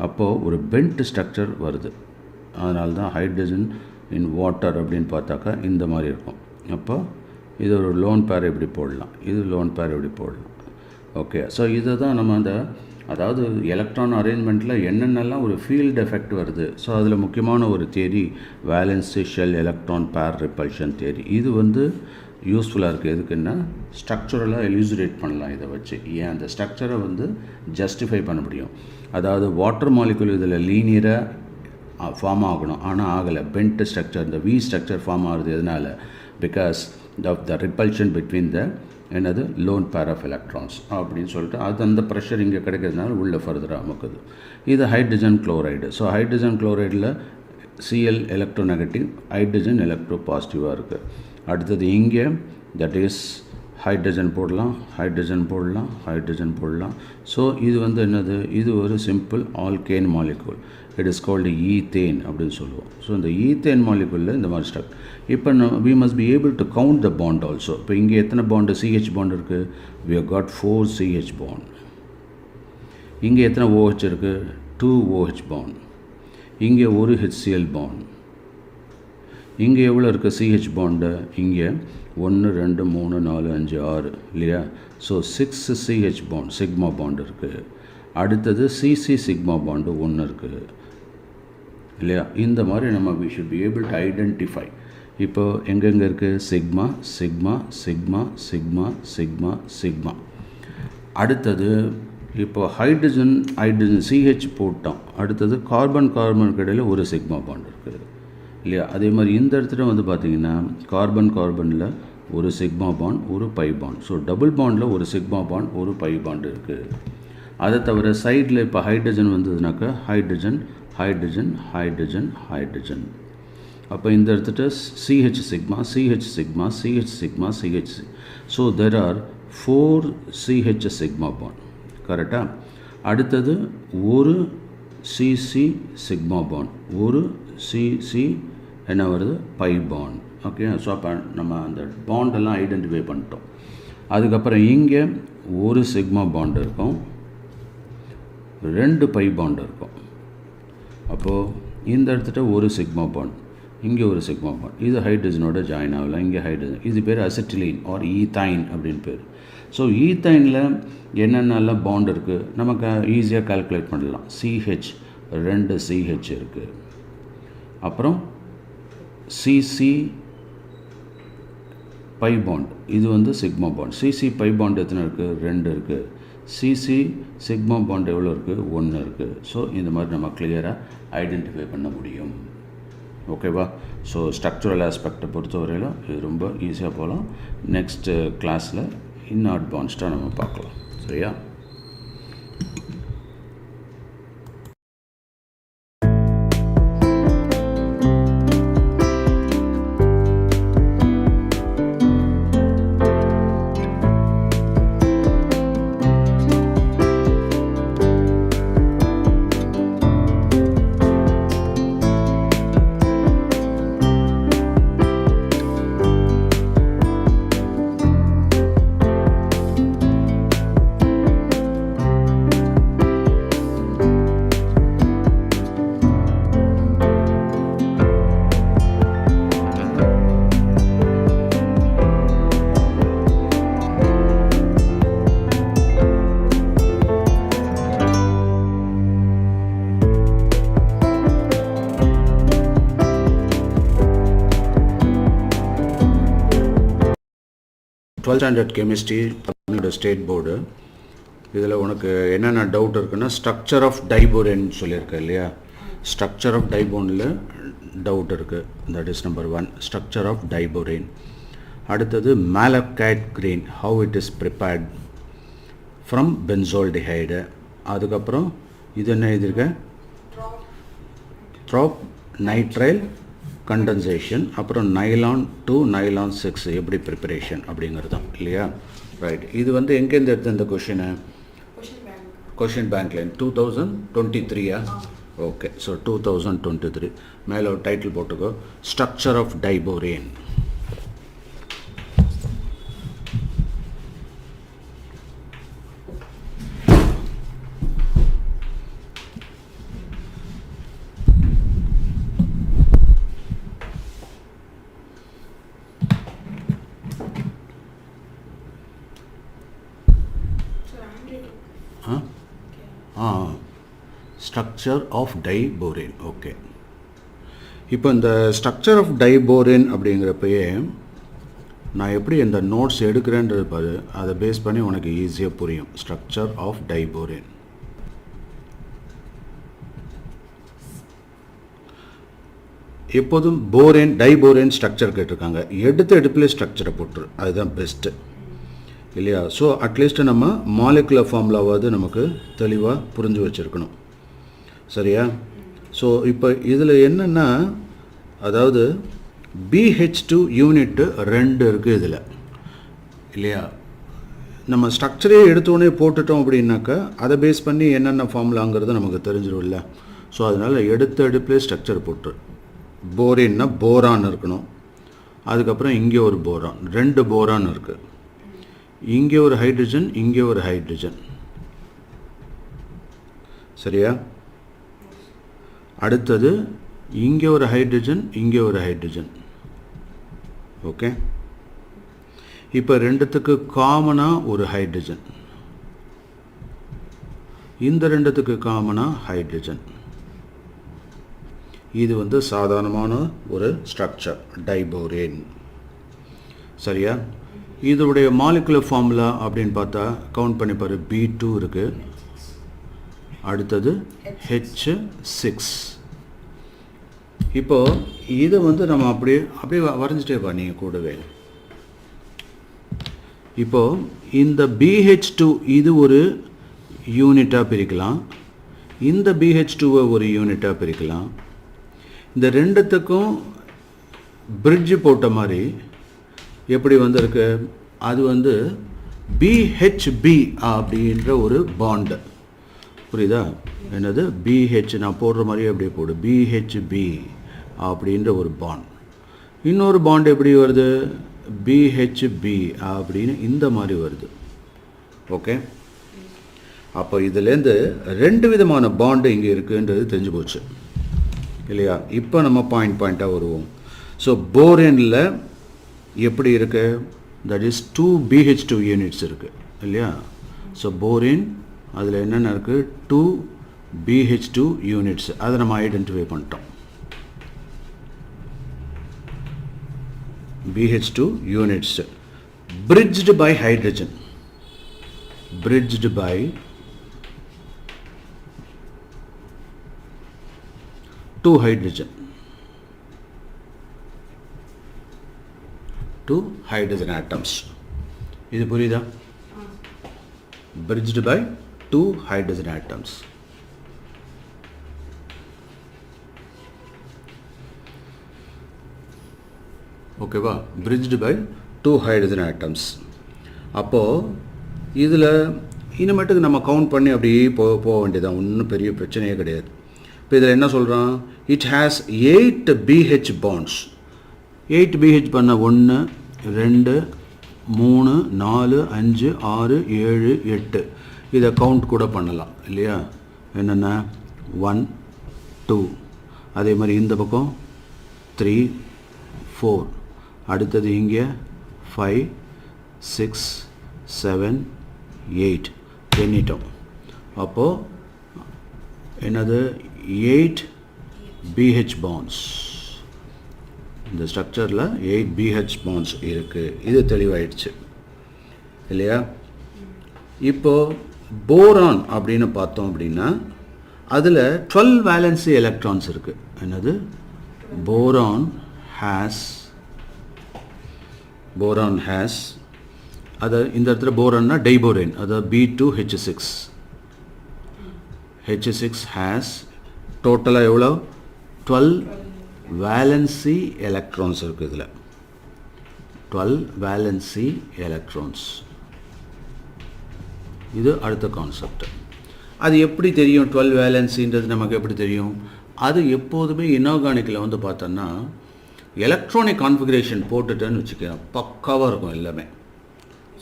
அப்போது ஒரு பென்ட் ஸ்ட்ரக்சர் வருது. அதனால தான் ஹைட்ரஜன் இன் வாட்டர் அப்படின்னு பார்த்தாக்கா இந்த மாதிரி இருக்கும். அப்போ இது ஒரு லோன் பேர் இப்படி போடலாம், இது லோன் பேர் இப்படி போடலாம். ஓகே. ஸோ இதை தான் நம்ம அதாவது எலக்ட்ரான் அரேஞ்ச்மெண்ட்டில் என்னென்னலாம் ஒரு ஃபீல்டு எஃபெக்ட் வருது. ஸோ அதில் முக்கியமான ஒரு theory valency shell electron pair repulsion theory. இது வந்து யூஸ்ஃபுல்லாக இருக்குது. எதுக்குன்னா ஸ்ட்ரக்சரலாக எலியூசிரேட் பண்ணலாம் இதை வச்சு. ஏன் அந்த ஸ்ட்ரக்சரை வந்து ஜஸ்டிஃபை பண்ண முடியும். அதாவது வாட்டர் மாலிகுல் இதில் லீனியராக ஃபார்ம் ஆகணும், ஆனால் ஆகலை. பென்ட் ஸ்ட்ரக்சர், இந்த வி ஸ்ட்ரக்சர் ஃபார்ம் ஆகுது. எதனால்? Because of the repulsion between the என்னது லோன் பேர் ஆஃப் எலக்ட்ரான்ஸ் அப்படின்னு சொல்லிட்டு அது அந்த ப்ரெஷர் இங்கே கிடைக்கிறதுனால உள்ளே ஃபர்தராக அமுக்குது. இது ஹைட்ரஜன் குளோரைடு. ஸோ ஹைட்ரஜன் குளோரைடில் சிஎல் எலக்ட்ரோ நெகட்டிவ், ஹைட்ரஜன் எலக்ட்ரோ பாசிட்டிவாக இருக்குது. அடுத்தது இங்கே தட் இஸ் ஹைட்ரஜன் போடலாம், ஹைட்ரஜன் போடலாம், ஹைட்ரஜன் போடலாம். ஸோ இது வந்து என்னது, இது ஒரு simple alkane molecule. It is called ethane அப்படின்னு சொல்லுவோம். ஸோ இந்த ஈத்தேன் மாலிகூலில் இந்த மாதிரி ஸ்ட்ரக். இப்போ we must be able to count the bond also. இப்போ இங்கே எத்தனை பாண்டு CH பாண்ட் இருக்குது? we have got 4 CH bond. இங்கே எத்தனை OH இருக்குது? 2 OH bond. இங்கே ஒரு HCl bond. இங்கே எவ்வளோ இருக்குது CH பாண்டு? இங்கே 1 2 3 4 5 6 இல்லையா. So 6 CH bond sigma bond இருக்குது. அடுத்தது CC சிக்மா பாண்டு 1 இருக்குது இல்லையா. இந்த மாதிரி நம்ம we should be able to identify. இப்போ எங்கெங்கே இருக்குது? Sigma sigma sigma sigma sigma sigma. அடுத்தது இப்போ ஹைட்ரஜன் CH போட்டோம். அடுத்தது கார்பனுக்கு இடையில் ஒரு சிக்மா பாண்ட் இருக்குது இல்லையா. அதே மாதிரி இந்த இடத்துல வந்து பார்த்திங்கன்னா கார்பனில் ஒரு சிக்மா பாண்ட், ஒரு பை பாண்ட். ஸோ டபுள் பாண்டில் ஒரு சிக்மா பாண்ட், ஒரு பை பாண்ட் இருக்குது. அதை தவிர சைடில் இப்போ ஹைட்ரஜன் வந்ததுனாக்கா ஹைட்ரஜன் ஹைட்ரஜன் ஹைட்ரஜன் ஹைட்ரஜன். அப்போ இந்த இடத்துல CH sigma CH sigma CH sigma CH. So there are 4 CH sigma bond. கரெக்டாக. அடுத்தது ஒரு CC சிக்மா பாண்ட், ஒரு CC என்ன வருது? By bond. ஓகே. ஸோ அப்போ நம்ம அந்த பாண்டெல்லாம் ஐடென்டிஃபை பண்ணிட்டோம். அதுக்கப்புறம் இங்கே ஒரு சிக்மா பாண்ட் இருக்கும், 2 பை பாண்ட் இருக்கும். அப்போது இந்த இடத்துல ஒரு சிக்மா பாண்ட், இங்கே ஒரு சிக்மா பாண்ட். இது ஹைட்ரஜனோட ஜாயின் ஆகலாம். இங்கே ஹைட்ரஜன், இது பேர் அசிட்டிலீன் ஆர் ஈத்தைன் அப்படின்னு பேர். ஸோ ஈத்தைனில் என்னென்னலாம் பாண்ட் இருக்குது நமக்கு ஈஸியாக கால்குலேட் பண்ணலாம். CH 2 CH இருக்குது. அப்புறம் CC பை பாண்ட், இது வந்து sigma bond. CC by bond எத்தனை இருக்குது? 2 இருக்குது. CC சிக்மா பாண்ட் எவ்வளோ இருக்குது? 1 இருக்குது. ஸோ இந்த மாதிரி நம்ம கிளியராக ஐடென்டிஃபை பண்ண முடியும். ஓகேவா. ஸோ ஸ்ட்ரக்சரல் ஆஸ்பெக்டை பொறுத்தவரையிலும் இது ரொம்ப ஈஸியாக போகலாம். நெக்ஸ்ட்டு கிளாஸில் இன்னும் அட்வான்ஸ்டாக நம்ம பார்க்கலாம். சரியா. 12th standard chemistry தமிழோட ஸ்டேட் போர்டு. இதில் உனக்கு என்னென்ன டவுட் இருக்குன்னா ஸ்ட்ரக்சர் ஆஃப் டைபோரேன் சொல்லியிருக்கேன் இல்லையா. ஸ்ட்ரக்சர் ஆஃப் டைபோனில் டவுட் இருக்குது. That is number 1, structure of diborane. அடுத்தது malachite green, how it is prepared from benzaldehyde. அதுக்கப்புறம் இது என்ன எழுதியிருக்கேன், ட்ராப் நைட்ரைல் கண்டென்சேஷன், அப்புறம் நைலான் 2 நைலான் 6 எப்படி ப்ரிப்பரேஷன் அப்படிங்கிறது தான் இல்லையா. ரைட், இது வந்து எங்கேருந்து எடுத்த இந்த கொஷினை, கொஷின் பேங்க்லைன் 2023. ஓகே, ஸோ 2023 மேலே ஒரு டைட்டில் போட்டுக்கோ, structure of diborane. Structure of diborane. Okay, இப்போ இந்த ஸ்ட்ரக்சர் ஆஃப் டைபோரேன் அப்படிங்கிறப்பயே நான் எப்படி இந்த நோட்ஸ் எடுக்கிறேன்றது பாரு, அதை பேஸ் பண்ணி உனக்கு ஈஸியாக புரியும். Structure of diborane. எப்போதும் போரேன் டைபோரேன் ஸ்ட்ரக்சர் கேட்டிருக்காங்க, எடுப்பிலே ஸ்ட்ரக்சரை போட்டுரு, அதுதான் பெஸ்ட்டு இல்லையா. ஸோ அட்லீஸ்ட் நம்ம மாலிகுலர் ஃபார்முலாவாவது நமக்கு தெளிவாக புரிஞ்சு வச்சுருக்கணும், சரியா. ஸோ இப்போ இதில் என்னென்னா, அதாவது BH2 யூனிட்டு 2 இருக்குது இதில் இல்லையா. நம்ம ஸ்ட்ரக்சரே எடுத்தோடனே போட்டுட்டோம் அப்படின்னாக்கா அதை பேஸ் பண்ணி என்னென்ன ஃபார்முலாங்கிறது நமக்கு தெரிஞ்சிடும் இல்லை. ஸோ அதனால் எடுப்பிலே ஸ்ட்ரக்சர் போட்டு, போரேன்னா போரான் இருக்கணும், அதுக்கப்புறம் இங்கே ஒரு போரான், 2 போரான் இருக்குது, இங்கே ஒரு ஹைட்ரஜன், இங்கே ஒரு ஹைட்ரஜன், சரியா. அடுத்தது இங்கே ஒரு ஹைட்ரஜன், இங்கே ஒரு ஹைட்ரஜன். ஓகே, இப்போ ரெண்டுத்துக்கு காமனாக ஒரு ஹைட்ரஜன், இந்த ரெண்டுத்துக்கு காமனாக ஹைட்ரஜன். இது வந்து சாதாரணமான ஒரு ஸ்ட்ரக்சர் டைபோரேன், சரியா. இதோடைய மாலிகுலர் ஃபார்முலா அப்படின்னு பார்த்தா கவுண்ட் பண்ணி பாரு, B2 இருக்குது, அடுத்தது H6. இப்போது இதை வந்து நம்ம அப்படியே வரைஞ்சிட்டே பா நீங்கள் கூடவே. இப்போது இந்த BH2 இது ஒரு யூனிட்டாக பிரிக்கலாம், இந்த BH2வை ஒரு யூனிட்டாக பிரிக்கலாம். இந்த ரெண்டுத்துக்கும் பிரிட்ஜு போட்ட மாதிரி எப்படி வந்திருக்கு, அது வந்து BHB அப்படின்ற ஒரு பாண்டு, புரியுதா. என்னது BH, நான் போடுற மாதிரியே அப்படியே போடு, BHB அப்படின்ற ஒரு பாண்ட். இன்னொரு பாண்ட் எப்படி வருது, BHB அப்படின்னு இந்த மாதிரி வருது. ஓகே, அப்போ இதுலேருந்து 2 விதமான பாண்டு இங்கே இருக்குன்றது தெரிஞ்சு போச்சு இல்லையா. இப்போ நம்ம பாயிண்ட்டாக வருவோம். ஸோ போரேனில் எப்படி இருக்கு, தட் இஸ் 2 BH2 யூனிட்ஸ் இருக்குது இல்லையா. ஸோ போரேன் அதில் என்னென்ன இருக்குது, 2 BH2 யூனிட்ஸ், அதை நம்ம ஐடென்டிஃபை பண்ணிட்டோம். BH2 units bridged by hydrogen, bridged by 2 hydrogen, 2 hydrogen atoms. இது புரியுதா, bridged by 2 hydrogen atoms. ஓகேவா, bridged by 2 hydrogen atoms. அப்போது இதில் இனிமேட்டுக்கு நம்ம கவுண்ட் பண்ணி அப்படியே போக வேண்டியதான், ஒன்றும் பெரிய பிரச்சனையே கிடையாது. இப்போ இதில் என்ன சொல்கிறான், it has 8 BH bonds. 8 BH பண்ண 1 2 3 4 5 6 7 8, இதை கவுண்ட் கூட பண்ணலாம் இல்லையா. என்னென்ன 1 2, அதே மாதிரி இந்த பக்கம் 3 4, அடுத்தது இங்கே 5 6 7 8 எண்ணிட்டோம். அப்போது என்னது 8 BH bonds, இந்த ஸ்ட்ரக்சரில் 8 BH bonds இருக்குது. இது தெளிவாயிடுச்சு. இல்லையா? இப்போ போரான் அப்படின்னு பார்த்தோம் அப்படின்னா அதில் 12 வேலன்சி எலக்ட்ரான்ஸ் இருக்குது. என்னது? போரான் ஹேஸ் அது இந்த இடத்துல போரான்னா டைபோரேன், அதாவது B2H6 ஹேஸ் டோட்டலாக எவ்வளோ? 12 வேலன்சி எலக்ட்ரான்ஸ் இருக்குது. இதில் 12 வேலன்சி எலக்ட்ரான்ஸ். இது அடுத்த கான்செப்ட். அது எப்படி தெரியும் 12 வேலன்சின்றது நமக்கு எப்படி தெரியும்? அது எப்போதுமே இன்ஆர்கானிக்கில் வந்து பார்த்தோன்னா எலக்ட்ரானிக் கான்ஃபிகரேஷன் போட்டுட்டேன்னு வச்சுக்கலாம், பக்காவாக இருக்கும் எல்லாமே.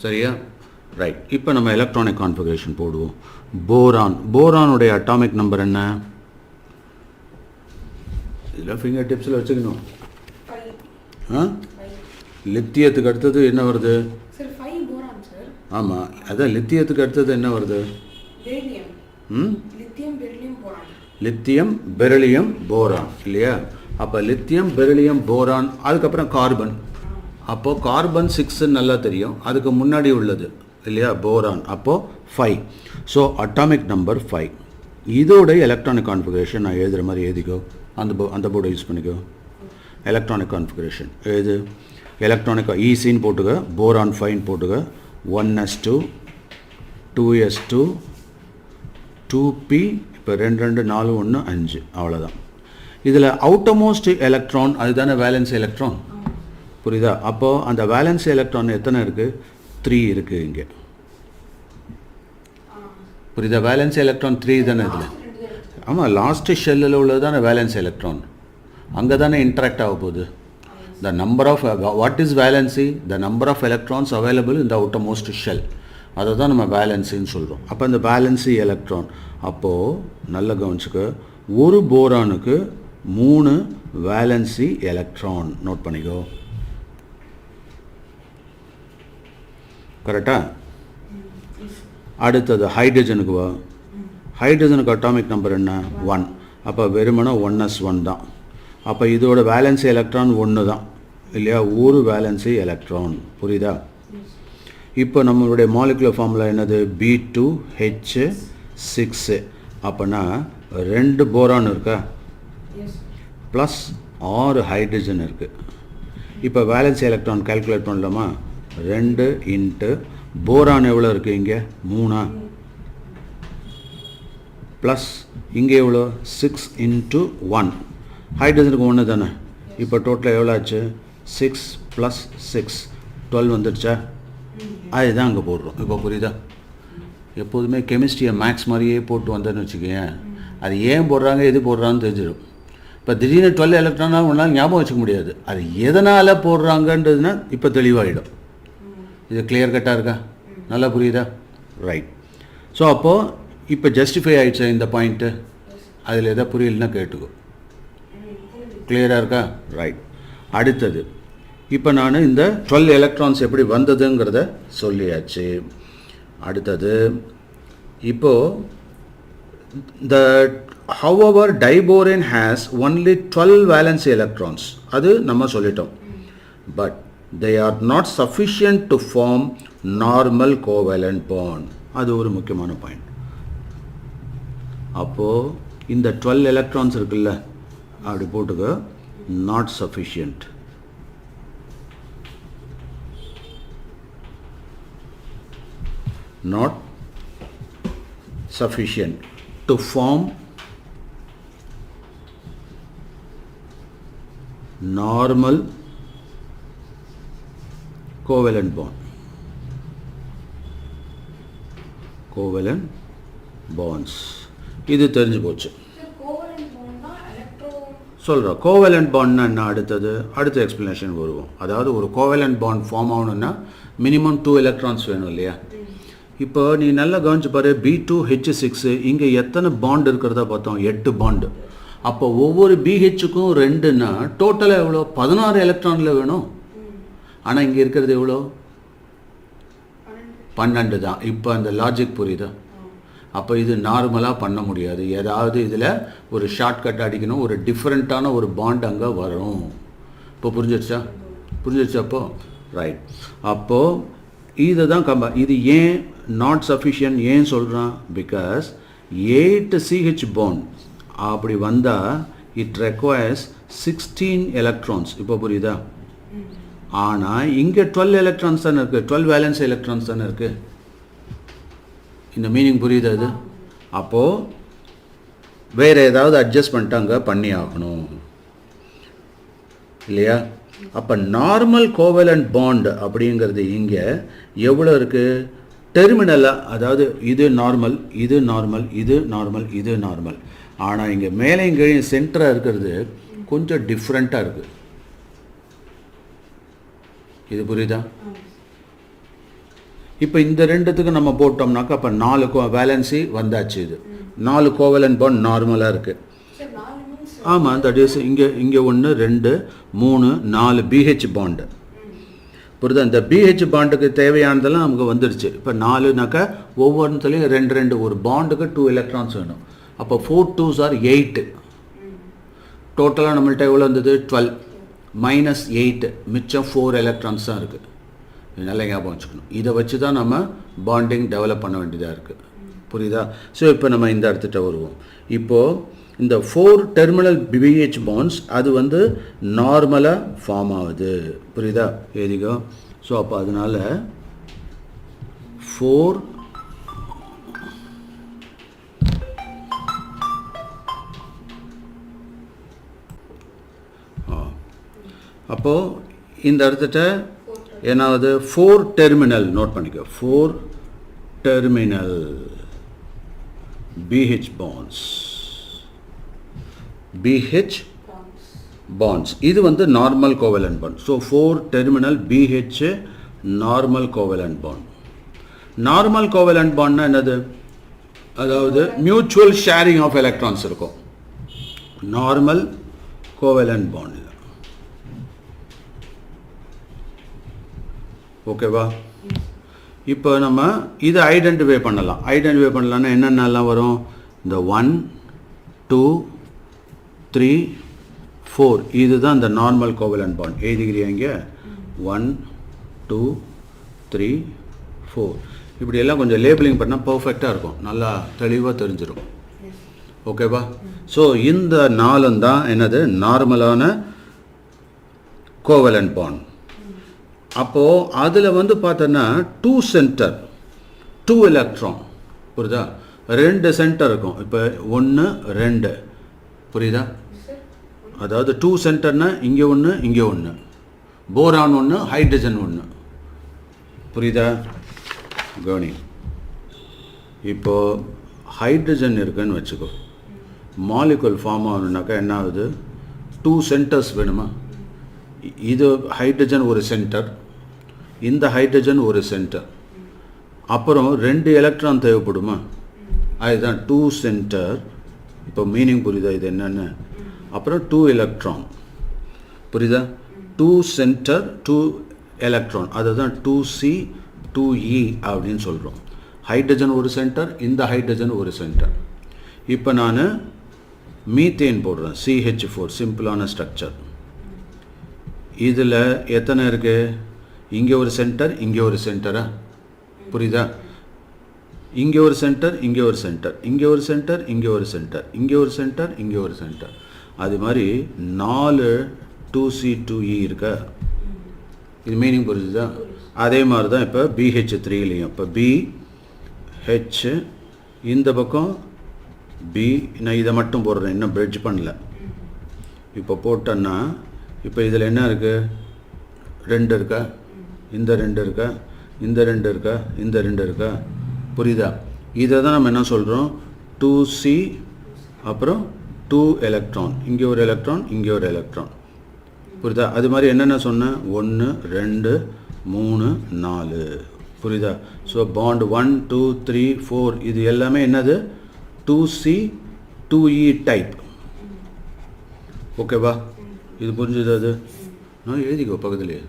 சரியா? ரைட். இப்போ நம்ம எலக்ட்ரானிக் கான்ஃபிகரேஷன் போடுவோம். போரானுடைய அட்டாமிக் நம்பர் என்ன? இதில் ஃபிங்கர் டிப்ஸில் வச்சுக்கணும். லித்தியத்துக்கு அடுத்தது என்ன வருது? ஆமாம், அதான் லித்தியத்துக்கு அடுத்தது என்ன வருது? லித்தியம் பெரிலியம் போரான் இல்லையா? அப்போ லித்தியம் பெரிலியம் போரான், அதுக்கப்புறம் கார்பன். அப்போது கார்பன் 6 நல்லா தெரியும், அதுக்கு முன்னாடி உள்ளது இல்லையா போரான், அப்போது 5. So atomic number 5. இதோட எலக்ட்ரானிக் கான்ஃபிகரேஷன் நான் எழுதுகிற மாதிரி எழுதிக்கோ, அந்த போர்டை யூஸ் பண்ணிக்கோ. எலக்ட்ரானிக் கான்ஃபிகரேஷன் எழுது. எலக்ட்ரானிக் ஈஸின்னு போட்டுக்க, போரான் 5 போட்டுக்க. 1s2 2s2 2p, இப்போ 2 2 4 1 5, அவ்வளோதான். இதில் அவுட்டமோஸ்ட் எலக்ட்ரான் அதுதானே வேலன்ஸ் எலக்ட்ரான், புரியுதா? அப்போது அந்த வேலன்ஸ் எலக்ட்ரான் எத்தனை இருக்குது? 3 இருக்குது இங்கே, புரியுதா? வேலன்ஸ் எலக்ட்ரான் 3 தானே இதில். ஆமாம், லாஸ்ட்டு ஷெல்லில் உள்ளது தானே வேலன்ஸ் எலக்ட்ரான், அங்கே தானே இன்ட்ராக்ட் ஆக போகுது. The number of, what is valency? The number of electrons available in the outermost shell. அதை தான் நம்ம வேலன்சின்னு சொல்கிறோம். அப்போ இந்த வேலன்சி எலக்ட்ரான், அப்போது நல்ல கவனிச்சுக்க, ஒரு போரானுக்கு 3 வேலன்சி எலக்ட்ரான். நோட் பண்ணிக்கோ, கரெக்டா? அடுத்தது ஹைட்ரஜனுக்கு வா. ஹைட்ரஜனுக்கு அட்டாமிக் நம்பர் என்ன? 1. அப்போ வெறுமனே 1s1 தான். அப்போ இதோட வேலன்சி எலக்ட்ரான் 1 தான் இல்லையா? ஒரு வேலன்சி எலக்ட்ரான், புரியுதா? இப்போ நம்மளுடைய மாலிகுலர் ஃபார்முலா என்னது? B2H6. அப்போனா 2 போரான் இருக்கா, ப்ளஸ் 6 ஹைட்ரஜன் இருக்குது. இப்போ வேலன்சி எலக்ட்ரான் கால்குலேட் பண்ணலாமா? 2 இன்ட்டு போரான் எவ்வளோ இருக்குது இங்கே? 3, ப்ளஸ் இங்கே எவ்வளோ? 6 இன்ட்டு 1. ஹைட்ரஜனுக்கு 1 தானே. இப்போ டோட்டலாக எவ்வளோ ஆச்சு? 6 + 6 12 வந்துடுச்சா? அதுதான் அங்கே போடுறோம். இப்போ புரியுதா? எப்போதுமே கெமிஸ்ட்ரியை மேக்ஸ் மாதிரியே போட்டு வந்தேன்னு வச்சுக்கோங்க, அது ஏன் போடுறாங்க எது போடுறான்னு தெரிஞ்சிடும். இப்போ திடீர்னு 12 எலக்ட்ரானாக ஒன்றால் ஞாபகம் வச்சுக்க முடியாது, அது எதனால் போடுறாங்கன்றதுன்னா இப்போ தெளிவாகிடும். இது கிளியர் கட்டாக இருக்கா? நல்லா புரியுதா? ரைட். ஸோ அப்போது இப்போ ஜஸ்டிஃபை ஆகிடுச்சா இந்த பாயிண்ட்டு? அதில் எதாவது புரியலன்னா கேட்டுக்கோ. கிளியராக இருக்கா? ரைட். அடுத்தது இப்போ நான் இந்த 12 எலக்ட்ரான்ஸ் எப்படி வந்ததுங்கிறத சொல்லியாச்சு. அடுத்தது இப்போது இந்த however diborane has only 12 valence electrons, அது நம்ம சொல்லிட்டோம். but they are not sufficient to form normal covalent bond. அது ஒரு முக்கியமான பாயிண்ட். அப்போது இந்த 12 எலக்ட்ரான்ஸ் இருக்குல்ல, அப்படி போட்டுக்க, not sufficient. Not sufficient to form normal covalent bond. Covalent bonds இது தெரிஞ்சு போச்சு. சொல்கிறோம் கோவலண்ட் பாண்ட்னா என்ன? அடுத்த எக்ஸ்ப்ளனேஷன் வருவோம். அதாவது ஒரு கோவலண்ட் பாண்ட் ஃபார்ம் ஆகணும்னா மினிமம் 2 எலக்ட்ரான்ஸ் வேணும் இல்லையா? இப்போ நீ நல்லா கவனிச்சு பாரு, B2H6 இங்கே எத்தனை பாண்ட் இருக்கிறதா பார்த்தோம்? 8 பாண்டு. அப்போ ஒவ்வொரு BHக்கும் 2ன்னா டோட்டலாக எவ்வளோ? 16 எலக்ட்ரானில் வேணும். ஆனால் இங்கே இருக்கிறது எவ்வளோ? 12 தான். இப்போ அந்த லாஜிக் புரியுதா? அப்போ இது நார்மலாக பண்ண முடியாது, ஏதாவது இதில் ஒரு ஷார்ட்கட் அடிக்கணும், ஒரு டிஃப்ரெண்ட்டான ஒரு பாண்ட் அங்கே வரும். இப்போ புரிஞ்சிடுச்சா? அப்போது ரைட். அப்போது இதுதான் இது ஏன் நாட் சஃபிஷியன்ட் ஏன் சொல்கிறான்? பிகாஸ் 8 CH bond அப்படி வந்தால் இட் ரெக்வயர்ஸ் 16 electrons. இப்போ புரியுதா? ஆனால் இங்கே 12 electrons தானே இருக்குது, 12 வேலன்ஸ் எலக்ட்ரான்ஸ் தானே இருக்குது. இந்த மீனிங் புரியுது அது? அப்போது வேறு ஏதாவது அட்ஜஸ்ட்மெண்ட் அங்கே பண்ணி ஆகணும் இல்லையா? அப்போ நார்மல் கோவலண்ட் பாண்ட் அப்படிங்கிறது இங்கே எவ்வளோ இருக்குது? டெர்மினலாக, அதாவது இது நார்மல், இது நார்மல், இது நார்மல், இது நார்மல். ஆனால் இங்கே மேலே இங்கே சென்டராக இருக்கிறது கொஞ்சம் டிஃப்ரெண்ட்டாக இருக்குது. இது புரியுதா? இப்போ இந்த ரெண்டுத்துக்கு நம்ம போட்டோம்னாக்கா அப்போ 4 வேலன்சி வந்தாச்சு. இது 4 கோவலண்ட் பாண்ட் நார்மலாக இருக்குது. ஆமாம், தட் இஸ் இங்கே 1 2 3 4 BH பாண்டு. புரியுதா? இந்த BH பாண்டுக்கு தேவையானதெல்லாம் நமக்கு வந்துடுச்சு. இப்போ 4னாக்கா ஒவ்வொன்றுத்துலேயும் 2 ஒரு பாண்டுக்கு 2 எலக்ட்ரான்ஸ் வேணும். அப்போ 4 2s are 8. டோட்டலாக நம்மள்கிட்ட எவ்வளோ இருந்தது? 12 மைனஸ் 8 மிச்சம் 4 எலக்ட்ரான்ஸ் தான் இருக்குது. நல்லா ஞாபகம் வச்சுக்கணும். இதை வச்சு தான் நம்ம பாண்டிங் டெவலப் பண்ண வேண்டியதாக இருக்குது. புரியுதா? ஸோ இப்போ நம்ம இந்த இடத்துட்ட வருவோம். இப்போது இந்த 4 டெர்மினல் BH பாண்ட்ஸ் அது வந்து நார்மலாக ஃபார்ம் ஆகுது. புரியுதா? ஏதிகோ. ஸோ அப்போ அதனால் 4 அப்போது இந்த இடத்துட்ட ஏன்னாவது 4 டெர்மினல் நோட் பண்ணிக்கோ. 4 terminal BH bonds. BH bonds. இது வந்து normal covalent bond. So 4 terminal BH normal covalent bond. Normal covalent பாண்ட்னா என்னது? அதாவது மியூச்சுவல் ஷேரிங் ஆஃப் எலக்ட்ரான்ஸ் இருக்கும். Normal covalent bond. ஓகேவா? இப்போ நம்ம இதை ஐடென்டிஃபை பண்ணலாம். ஐடென்டிஃபை பண்ணலான்னா என்னென்னலாம் வரும்? இந்த 1 2 3 4 இதுதான் இந்த நார்மல் கோவலண்ட் பாண்ட். எழுதிக்கிறீங்க இங்கே 1 2 3 4 இப்படி எல்லாம் கொஞ்சம் லேபிளிங் பண்ணால் பர்ஃபெக்டாக இருக்கும், நல்லா தெளிவாக தெரிஞ்சிடும். ஓகேவா? ஸோ இந்த 4 தான் என்னது? நார்மலான கோவலண்ட் பாண்ட். அப்போது அதில் வந்து பார்த்தோன்னா 2 சென்டர் 2 எலக்ட்ரான். புரியுதா? 2 சென்டர் இருக்கும். இப்போ 1 2 புரியுதா? அதாவது 2 சென்டர்னா இங்கே 1 இங்கே 1, போரான் 1 ஹைட்ரஜன் 1. புரியுதா? கவனி. இப்போது ஹைட்ரஜன் இருக்குன்னு வச்சுக்கோ. மாலிகுல் ஃபார்ம் ஆகணுன்னாக்கா என்ன ஆகுது? 2 சென்டர்ஸ் வேணுமா? இது ஹைட்ரஜன் ஒரு சென்டர், இந்த ஹைட்ரஜன் ஒரு சென்டர், அப்புறம் 2 எலக்ட்ரான் தேவைப்படுமா? அதுதான் 2 சென்டர். இப்போ மீனிங் புரியுதா இது என்னென்னு? அப்புறம் 2 எலக்ட்ரான். புரியுதா? 2 சென்டர் 2 எலக்ட்ரான், அதுதான் 2C 2E அப்படின்னு சொல்கிறோம். ஹைட்ரஜன் ஒரு சென்டர், இந்த ஹைட்ரஜன் ஒரு சென்டர். இப்போ நான் மீத்தேன் போடுறேன், CH4 சிம்பிளான ஸ்ட்ரக்சர். இதில் எத்தனை இருக்குது? இங்கே ஒரு சென்டர், இங்கே ஒரு சென்டரா? புரியுதா? இங்கே ஒரு சென்டர், இங்கே ஒரு சென்டர், இங்கே ஒரு சென்டர், இங்கே ஒரு சென்டர், இங்கே ஒரு சென்டர், இங்கே ஒரு சென்டர். அது மாதிரி 4 2C 2E இருக்கா? இது மீனிங் புரிஞ்சுதா? அதே மாதிரி தான் இப்போ BH3லையும். இப்போ BH இந்த பக்கம் B, நான் இதை மட்டும் போடுறேன், இன்னும் பிரிட்ஜ் பண்ணல. இப்போ போட்டேன்னா இப்போ இதில் என்ன இருக்குது? 2 இருக்கா? இந்த 2 இருக்கா? இந்த 2 இருக்கா? இந்த 2 இருக்கா? புரியுதா? இதை தான் நம்ம என்ன சொல்கிறோம்? 2C அப்புறம் 2 எலக்ட்ரான், இங்கே ஒரு எலக்ட்ரான், இங்கே ஒரு எலக்ட்ரான். புரியுதா? அது மாதிரி என்னென்ன சொன்னேன்? 1 2 3 4. புரியுதா? ஸோ பாண்ட் 1 2 3 4 இது எல்லாமே என்னது? 2C 2E type. ஓகேவா? இது புரிஞ்சுது? அது நான் எழுதிக்கோ பக்கத்துலேயே.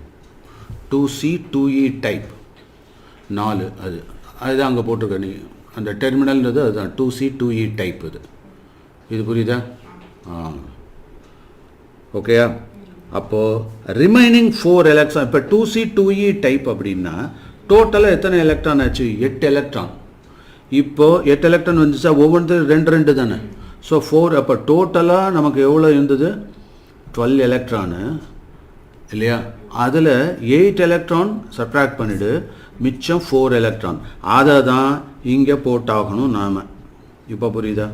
2C 2E type 4. அதுதான் அங்கே போட்டிருக்க நீ அந்த டெர்மினல்ன்றது அதுதான் 2C 2E டைப். இது புரியுதா? ஓகேயா? அப்போது ரிமைனிங் 4 எலக்ட்ரான் இப்போ 2C 2E டைப் அப்படின்னா டோட்டலாக எத்தனை எலக்ட்ரான் ஆச்சு? 8 எலக்ட்ரான். இப்போது 8 எலக்ட்ரான் வந்துச்சா, ஒவ்வொன்றும் 2 2 தானே. ஸோ 4. அப்போ டோட்டலாக நமக்கு எவ்வளோ இருந்தது? 12 எலக்ட்ரானு இல்லையா? அதில் 8 எலக்ட்ரான் சப்ட்ராக்ட் பண்ணிவிடு, மிச்சம் 4 எலக்ட்ரான். அதை தான் இங்கே போட்டாகணும் நாம். இப்போ புரியுதா?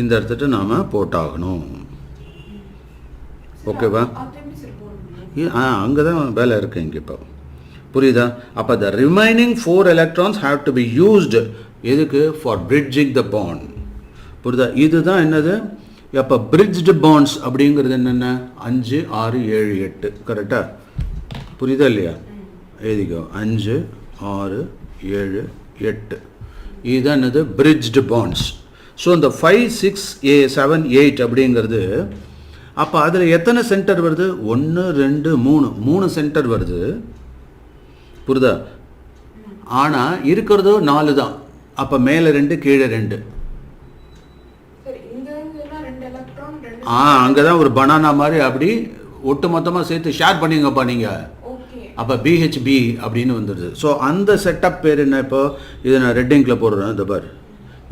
இந்த இடத்துட்டு நாம் போட்டாகணும். ஓகேவா? அங்கே தான் வேலை இருக்குது இங்கே. இப்போ புரியுதா? அப்போ the remaining 4 electrons have to be used எதுக்கு? For bridging the bond. புரியுதா? இதுதான் என்னது? அப்போ பிரிட்ஜ்டு பாண்ட்ஸ் அப்படிங்கிறது என்னென்ன? 5 6 7 8. கரெக்டாக புரியுதா இல்லையா? எழுதிக்கோ. 5 6 7 8 இதுதான் என்னது? Bridged bonds. ஸோ இந்த 5 6 7 8 அப்படிங்கிறது, அப்போ அதில் எத்தனை சென்டர் வருது? 1 2 3 சென்டர் வருது. புரியுதா? ஆனால் இருக்கிறதோ 4 தான். அப்போ மேலே 2 கீழே 2. அங்கே தான் ஒரு பனானா மாதிரி அப்படி ஒட்டு மொத்தமாக சேர்த்து ஷேர் பண்ணிங்கப்பா நீங்கள். அப்போ பிஹெச்பி அப்படின்னு வந்துடுது. ஸோ அந்த செட்டப் பேர் என்ன? இப்போ இதை நான் ரெட் இங்கில் போடுறேன். இந்த பார்,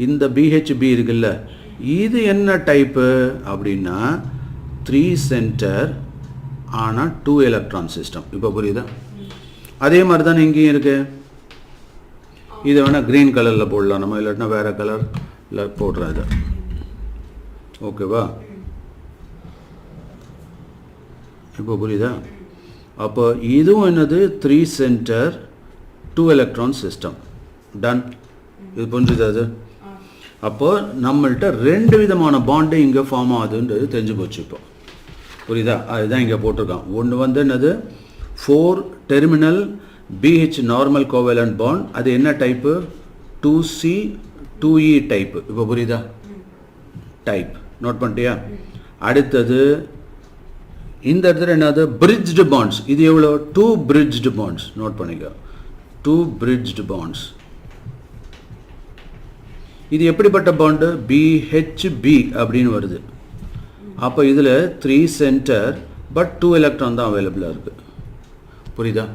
இந்த பிஹெச்பி இருக்குல்ல, இது என்ன டைப்பு அப்படின்னா 3 சென்டர் ஆனால் 2 எலக்ட்ரான் சிஸ்டம். இப்போ புரியுதா? அதே மாதிரி தான் இங்கேயும் இருக்கு. இதை வேணால் க்ரீன் கலரில் போடலாம் நம்ம, இல்லாட்டினா வேறு கலரில் போடுறோம் இதை. ஓகேவா? இப்போ புரியுதா? அப்போ இதுவும் என்னது? 3 சென்டர் 2 எலக்ட்ரான் சிஸ்டம். டன். இது புரிஞ்சுது? அது அப்போது நம்மள்கிட்ட 2 விதமான பாண்டு இங்கே ஃபார்ம் ஆகுதுன்றது தெரிஞ்சு போச்சு. இப்போ புரியுதா? அதுதான் இங்கே போட்டிருக்கான். ஒன்று வந்து என்னது? 4 terminal BH normal covalent bond. அது என்ன டைப்பு? 2C 2E type. இப்போ புரியுதா? டைப் நோட் பண்ணிட்டியா? அடுத்தது இந்த இடத்துல என்னது? Bridged bonds. இது எவ்வளோ? 2 பிரிட்ஜ்டு பாண்ட்ஸ். நோட் பண்ணிக்க. 2 பிரிட்ஜ்டு பாண்ட்ஸ். இது எப்படிப்பட்ட பாண்டு? BHB அப்படின்னு வருது. அப்போ இதில் 3 சென்டர் பட் 2 எலக்ட்ரான் தான் அவைலபிளாக இருக்குது. புரியுதா?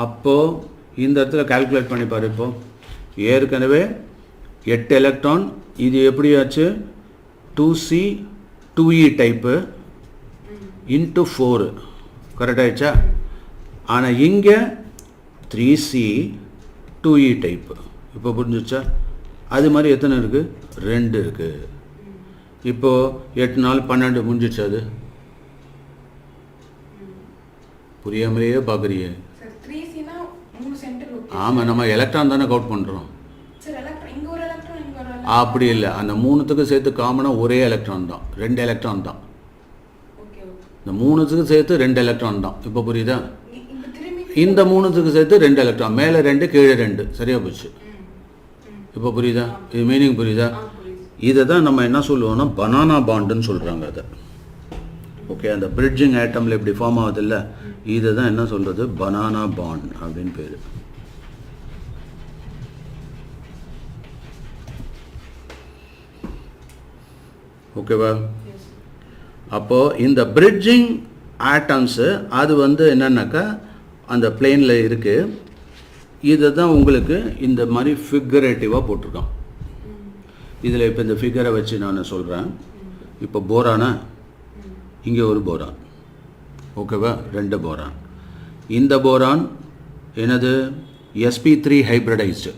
அப்போது இந்த இடத்துல கால்குலேட் பண்ணி பாரு. இப்போ ஏற்கனவே 8 எலக்ட்ரான். இது எப்படியாச்சு? 2C 2E type into 4. Correct ஆகிடுச்சா? ஆனால் இங்கே 3C 2E டைப்பு. இப்போ புரிஞ்சிச்சா? அது மாதிரி எத்தனை இருக்குது? 2 இருக்குது. இப்போது 8 4 12 முடிஞ்சிடுச்சு. அது புரியாமலேயே பார்க்குறியே. ஆமாம், நம்ம எலக்ட்ரான் தானே கவுட் பண்ணுறோம். அப்படி இல்லை, அந்த 3த்துக்கு சேர்த்து காமனாக ஒரே எலக்ட்ரான் தான், 2 எலக்ட்ரான் தான். இந்த 3த்துக்கு சேர்த்து 2 எலக்ட்ரான் தான். இப்போ புரியுதா? இந்த 3த்துக்கு சேர்த்து 2 எலக்ட்ரான், மேலே 2 கீழே 2. சரியாக போச்சு. இப்போ புரியுதா? இது மீனிங் புரியுதா? இதை தான் நம்ம என்ன சொல்லுவோம்னா பனானா பாண்டுன்னு சொல்கிறாங்க அதை. ஓகே, அந்த பிரிட்ஜிங் ஆட்டமில் இப்படி ஃபார்ம் ஆகுதில்ல, இதை தான் என்ன சொல்கிறது? பனானா பாண்ட் அப்படின்னு பேர். ஓகேவா? அப்போது இந்த பிரிட்ஜிங் ஆட்டம்ஸு அது வந்து என்னன்னாக்கா அந்த பிளேனில் இருக்குது. இதை தான் உங்களுக்கு இந்த மாதிரி ஃபிகரேட்டிவாக போட்டிருக்கான். இதில் இப்போ இந்த ஃபிகரை வச்சு நான் சொல்கிறேன். இப்போ போரானா, இங்கே ஒரு போரான். ஓகேவா? 2 போரான். இந்த போரான் என்னது? sp3 hybridised.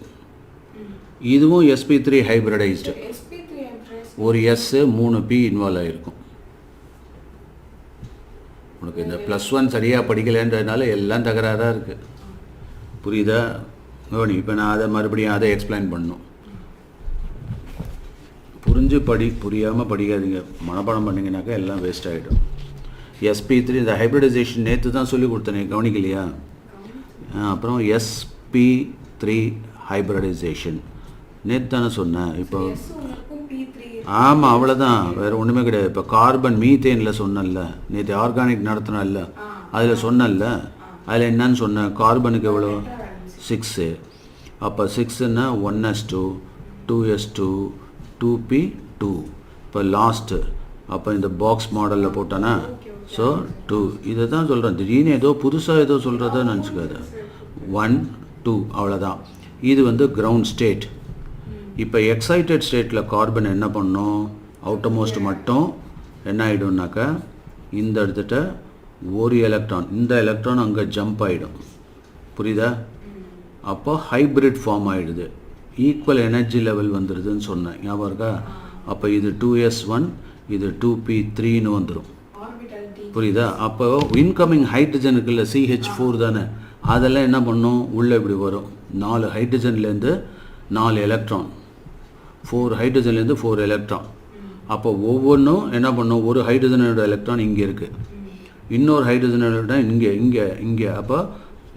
இதுவும் sp3 ஹைப்ரிடைஸ்டு. ஒரு S 3 P இன்வால்வ் ஆகிருக்கும். உனக்கு இந்த +1 சரியாக படிக்கலைன்றதுனால எல்லாம் தகராறாக இருக்குது. புரியுதா? இப்போ நான் அதை மறுபடியும் அதை எக்ஸ்பிளைன் பண்ணணும். புரிஞ்சு புரியாமல் படிக்காதீங்க. மனப்பாடம் பண்ணிங்கனாக்கா எல்லாம் வேஸ்ட் ஆகிடும். sp3 இந்த ஹைப்ரிடைசேஷன் நேற்று தான் சொல்லி கொடுத்தேனே, கவனிக்கலையா? அப்புறம் sp3 ஹைப்ரிடைசேஷன் நேற்று தானே சொன்னேன். இப்போ ஆமாம், அவ்வளோதான், வேறு ஒன்றுமே கிடையாது. இப்போ கார்பன் மீத்தேனில் சொன்னல, நேற்று ஆர்கானிக் நடத்தினல்ல, அதில் சொன்னல, அதில் என்னன்னு சொன்னேன்? கார்பனுக்கு எவ்வளோ? 6. அப்போ 6ன்னா 1s2 2s2 2p2. இப்போ லாஸ்ட்டு அப்போ இந்த பாக்ஸ் மாடலில் போட்டோன்னா ஸோ 2 இதை தான் சொல்கிறேன். திடீர்னு ஏதோ புதுசாக ஏதோ சொல்கிறத நினச்சிக்காது. 1 2 அவ்வளோதான். இது வந்து கிரவுண்ட் ஸ்டேட். இப்போ எக்ஸைட்டட் ஸ்டேட்டில் கார்பன் என்ன பண்ணோம், அவுட்டர்மோஸ்ட் மட்டும் என்ன ஆகிடும்னாக்கா இந்த இடத்துட்ட ஒரு எலக்ட்ரான், இந்த எலக்ட்ரான் அங்கே ஜம்ப் ஆகிடும். புரியுதா? அப்போ ஹைப்ரிட் ஃபார்ம் ஆகிடுது, ஈக்குவல் எனர்ஜி லெவல் வந்துடுதுன்னு சொன்னேன், ஞாபகம் இருக்கா? அப்போ இது 2s1, இது 2p3ன்னு வந்துடும். புரியுதா? அப்போ இன்கமிங் ஹைட்ரஜனுக்கு இல்லை CH4 தானே, அதெல்லாம் என்ன பண்ணும், உள்ளே இப்படி வரும். 4 ஹைட்ரஜன்லேருந்து 4 எலக்ட்ரான், 4 ஹைட்ரஜன்லேருந்து 4 எலக்ட்ரான். அப்போ ஒவ்வொன்றும் என்ன பண்ணும், ஒரு ஹைட்ரஜனோட எலக்ட்ரான் இங்கே இருக்குது, இன்னொரு ஹைட்ரஜனோட இங்கே இங்கே இங்கே. அப்போ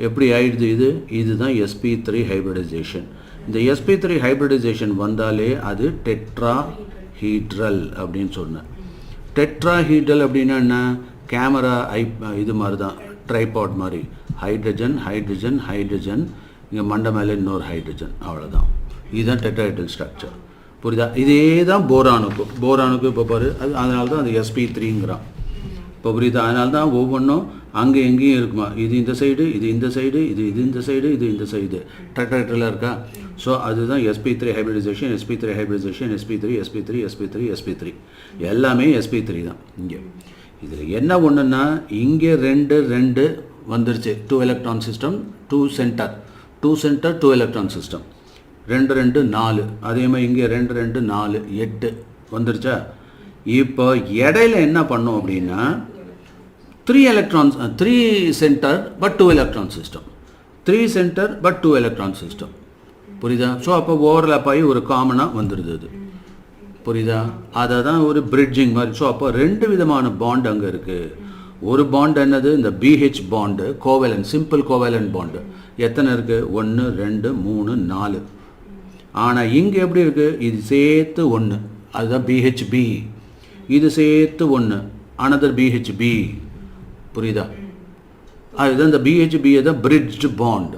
எப்படி ஆயிடுது, இதுதான் sp3 ஹைப்ரிடைசேஷன். இந்த sp3 ஹைப்ரிடைசேஷன் வந்தாலே அது டெட்ராஹீட்ரல் அப்படின்னு சொன்னேன். டெட்ராஹீட்ரல் அப்படின்னா என்ன, கேமரா இது மாதிரி தான், ட்ரைபாட் மாதிரி, ஹைட்ரஜன் ஹைட்ரஜன் ஹைட்ரஜன், இங்கே மண்டை மேலே இன்னொரு ஹைட்ரஜன், அவ்வளோதான். இதுதான் டெட்ராஹைட்ரல் ஸ்ட்ரக்சர். புரியுதா? இதே தான் போரானுக்கு இப்போ பாரு, அதனால தான் அது sp3ங்கிறான். இப்போ புரியுதா? அதனால தான் ஒவ்வொன்றும் அங்கே எங்கேயும் இருக்குமா, இது இந்த சைடு, இது இந்த சைடு, இது இந்த சைடு, இது இந்த சைடு, டெட்ராஹைட்ரலாக இருக்கா? ஸோ அதுதான் sp3 hybridisation, sp3 hybridisation, sp3 sp3 sp3 sp3 எல்லாமே sp3 தான். இங்கே இதில் என்ன ஒன்றுன்னா, இங்கே ரெண்டு வந்துருச்சு, 2 electron system, 2 centre 2 electron system, 2 4. அதே மாதிரி இங்கே 2 4 8 வந்துருச்சா? இப்போ இடையில என்ன பண்ணோம் அப்படின்னா 3 electrons 3 center but 2 electron system, 3 center but 2 electron system. புரியுதா? ஸோ அப்போ ஓவர்லாப் ஆகி ஒரு காமனாக வந்துடுது. அது புரியுதா? அதை தான் ஒரு பிரிட்ஜிங் மாதிரி. ஸோ அப்போ 2 விதமான பாண்ட் அங்கே இருக்குது. ஒரு பாண்ட் என்னது, இந்த BH bond, covalent, simple covalent bond. எத்தனை இருக்குது, 1 2 3 4. ஆனால் இங்கே எப்படி இருக்குது, இது சேர்த்து 1, அதுதான் BHB. இது சேர்த்து 1, அனதர் BHB. புரியுதா? அதுதான் இந்த BHB தான் பிரிட்ஜ்டு பாண்ட்.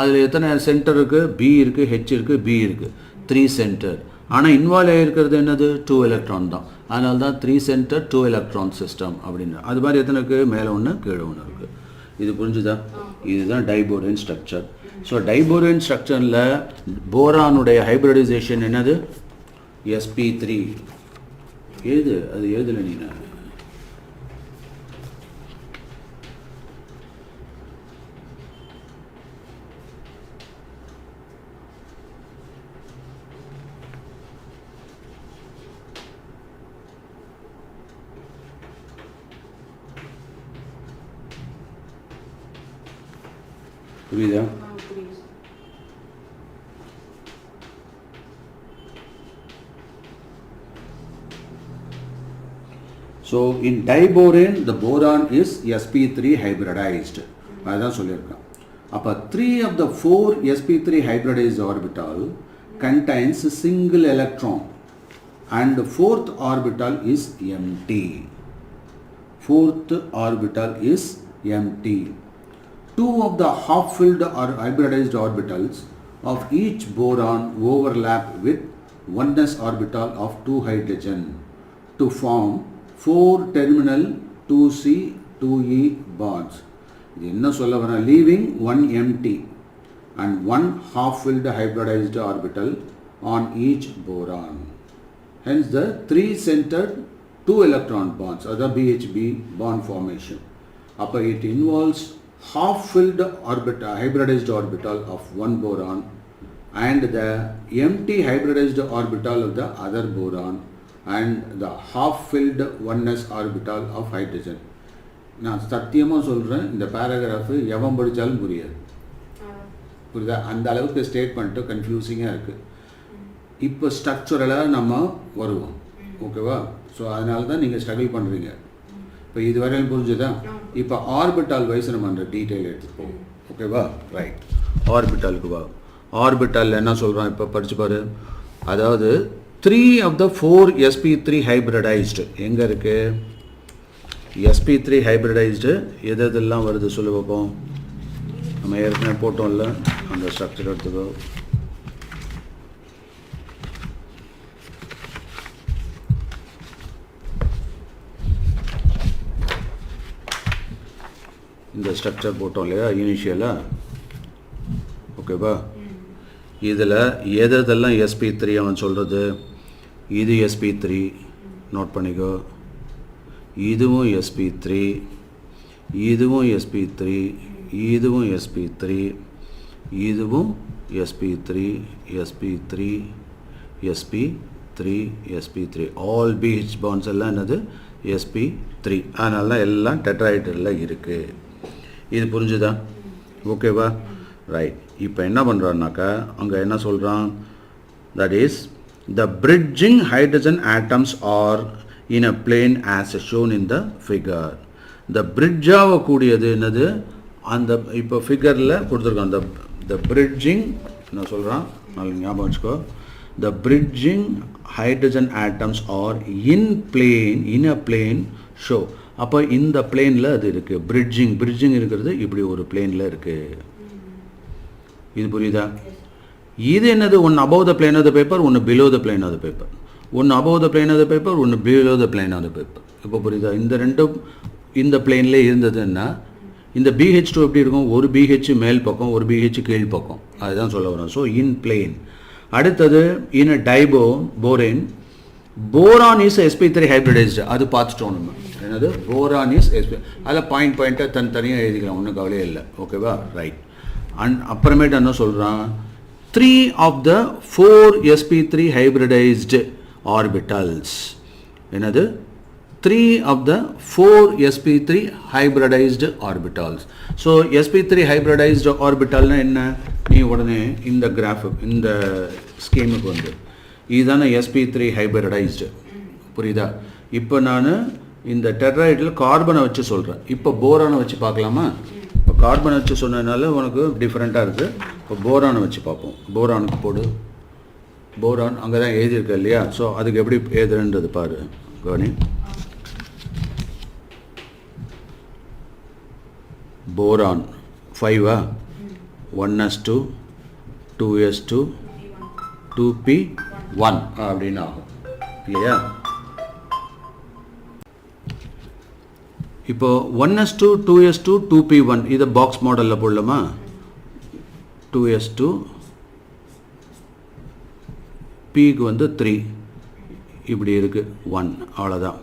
அதில் எத்தனை சென்டர் இருக்குது, B இருக்குது, H இருக்குது, B இருக்குது, 3 சென்டர். ஆனால் இன்வால்வ் ஆகிருக்கிறது என்னது, 2 எலக்ட்ரான் தான். அதனால தான் 3 சென்டர் 2 எலக்ட்ரான் சிஸ்டம் அப்படின்னு. அது மாதிரி எத்தனை இருக்குது, மேலே ஒன்று கீழே ஒன்று இருக்குது. இது புரிஞ்சுதா? இதுதான் டைபோரேன் ஸ்ட்ரக்சர். ஸோ டைபோரேன் ஸ்ட்ரக்சரில் போரானுடைய ஹைப்ரிடைசேஷன் என்னது, sp3. ஏது அது ஏதுல நீ புரியுதா? So in diborane the boron is sp3 hybridized. அதான் சொல்லியிருக்கேன். அப்போ 3 of the 4 sp3 hybridized orbital contains single electron and the 4th orbital is empty. 4th orbital is empty. 2 of the half-filled or hybridized orbitals of each boron overlap with 1s orbital of 2 hydrogen to form 4 terminal 2c 2e bonds. இது என்ன சொல்ல வர, leaving 1 empty and 1 half-filled hybridized orbital on each boron. Hence the 3-centered 2 electron bonds, other BHB bond formation. Upper it involves half-filled hybridized orbital of one boron and the empty hybridized orbital of the other boron and the half-filled 1s orbital of hydrogen. நான் சத்தியமாக சொல்கிறேன், இந்த paragraph எவன் படித்தாலும் புரியாது. புரியுதா? அந்த அளவுக்கு ஸ்டேட்மெண்ட்டு கன்ஃபியூசிங்காக இருக்குது. இப்போ ஸ்ட்ரக்சரலாக நம்ம வருவோம், ஓகேவா? ஸோ அதனால தான் நீங்கள் ஸ்ட்ரகிள் பண்ணுறீங்க. இப்போ இதுவரையும் புரிஞ்சுதா? இப்போ ஆர்பிட்டால் வைஸ் நம்ம அந்த டீட்டெயில் எடுத்துகிட்டு போவோம், ஓகேவா? ரைட், ஆர்பிட்டாலுக்கு வா. ஆர்பிட்டால் என்ன சொல்கிறோம் இப்போ படிச்சு பாரு. அதாவது 3 of the 4 sp3 hybridized எங்கே இருக்குது, sp3 hybridized எதெல்லாம் வருது சொல்லு பார்ப்போம். நம்ம ஏற்கனவே போட்டோம்ல, அந்த ஸ்ட்ரக்சர் எடுத்துக்கோ. இந்த ஸ்ட்ரக்சர் போட்டோம் இல்லையா இனிஷியலாக, ஓகேவா? இதில் எதெல்லாம் sp3 அவன் சொல்கிறது, இது sp3 நோட் பண்ணிக்கோ, இதுவும் sp3, இதுவும் sp3, இதுவும் sp3, இதுவும் sp3, sp3, sp3, sp3, all BH bonds எல்லாம் என்னது sp3. அதனால எல்லாம் டெட்ராஹைட்ரலில் இருக்குது. இது புரிஞ்சுதா? ஓகேவா? ரைட். இப்போ என்ன பண்ணுறான்னாக்கா அங்கே என்ன சொல்கிறான், that is the bridging hydrogen atoms are in a plane as shown in the figure. the bridge ஆகக்கூடியது என்னது, அந்த இப்போ ஃபிகரில் கொடுத்துருக்கோம். the bridging என்ன சொல்கிறான் நாளைக்கு ஞாபகம் வச்சுக்கோ, the bridging hydrogen atoms are in a plane show. அப்போ இந்த பிளேனில் அது இருக்குது. bridging இருக்கிறது இப்படி ஒரு பிளேனில் இருக்குது. இது புரியுதா? இது என்னது, ஒன்று above the plane of the paper, ஒன்று below the plane of the paper, ஒன்று above the plane of the paper, ஒன்று below the plane of the paper. இப்போ புரியுதா? இந்த ரெண்டும் இந்த பிளேன்லேயே இருந்ததுன்னா இந்த BH2 எப்படி இருக்கும், ஒரு BH மேல் பக்கம் ஒரு BH கீழ் பக்கம், அதுதான் சொல்ல வரோம். So in plane. அடுத்தது இன் போரேன், போரான் இஸ் sp3 ஹைப்ரிடைஸ்டு, அது பார்த்துட்டோம் நம்ம. என்னது போரான் இஸ் sp, அதில் பாயிண்ட்டாக தனியாக எழுதிக்கலாம், ஒன்றும் கவலையே இல்லை. ஓகேவா? ரைட். அப்புறமேட்டு என்ன சொல்கிறான், 3 of the 4 sp3 hybridized orbitals. என்னது 3 of the 4 sp3 hybridized orbitals. So sp3 hybridized orbital என்ன, நீ உடனே இந்த கிராஃப் இந்த ஸ்கீமுக்கு வந்து இதுதானே sp3 hybridized, புரியுதா? இப்போ நான் இந்த டெட்ராஹைட்ரில் கார்பனை வச்சு சொல்கிறேன். இப்போ போரானை வச்சு பார்க்கலாமா? இப்போ கார்பனை வச்சு சொன்னதுனால உனக்கு டிஃப்ரெண்ட்டாக இருக்குது. இப்போ போரானை வச்சு பார்ப்போம். போரானுக்கு போடு. போரான் அங்கே தான் எழுதியிருக்க இல்லையா? ஸோ அதுக்கு எப்படி எழுதுறன்றது பாரு, கவனி. போரான் 5 1s2 2s2 2p1 அப்படின்னு ஆகும் இல்லையா? இப்போ 1s2 2s2 2p1 இதை பாக்ஸ் மாடலில் போடலாமா? 2s2 pக்கு வந்து 3 இப்படி இருக்குது 1, அவ்வளோதான்.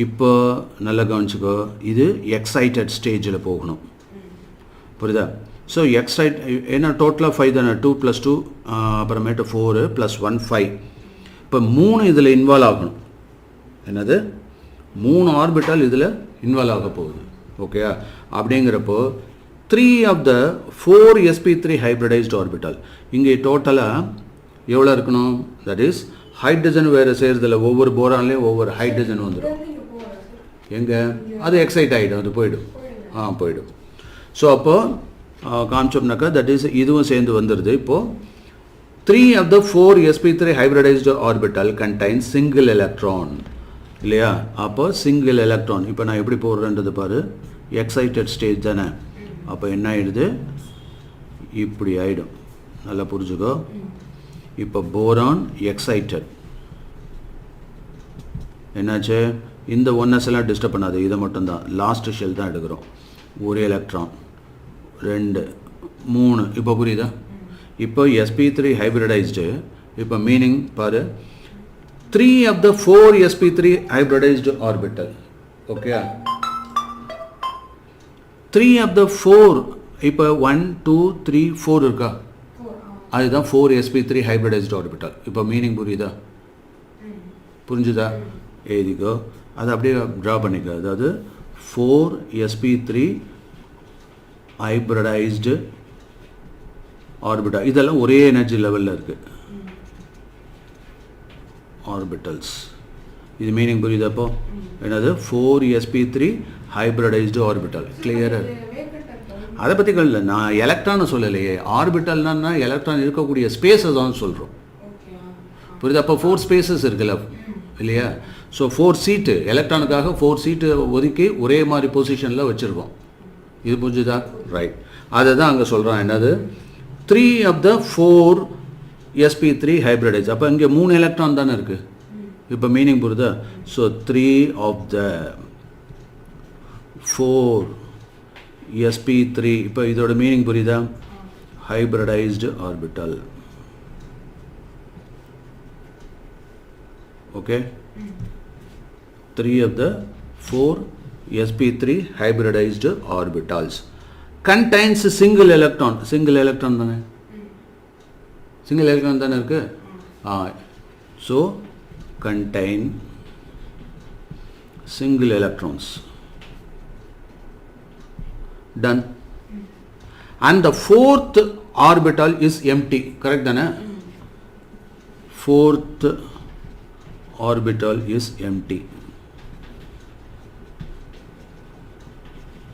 இப்போ நல்லா கவனிச்சுக்கோ, இது எக்ஸைட்டட் ஸ்டேஜில் போகணும், புரியுதா? ஸோ எக்ஸைட் ஏன்னா டோட்டலாக 5 தானே, 2 + 2 அப்புறமேட்டு 4 + 1 5. இப்போ 3 இதில் இன்வால்வ் ஆகணும். என்னது 3 ஆர்பிட்டால் இதில் இன்வால்வ் ஆக போகுது. ஓகே, அப்படிங்கிறப்போ 3 of the 4 sp3 hybridized orbital இங்கே டோட்டலாக எவ்வளோ இருக்கணும்? தட் இஸ் ஹைட்ரஜன் வேறு சேர்றதில்ல, ஒவ்வொரு போரான்லேயும் ஒவ்வொரு ஹைட்ரஜன் வந்துடும். எங்கே அது எக்ஸைட் ஆகிடும், அது போயிடும். போயிடும். ஸோ அப்போது காமிச்சோம்னாக்கா தட் இஸ் இதுவும் சேர்ந்து வந்துடுது. இப்போது 3 of the 4 sp3 hybridized orbital contains single electron இல்லையா? அப்போ சிங்கிள் எலக்ட்ரான். இப்போ நான் எப்படி போடுறேன்றது பாரு, எக்ஸைட்டட் ஸ்டேஜ் தானே. அப்போ என்ன ஆகிடுது, இப்படி ஆகிடும். நல்லா புரிஞ்சுக்கோ. இப்போ போரான் எக்ஸைட்டட் என்னாச்சு, இந்த ஒன்னஸ் எல்லாம் டிஸ்டர்ப் பண்ணாது, இதை மட்டும்தான் லாஸ்ட் ஷெல் தான் எடுக்கிறோம். ஒரு எலக்ட்ரான் 2 3. இப்போ புரியுதா? இப்போ sp3 ஹைப்ரிடைஸ்டு. இப்போ மீனிங் பாரு, 3 of the 4 sp3 hybridized orbital. Okay, 3 of the 4 இப்போ 1 2 3 4 இருக்கா? அதுதான் 4 sp3 hybridized orbital. இப்போ மீனிங் புரியுதா? புரிஞ்சுதா? எழுதிக்கோ, அதை அப்படியே ட்ரா பண்ணிக்க. அதாவது 4 sp3 hybridized orbital, இதெல்லாம் ஒரே எனர்ஜி லெவலில் இருக்குது ஆர்பிட்டல்ஸ். இது மீனிங் புரியுது? அப்போ என்னது 4 sp3 ஹைப்ரிடைஸ்டு ஆர்பிட்டல். கிளியராக? அதை பற்றி இல்லை, நான் எலக்ட்ரானை சொல்லலையே. ஆர்பிட்டல்னா எலக்ட்ரான் இருக்கக்கூடிய ஸ்பேஸை தான் சொல்கிறோம், புரியுது? அப்போ 4 ஸ்பேசஸ் இருக்குல்ல இல்லையா? ஸோ 4 சீட்டு எலக்ட்ரானுக்காக 4 சீட்டு ஒதுக்கி ஒரே மாதிரி பொசிஷனில் வச்சுருக்கோம். இது புரிஞ்சுதா? ரைட். அதை தான் அங்கே சொல்கிறான். என்னது 3 of the 4 sp3 hybridized. அப்போ இங்கே 3 எலக்ட்ரான் தானே இருக்குது. இப்போ மீனிங் புரியுதா? ஸோ 3 of the 4 sp3 இப்போ இதோட மீனிங் புரியுதா hybridized orbital okay 3 of the 4 sp3 hybridized orbitals contains single electron தானே single electron தானே இருக்கு so contain single electrons done and the fourth orbital is empty correct dana fourth orbital is empty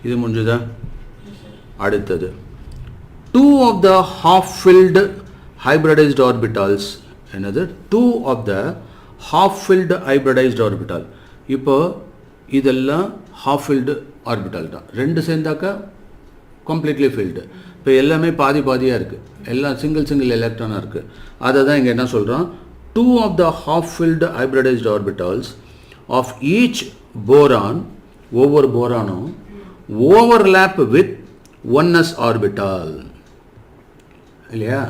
இது முடிஞ்சதா அடுத்தது two of the half filled hybridized orbitals another two of the half filled hybridized orbital இப்போ இதெல்லாம் half filled orbital தான் ரெண்டு சேர்ந்தாக்கா completely filled இப்போ எல்லாமே பாதி பாதியாக இருக்குது எல்லாம் சிங்கிள் எலக்ட்ரானாக இருக்குது அதை தான் இங்கே என்ன சொல்கிறோம் two of the half filled hybridized orbitals of each boron ஒவ்வொரு போரானும் overlap with 1s orbital இல்லையா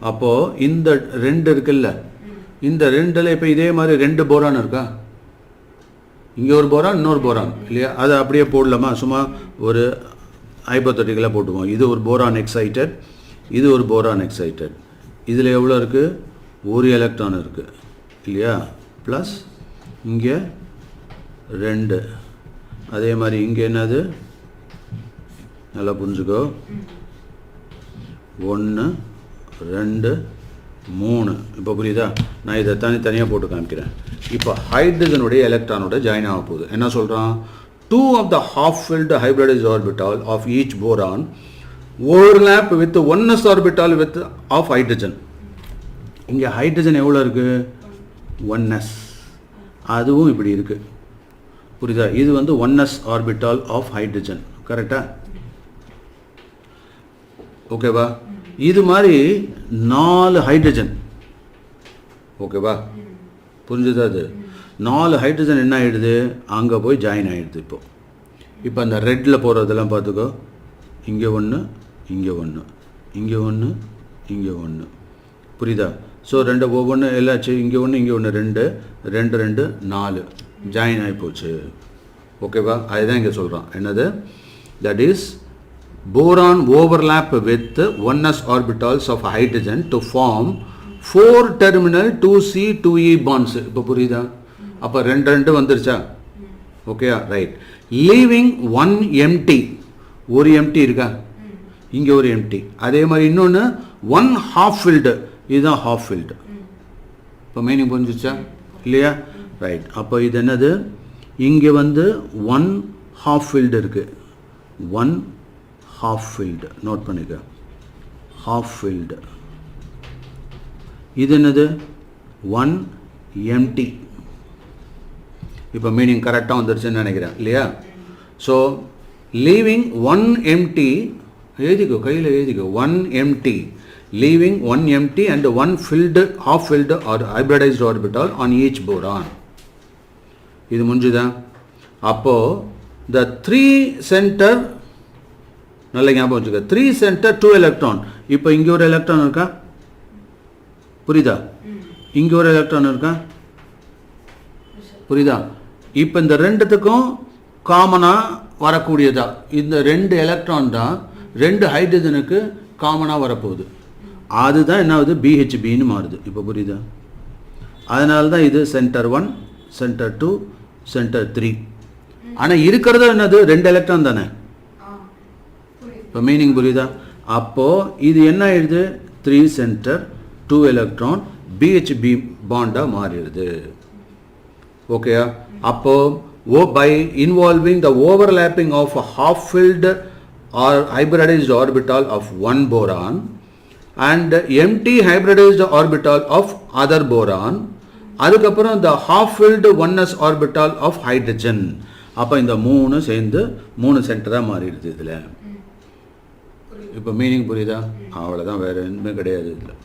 அப்போது இந்த ரெண்டு இருக்குல்ல இந்த ரெண்டில் இப்போ இதே மாதிரி ரெண்டு போரான் இருக்கா இங்கே ஒரு போரான் இன்னொரு போரான் இல்லையா அதை அப்படியே போடலாமா சும்மா ஒரு ஹைபோதெட்டிக்கலாக போட்டுவோம் இது ஒரு போரான் எக்ஸைட்டட் இது ஒரு போரான் எக்ஸைட்டட் இதில் எவ்வளோ இருக்குது ஒரு எலக்ட்ரான் இருக்குது இல்லையா ப்ளஸ் இங்கே ரெண்டு அதே மாதிரி இங்கே என்னது நல்லா புரிஞ்சுக்கோ 1 2 3 இப்போ புரியுதா நான் இதை தனியாக போட்டு காமிக்கிறேன் இப்போ ஹைட்ரஜனுடைய எலக்ட்ரானோட ஜாயின் ஆக போகுது என்ன சொல்கிறான் two of the half filled hybridized orbital of each boron overlap with 1s orbital with of hydrogen இங்கே ஹைட்ரஜன் எவ்வளோ இருக்குது 1s அதுவும் இப்படி இருக்குது புரியுதா இது வந்து 1s orbital of hydrogen கரெக்டாக ஓகேவா இது மாதிரி 4 ஹைட்ரஜன் ஓகேவா புரிஞ்சுதா அது 4 ஹைட்ரஜன் என்ன ஆகிடுது அங்கே போய் ஜாயின் ஆகிடுது இப்போ அந்த ரெட்டில் போகிறதெல்லாம் பார்த்துக்கோ இங்கே ஒன்று இங்கே ஒன்று இங்கே ஒன்று இங்கே ஒன்று புரியுதா ஸோ ரெண்டு ஒவ்வொன்று எல்லாச்சு இங்கே ஒன்று ரெண்டு 4 ஜாயின் ஆகி போச்சு ஓகேவா அதுதான் இங்கே சொல்கிறான் என்னது that is boron overlap with 1s orbitals of hydrogen to form 4 terminal 2c 2e bonds இப்போ புரியுதா அப்போ ரெண்டு வந்துருச்சா ஓகேயா ரைட் லீவிங் 1 empty ஒரு எம்டி இருக்கா இங்கே ஒரு எம்டி அதே மாதிரி இன்னொன்று 1 half filled இதுதான் half filled இப்போ மீனிங் புரிஞ்சிச்சா இல்லையா ரைட் அப்போ இது என்னது இங்கே வந்து 1 half filled இருக்குது 1 half filled நோட் பண்ணிக்க half filled இது என்னது 1 empty இப்போ மீனிங் கரெக்டாக வந்துருச்சுன்னு நினைக்கிறேன் இல்லையா ஸோ லீவிங் 1 empty எழுதிக்கோ கையில் எழுதிக்கோ 1 empty leaving 1 empty and 1 filled half filled or hybridized orbital on each boron இது முடிஞ்சுதா அப்போது the 3 center நல்ல ஞாபகம் வச்சுக்க 3 center 2 electron இப்போ இங்கே ஒரு எலக்ட்ரான் இருக்கா புரியுதா இங்கே ஒரு எலக்ட்ரான் இருக்கா புரியுதா இப்போ இந்த ரெண்டுத்துக்கும் காமனாக வரக்கூடியதா இந்த 2 எலக்ட்ரான் தான் 2 ஹைட்ரஜனுக்கு காமனாக வரப்போகுது அதுதான் என்ன ஆகுது பிஹெச்பின்னு மாறுது இப்போ புரியுதா அதனால தான் இது சென்டர் 1 சென்டர் 2 சென்டர் 3 ஆனால் இருக்கிறது என்னது 2 எலக்ட்ரான் தானே இப்போ மீனிங் புரியுதா அப்போது இது என்ன ஆயிடுது 3 சென்டர் 2 எலக்ட்ரான் பிஹெச்பி பாண்டாக மாறிடுது ஓகேயா அப்போது by involving the overlapping of a half filled or hybridized orbital of one boron and empty hybridized orbital of other boron அதுக்கப்புறம் the half filled 1s orbital of hydrogen அப்போ இந்த 3 சேர்ந்து 3 சென்டராக மாறிடுது இதில் இப்போ மீனிங் புரியுதா அவ்வளோதான் வேறு எதுவுமே கிடையாது இதில்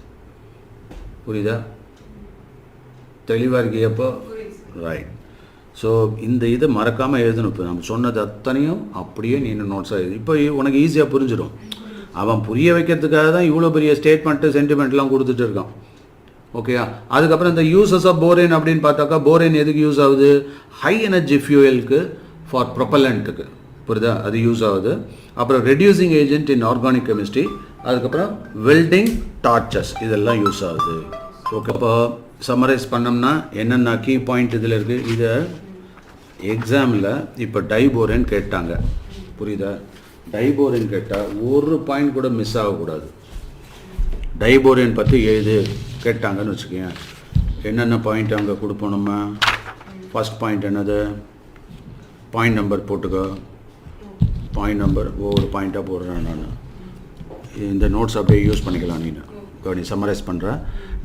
புரியுதா தெளிவாக இருக்கியப்போ ரைட் ஸோ இந்த இதை மறக்காமல் எழுதணும். இப்போ நம்ம சொன்னது அத்தனையும் அப்படியே நீ நோட்ஸாக எழுது. இப்போ உனக்கு ஈஸியாக புரிஞ்சிடும். அவன் புரிய வைக்கிறதுக்காக தான் இவ்வளோ பெரிய ஸ்டேட்மெண்ட்டு சென்டிமெண்ட்லாம் கொடுத்துட்டு இருக்கான். ஓகேயா? அதுக்கப்புறம் இந்த யூசஸ் ஆஃப் போரேன் அப்படின்னு பார்த்தாக்கா, போரேன் எதுக்கு யூஸ் ஆகுது? ஹை எனர்ஜி ஃபியூயலுக்கு, ஃபார் ப்ரொப்பலண்ட்டுக்கு, புரியுதா? அது யூஸ் ஆகுது. அப்புறம் ரெடியூசிங் ஏஜென்ட் இன் ஆர்கானிக் கெமிஸ்ட்ரி, அதுக்கப்புறம் வெல்டிங் டார்ச்சஸ், இதெல்லாம் யூஸ் ஆகுது. ஓகே, அப்போ சம்மரைஸ் பண்ணோம்னா என்னென்ன கீ பாயிண்ட் இதில் இருக்குது? இதை எக்ஸாமில் இப்போ டைபோரேன் கேட்டாங்க, புரியுதா? டைபோரேன் கேட்டால் ஒரு பாயிண்ட் கூட மிஸ் ஆகக்கூடாது. டைபோரேன் பற்றி எழுது கேட்டாங்கன்னு வச்சுக்கோங்க. என்னென்ன பாயிண்ட் அங்கே கொடுப்போம் நம்ம? ஃபஸ்ட் பாயிண்ட் என்னது? பாயிண்ட் நம்பர் போட்டுக்கோ. பாயிண்ட் நம்பர் ஒவ்வொரு பாயிண்ட்டாக போடுறேன் நான். இந்த நோட்ஸ் அப்படியே யூஸ் பண்ணிக்கலாம். நீ சம்மரைஸ் பண்ணுறேன்.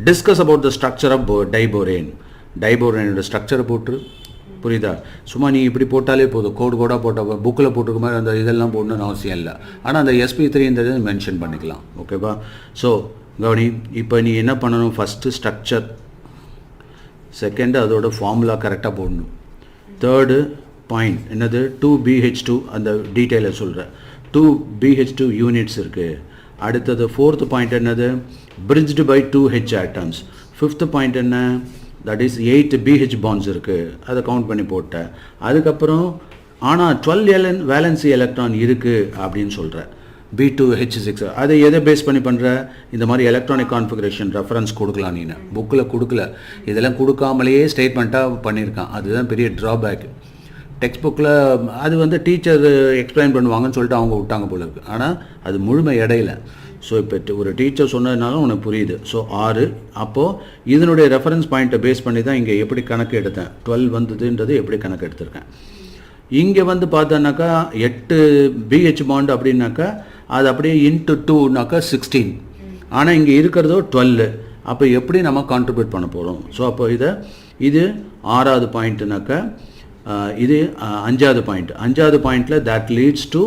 Discuss about the structure of diborane. டைபோரேனோட ஸ்ட்ரக்சரை போட்டு, புரியுதா? சும்மா நீ இப்படி போட்டாலே போதும். கோடாக போட்டால் புக்கில் போட்டுருக்க மாதிரி அந்த இதெல்லாம் போடணும்னு அவசியம் இல்லை. ஆனால் அந்த SP3 மென்ஷன் பண்ணிக்கலாம். ஓகேவா? ஸோ கவனி, இப்போ நீ என்ன பண்ணணும்? ஃபஸ்ட்டு ஸ்ட்ரக்சர், செகண்டு அதோட ஃபார்முலா கரெக்டாக போடணும். தேர்டு பாயிண்ட் என்னது? 2BH2, அந்த டீட்டெயிலை சொல்கிறேன். 2BH2 யூனிட்ஸ் இருக்குது. அடுத்தது ஃபோர்த்து பாயிண்ட் என்னது? Bridged by 2H atoms. Fifth point என்ன? தட் இஸ் 8 BH பாண்ட்ஸ் இருக்குது, அதை கவுண்ட் பண்ணி போட்டேன். அதுக்கப்புறம் ஆனால் 12 வேலன்சி எலக்ட்ரான் இருக்குது அப்படின்னு சொல்கிறேன். B2H6 அதை எதை பேஸ் பண்ணி பண்ணுற? இந்த மாதிரி எலக்ட்ரானிக் கான்ஃபிகரேஷன் ரெஃபரன்ஸ் கொடுக்கலாம். நீ புக்கில் கொடுக்கல, இதெல்லாம் கொடுக்காமலேயே ஸ்டேட்மெண்ட்டாக பண்ணியிருக்கான். அதுதான் பெரிய ட்ராபேக். டெக்ஸ்ட் புக்கில் அது டீச்சர் எக்ஸ்பிளைன் பண்ணுவாங்கன்னு சொல்லிட்டு அவங்க விட்டாங்க போல இருக்குது. ஆனால் அது முழுமை இடையில. ஸோ இப்போ ஒரு டீச்சர் சொன்னதுனாலும் உனக்கு புரியுது. ஸோ 6. அப்போது இதனுடைய ரெஃபரன்ஸ் பாயிண்ட்டை பேஸ் பண்ணி தான் இங்கே எப்படி கணக்கு எடுத்தேன். 12 வந்ததுன்றது எப்படி கணக்கு எடுத்திருக்கேன். இங்கே பார்த்தோன்னாக்கா 8 BH பாண்ட் அப்படின்னாக்கா அது அப்படியே இன்ட்டு 2னாக்கா 16. ஆனால் இங்கே இருக்கிறதோ 12. அப்போ எப்படி நம்ம கான்ட்ரிபியூட் பண்ண போகிறோம்? ஸோ அப்போ இது 6வது பாயிண்ட்டுனாக்கா, இது 5வது பாயிண்ட். 5வது பாயிண்டில் that leads to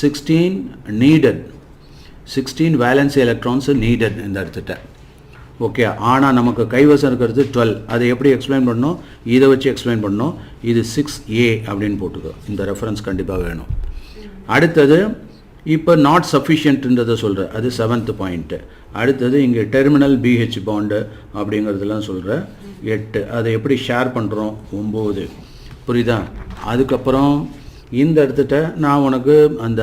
16 needed, 16 valency electrons needed இந்த இடத்துட்ட. ஓகே, ஆனால் நமக்கு கைவசம் இருக்கிறது 12. அதை எப்படி எக்ஸ்பிளைன் பண்ணணும்? இதை வச்சு எக்ஸ்பிளைன் பண்ணணும். இது 6A அப்படின்னு போட்டுக்கோ. இந்த ரெஃபரன்ஸ் கண்டிப்பாக வேணும். அடுத்தது இப்போ நாட் சஃபிஷியன்ட்ன்றதை சொல்கிற, அது 7th பாயிண்ட்டு. அடுத்தது இங்கே டெர்மினல் BH பாண்டு அப்படிங்கிறதுலாம் சொல்கிற 8. அதை எப்படி ஷேர் பண்ணுறோம்? 9. புரியுதா? அதுக்கப்புறம் இந்த இடத்துட்ட நான் உனக்கு அந்த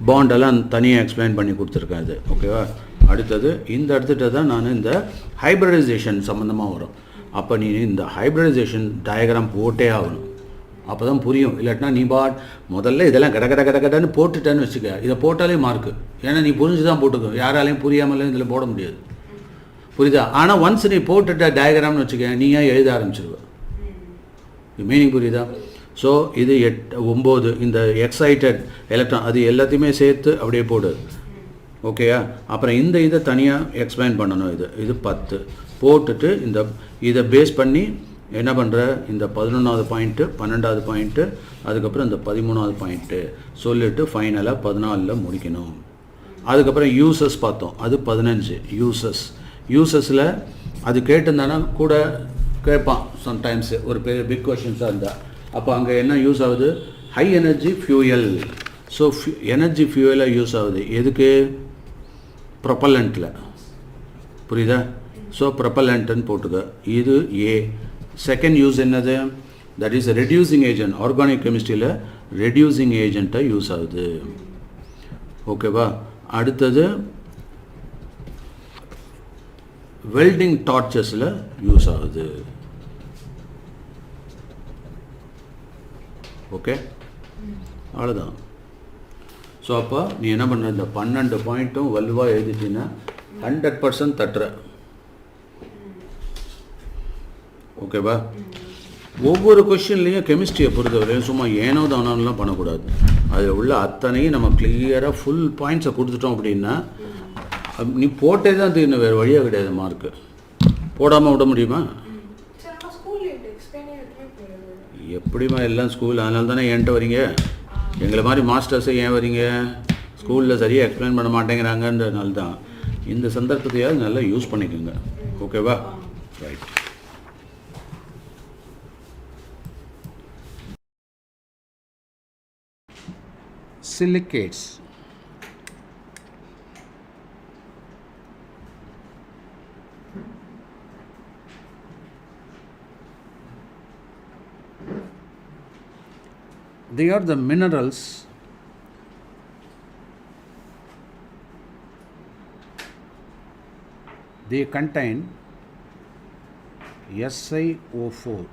பாண்டெல்லாம் தனியாக எக்ஸ்பிளைன் பண்ணி கொடுத்துருக்கேன். அது ஓகேவா? அடுத்தது இந்த இடத்துட்ட தான் நான் இந்த ஹைப்ரிடைசேஷன் சம்மந்தமாக வரும். அப்போ நீ இந்த ஹைப்ரிடைசேஷன் டயக்ராம் போட்டே ஆகணும். அப்போ தான் புரியும். இல்லாட்டினா நீ முதல்ல இதெல்லாம் கடன்னு போட்டுட்டேன்னு வச்சுக்க. இதை போட்டாலே மார்க்கு. ஏன்னா நீ புரிஞ்சு தான் போட்டுக்கோ. யாராலையும் புரியாமலே இதில் போட முடியாது. புரியுதா? ஆனால் ஒன்ஸ் நீ போட்டுட்ட டயக்ராம்னு வச்சுக்க, நீ ஏன் எழுத ஆரம்பிச்சிருவ. மீனிங் புரியுதா? ஸோ இது 8, 9 இந்த எக்ஸைட்டட் எலக்ட்ரான் அது எல்லாத்தையுமே சேர்த்து அப்படியே போடு. ஓகேயா? அப்புறம் இந்த இதை தனியாக எக்ஸ்பிளைன் பண்ணணும். இது 10 போட்டுட்டு இதை பேஸ் பண்ணி என்ன பண்ணுற? இந்த 11வது பாயிண்ட்டு, 12வது பாயிண்ட்டு, அதுக்கப்புறம் இந்த 13வது பாயிண்ட்டு சொல்லிவிட்டு ஃபைனலாக 14ல் முடிக்கணும். அதுக்கப்புறம் யூசஸ் பார்த்தோம், அது 15 யூசஸில் அது கேட்டிருந்தானா கூட கேட்பான் சம்டைம்ஸு, ஒரு பெரிய பிக் கொஷின்ஸாக இருந்தால். அப்போ அங்கே என்ன யூஸ் ஆகுது? High energy fuel. So energy ஃபியூயலாக யூஸ் ஆகுது. எதுக்கு? ப்ரொப்பலண்ட்டில். புரியுதா? ஸோ ப்ரொப்பலண்ட்டுன்னு போட்டுக்க. இது A. செகண்ட் யூஸ் என்னது? That is reducing agent. Organic கெமிஸ்ட்ரியில் ரெடியூசிங் ஏஜென்ட்டாக யூஸ் ஆகுது. ஓகேவா? அடுத்தது வெல்டிங் டார்ச்சஸில் யூஸ் ஆகுது. ஓகே, அவ்வளோதான். ஸோ அப்போ நீ என்ன பண்ணுற? இந்த 12 பாயிண்ட்டும் வலுவாக எழுதிட்டீங்கன்னா 100% தட்டுற. ஓகேவா? ஒவ்வொரு கொஷின்லேயும் கெமிஸ்ட்ரியை பொறுத்தவரையும் சும்மா ஏனோ தானோலாம் பண்ணக்கூடாது. அதில் உள்ள அத்தனையும் நம்ம கிளியராக ஃபுல் பாயிண்ட்ஸை கொடுத்துட்டோம் அப்படின்னா நீ போட்டே தான் தீரணும், வேறு வழியாக கிடையாது. மார்க்கு போடாமல் விட முடியுமா? எப்படிமா எல்லாம் ஸ்கூல். அதனால தானே என்கிட்ட வரீங்க. எங்களை மாதிரி மாஸ்டர்ஸை ஏன் வரீங்க? ஸ்கூலில் சரியாக எக்ஸ்பிளைன் பண்ண மாட்டேங்கிறாங்கன்றதுனால தான். இந்த சந்தர்ப்பத்தையாவது நல்லா யூஸ் பண்ணிக்கோங்க. ஓகேவா? Right. silicates. They are the minerals they contain SiO4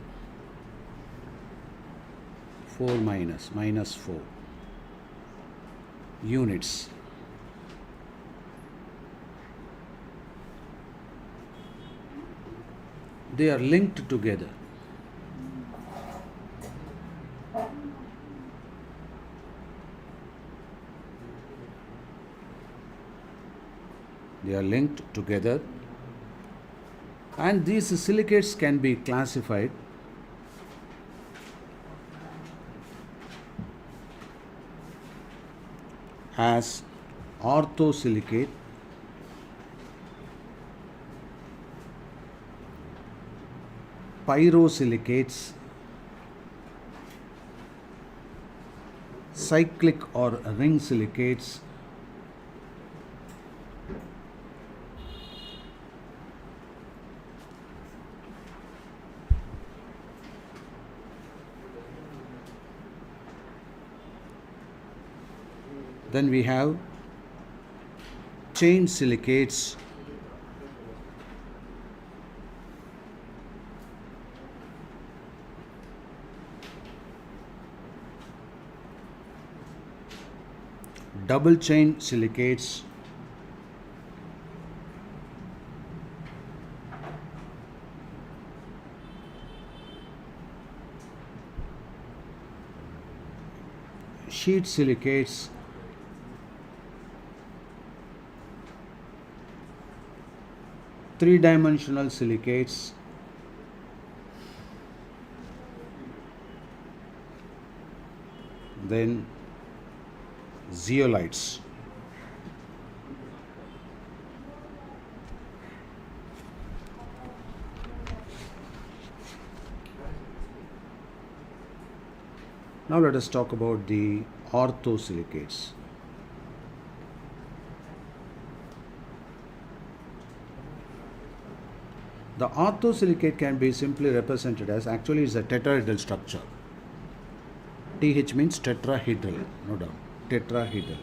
minus 4 units. They are linked together. They are linked together, and these silicates can be classified as orthosilicate, pyrosilicates, cyclic or ring silicates, then we have chain silicates, double chain silicates, sheet silicates, three-dimensional silicates, then zeolites. Now let us talk about the orthosilicates. The orthosilicate can be simply represented as, actually it's a tetrahedral structure. TH means tetrahedral, no doubt, tetrahedral.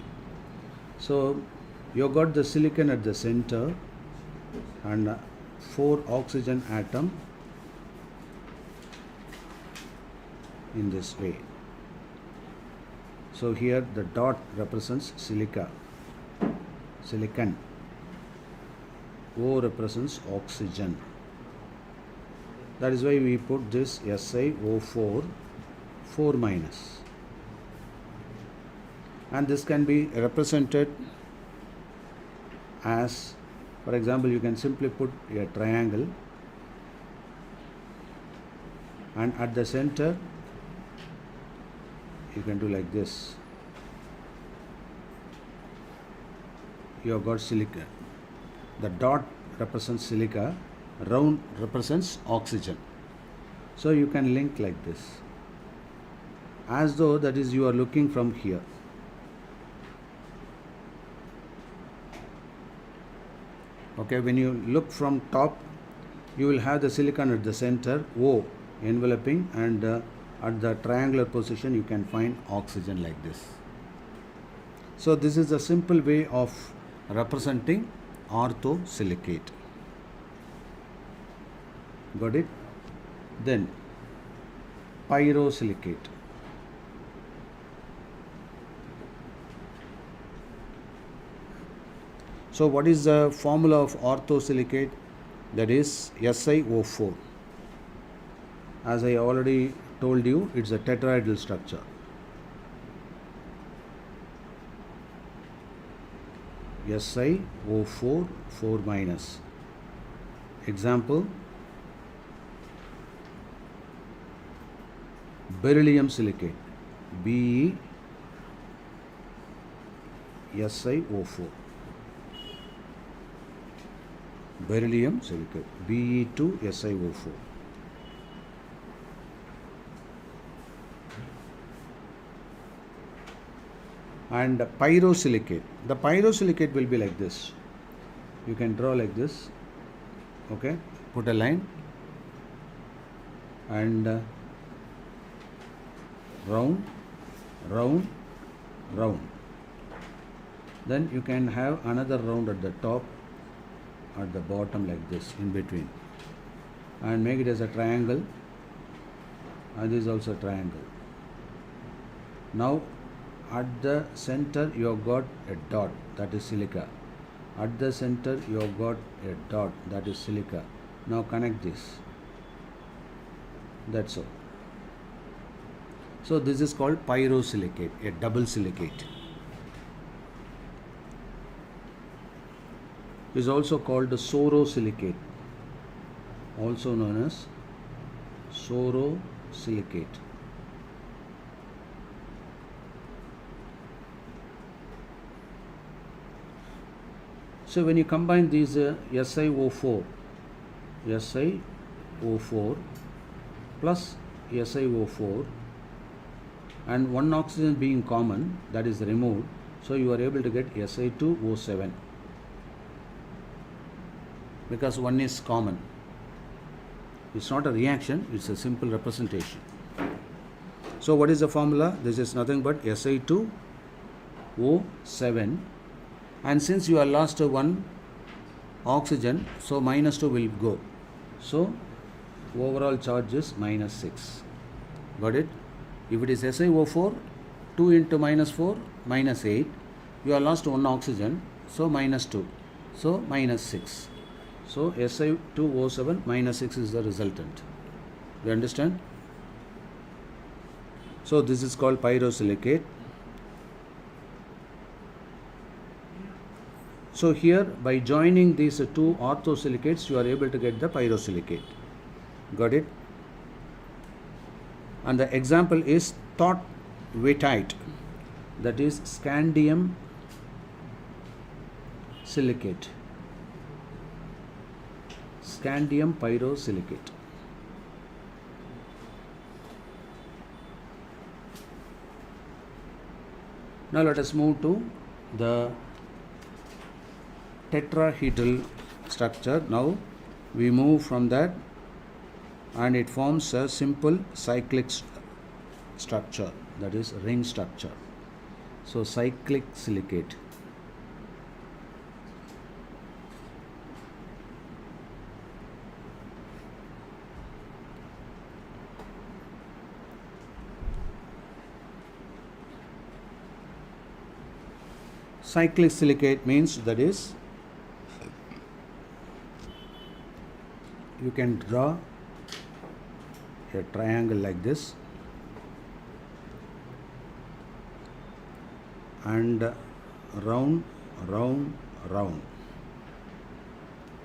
So you got the silicon at the center and 4 oxygen atom in this way. So here the dot represents silica, silicon. O represents oxygen. That is why we put this SiO4 4 minus. And this can be represented as, for example, you can simply put a triangle and at the center you can do like this. You have got silica. The dot represents silica, round represents oxygen. So you can link like this, as though that is you are looking from here. Okay, when you look from top, you will have the silicon at the center, O enveloping, and at the triangular position you can find oxygen like this. So this is a simple way of representing orthosilicate. Got it? Then pyrosilicate. So what is the formula of orthosilicate? That is SiO4. As I already told you, it's a tetrahedral structure. SiO4 4 minus. Example, beryllium silicate, BeSiO4. Beryllium silicate, Be2SiO4. And pyrosilicate. The pyrosilicate will be like this. You can draw like this. Okay, put a line and round, round, round. Then you can have another round at the top, at the bottom like this, in between, and make it as a triangle, and this is also a triangle. Now at the center you have got a dot, that is silica. At the center you have got a dot, that is silica. Now connect this. That's all. So this is called pyrosilicate, a double silicate. It is also called the sorosilicate, also known as sorosilicate. So when you combine these SiO4 plus SiO4 and one oxygen being common, that is removed, so you are able to get Si2O7 because one is common. It's not a reaction, it's a simple representation. So what is the formula? This is nothing but Si2O7, and since you are lost one oxygen, so -2 will go. So overall charge is -6. Got it? If it is SiO4, 2 into -4, -8. You are lost one oxygen, so -2. So -6. So Si2O7 -6 is the resultant. You understand? So this is called pyrosilicate. So here by joining these two orthosilicates, you are able to get the pyrosilicate. Got it? And the example is thottwitite, that is scandium silicate, scandium pyrosilicate. Now let us move to the tetrahedral structure. Now we move from that and it forms a simple cyclic structure, that is ring structure. So cyclic silicate. Cyclic silicate means, that is, you can draw a triangle like this and round, round, round,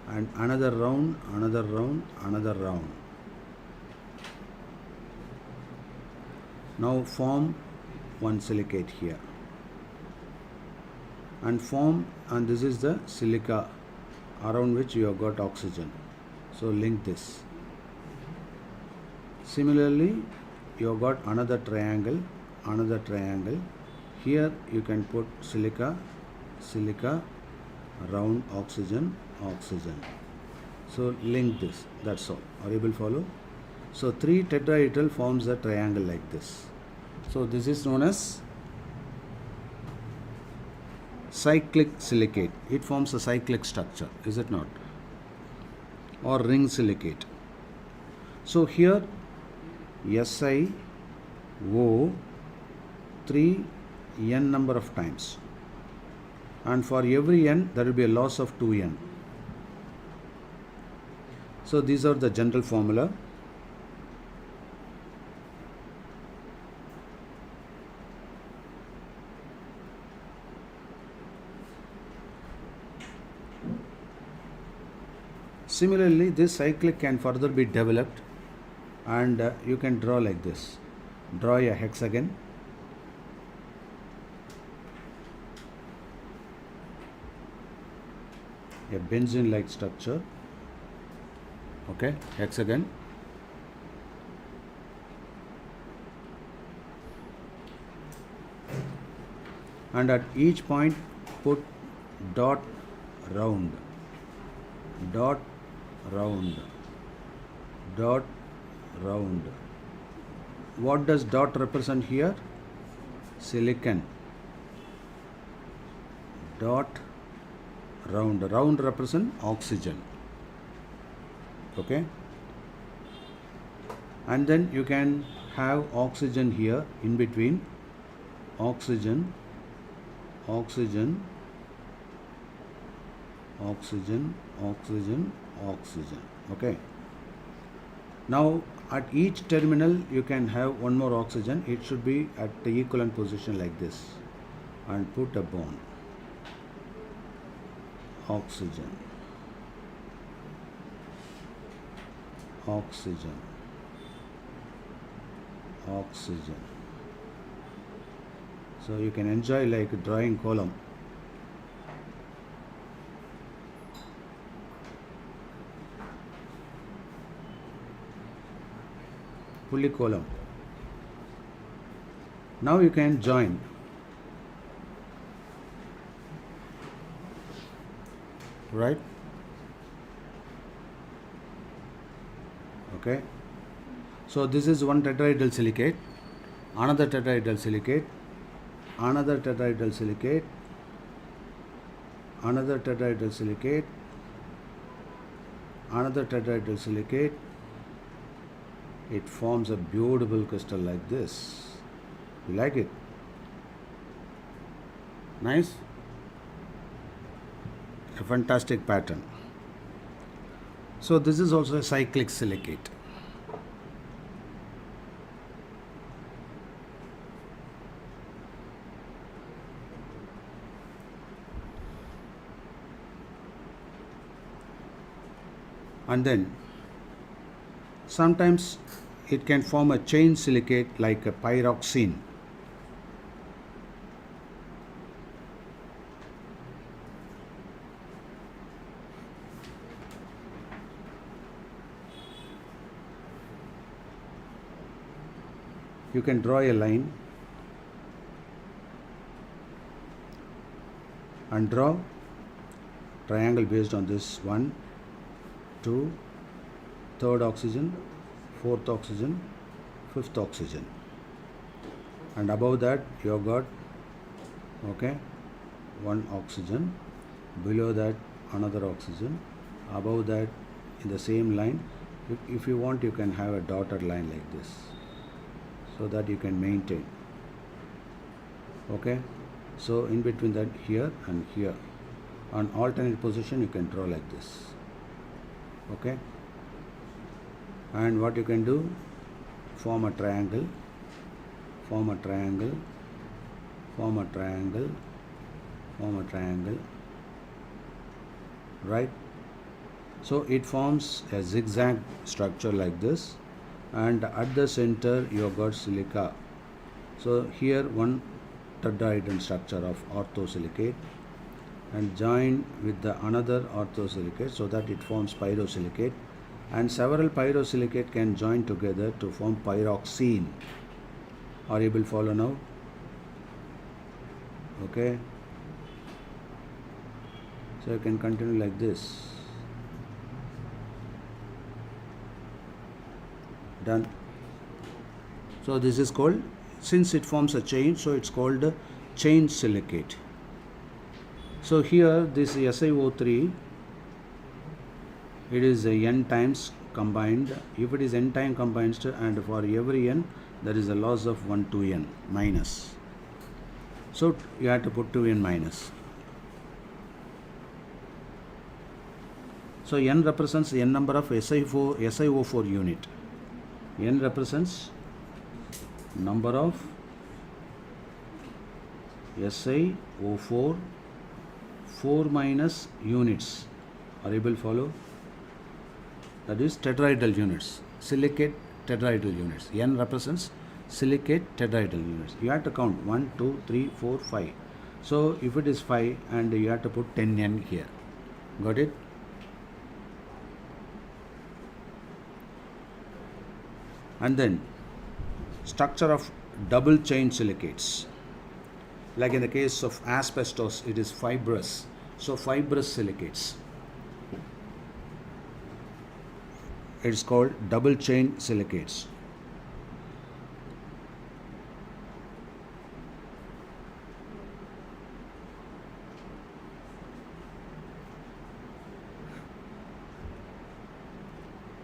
and another round, another round, another round. Now form one silicate here and form, and this is the silica around which you have got oxygen. So link this. Similarly, you have got another triangle, another triangle. Here you can put silica, silica, round, oxygen, oxygen. So link this. That's all. Are you able to follow? So 3 tetrahedral forms a triangle like this. So this is known as cyclic silicate. It forms a cyclic structure, is it not? Or ring silicate. So here SiO 3 n number of times, and for every n there will be a loss of 2n. So these are the general formula. Similarly, this cyclic can further be developed, and you can draw like this. Draw a hexagon, a benzene like structure. Okay, hexagon. and at each point put dot round, dot round, dot round. What does dot represent here? Silicon. Dot round. Round represent oxygen. Okay. And then you can have oxygen here in between. Oxygen, oxygen, oxygen, oxygen, oxygen. Okay. Now at each terminal you can have one more oxygen. It should be at the equivalent position like this, and put a bond. Oxygen, oxygen, oxygen. So you can enjoy like drawing column. Fully column. Now you can join. Right? Okay. So this is one tetrahedral silicate, another tetrahedral silicate, another tetrahedral silicate, another tetrahedral silicate, another tetrahedral silicate. It forms a beautiful crystal like this. You like it? Nice? A fantastic pattern. So this is also a cyclic silicate. And then sometimes it can form a chain silicate like a pyroxene. You can draw a line and draw triangle based on this 1, 2, third oxygen, fourth oxygen, fifth oxygen, and above that you have got one oxygen, below that another oxygen, above that in the same line. If you want, you can have a dotted line like this, so that you can maintain. Okay, so in between that, here and here, on alternate position you can draw like this. Okay, and what you can do, form a triangle, form a triangle, form a triangle, form a triangle, right? So it forms a zigzag structure like this, and at the center you have got silica. So here one tetrahedral structure of orthosilicate, and join with the another orthosilicate, so that it forms pyrosilicate, and several pyrosilicate can join together to form pyroxene. Are you able to follow now? Okay, so you can continue like this. Done. So this is called, since it forms a chain, so it's called chain silicate. So here this SiO3, it is n times combined. If it is n time combined, and for every n there is a loss of 1 to n minus, so you have to put 2n minus. So n represents n number of SiO4 unit. N represents number of SiO4 4 minus units. Are you able to follow? That is tetrahedral units, silicate tetrahedral units. N represents silicate tetrahedral units. You have to count 1, 2, 3, 4, 5. So if it is 5, and you have to put 10n here. Got it? And then structure of double chain silicates. Like in the case of asbestos, it is fibrous. So fibrous silicates. It's called double chain silicates.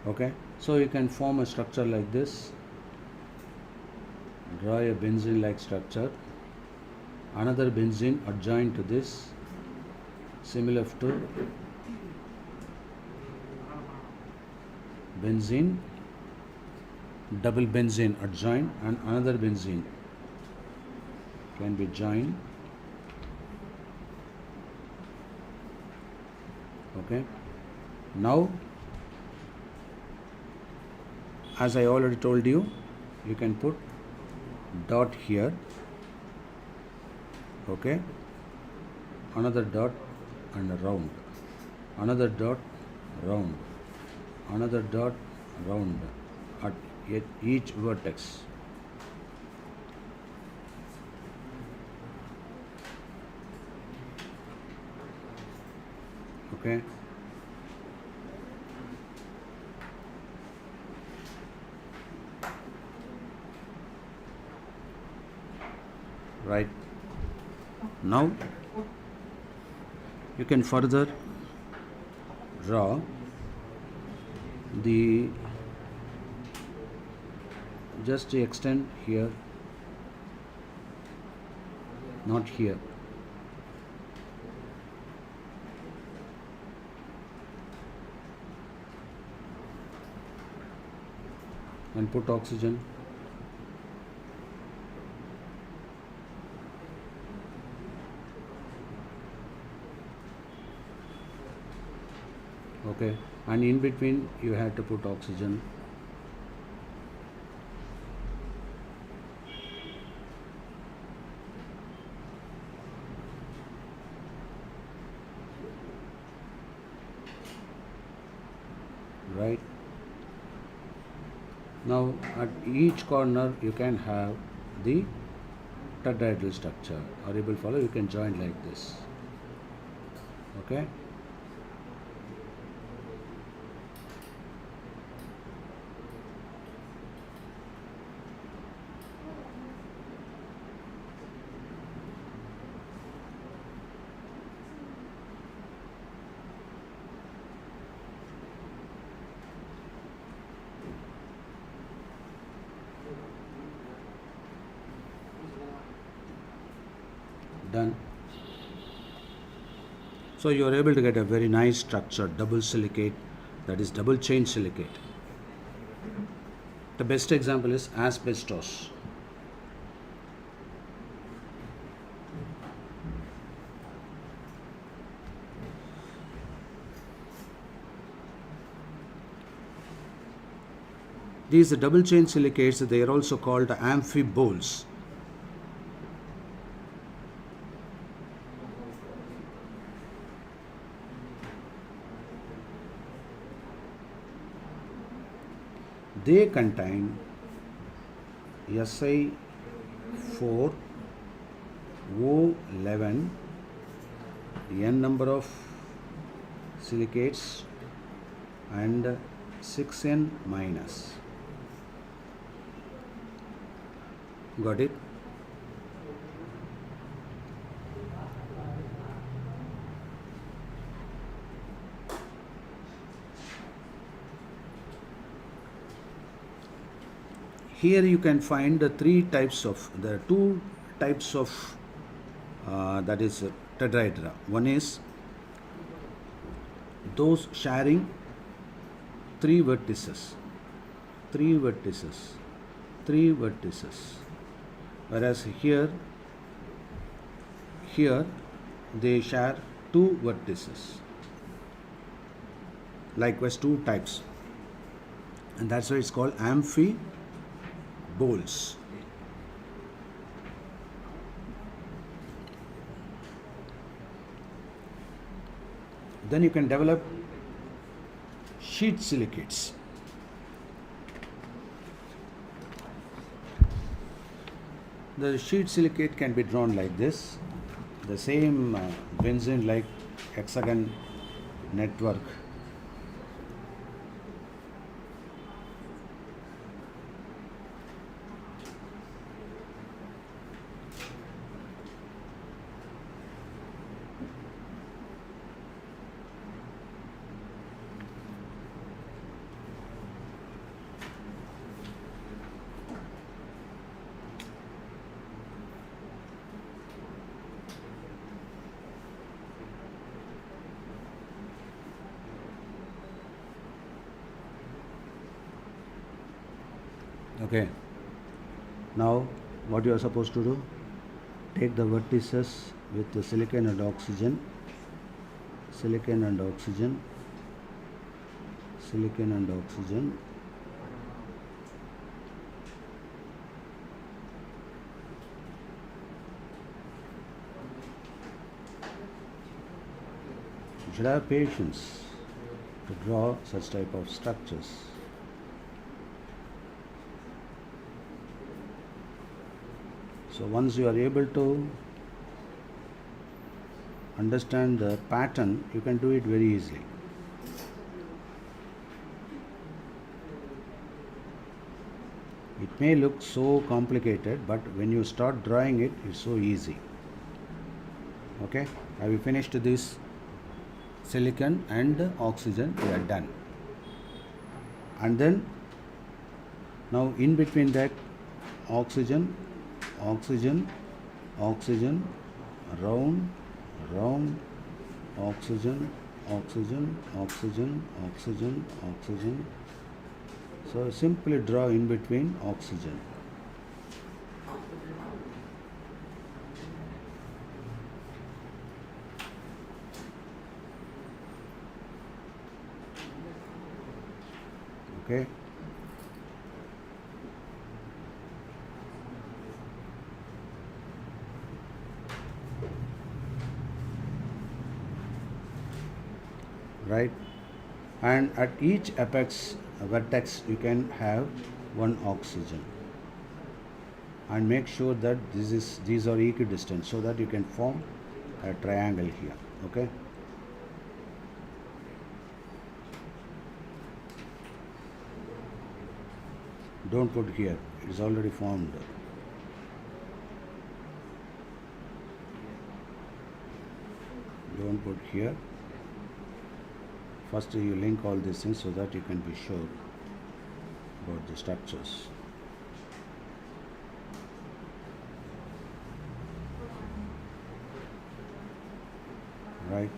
Okay, so you can form a structure like this. Draw a benzene like structure. Another benzene adjoined to this, similar to benzene, double benzene adjoined, and another benzene can be joined. Okay, now as I already told you, you can put dot here. Okay, another dot and a round, another dot, round, another dot, round at each vertex. Okay, right. Now you can further draw the just extend here, not here. And put oxygen. Okay, and in between you have to put oxygen. Right. Now at each corner you can have the tetrahedral structure. Are you able to follow? You can join like this. Okay. Done. So you are able to get a very nice structure, double silicate, that is double chain silicate. The best example is asbestos. These double chain silicates, they are also called amphiboles. They contain Si4, O11, n number of silicates and 6n minus. Got it? Here you can find the two types of that is tetrahedra. One is those sharing three vertices, whereas here they share two vertices. Likewise, two types, and that's why it's called amphiboles. Then you can develop sheet silicates. The sheet silicate can be drawn like this. The same benzene like hexagon network. Okay, now what you are supposed to do, take the vertices with the silicon and oxygen, silicon and oxygen, silicon and oxygen, you should have patience to draw such type of structures. So once you are able to understand the pattern, you can do it very easily. It may look so complicated, but when you start drawing it, it's so easy. Okay, have you finished this silicon and oxygen? We are done. And then now in between that, oxygen, oxygen, oxygen, round, round, oxygen, oxygen, oxygen, oxygen, oxygen. So simply draw in between oxygen. Okay. Right, and at each apex vertex you can have one oxygen, and make sure that these are equidistant so that you can form a triangle here. Okay, don't put here, it is already formed. Don't put here. First you link all these things so that you can be sure about the structures. Right.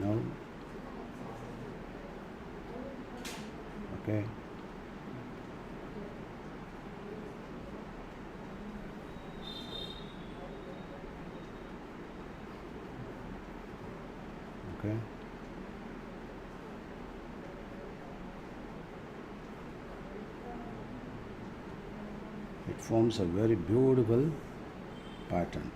Now, okay. Okay. It forms a very beautiful pattern.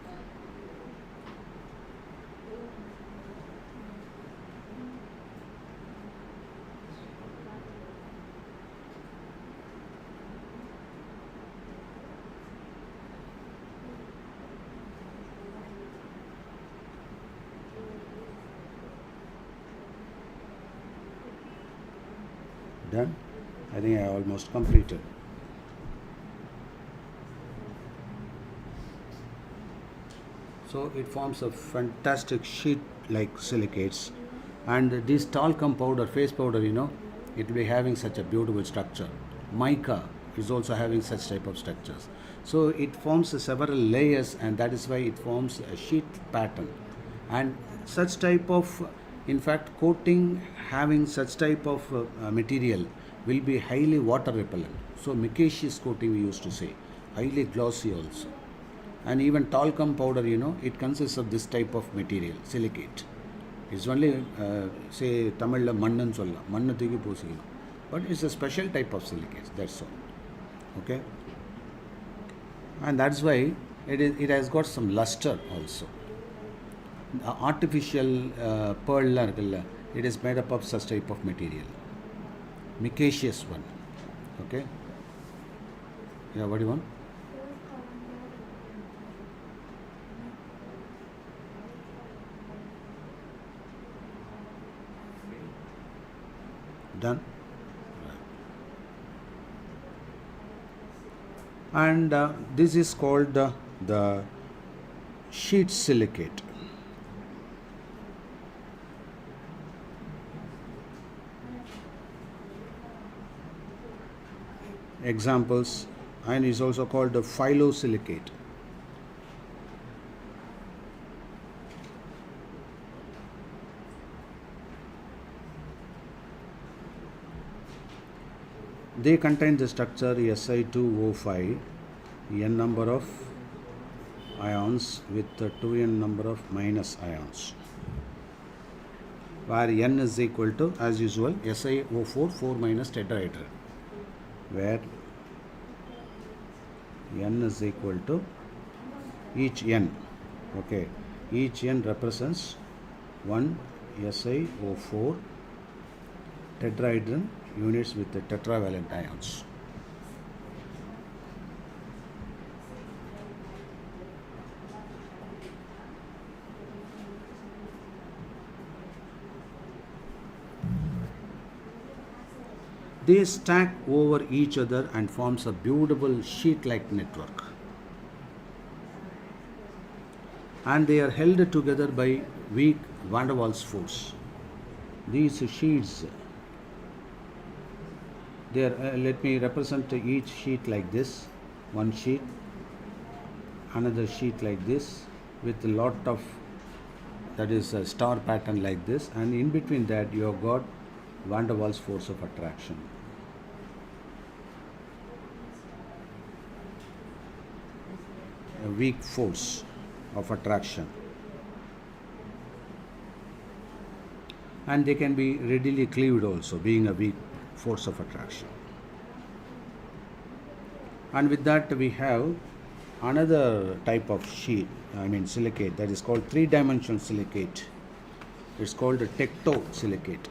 Done? I think I almost completed. So it forms a fantastic sheet like silicates, and this talcum powder, face powder, it will be having such a beautiful structure. Mica is also having such type of structures. So it forms several layers, and that is why it forms a sheet pattern. And such type of, in fact, coating having such type of material will be highly water repellent. So micaceous coating we used to say, highly glossy also. And even talcum powder, it consists of this type of material, silicate. It's only, say, Tamil mannan solla, manna thigi posikala. But it's a special type of silicates, that's all. Okay? And that's why it has got some luster also. The artificial pearl, it is made up of such type of material, micaceous one. Okay. Yeah, what do you want? Done. And this is called the sheet silicate. Examples, and is also called the phyllosilicate. They contain the structure Si2O5, n number of ions with 2n number of minus ions, where n is equal to, as usual, SiO4 4 minus tetrahedral, where n is equal to each n. Okay, each n represents one SiO4 tetrahedron units with the tetravalent ions. They stack over each other and forms a beautiful sheet-like network. And they are held together by weak van der Waals force. These sheets, let me represent each sheet like this. One sheet, another sheet like this, with a lot of, that is a star pattern like this, and in between that you have got van der Waals force of attraction. A weak force of attraction, and they can be readily cleaved also, being a weak force of attraction. And with that we have another type of sheet, silicate, that is called three-dimensional silicate. It's called a tecto silicate,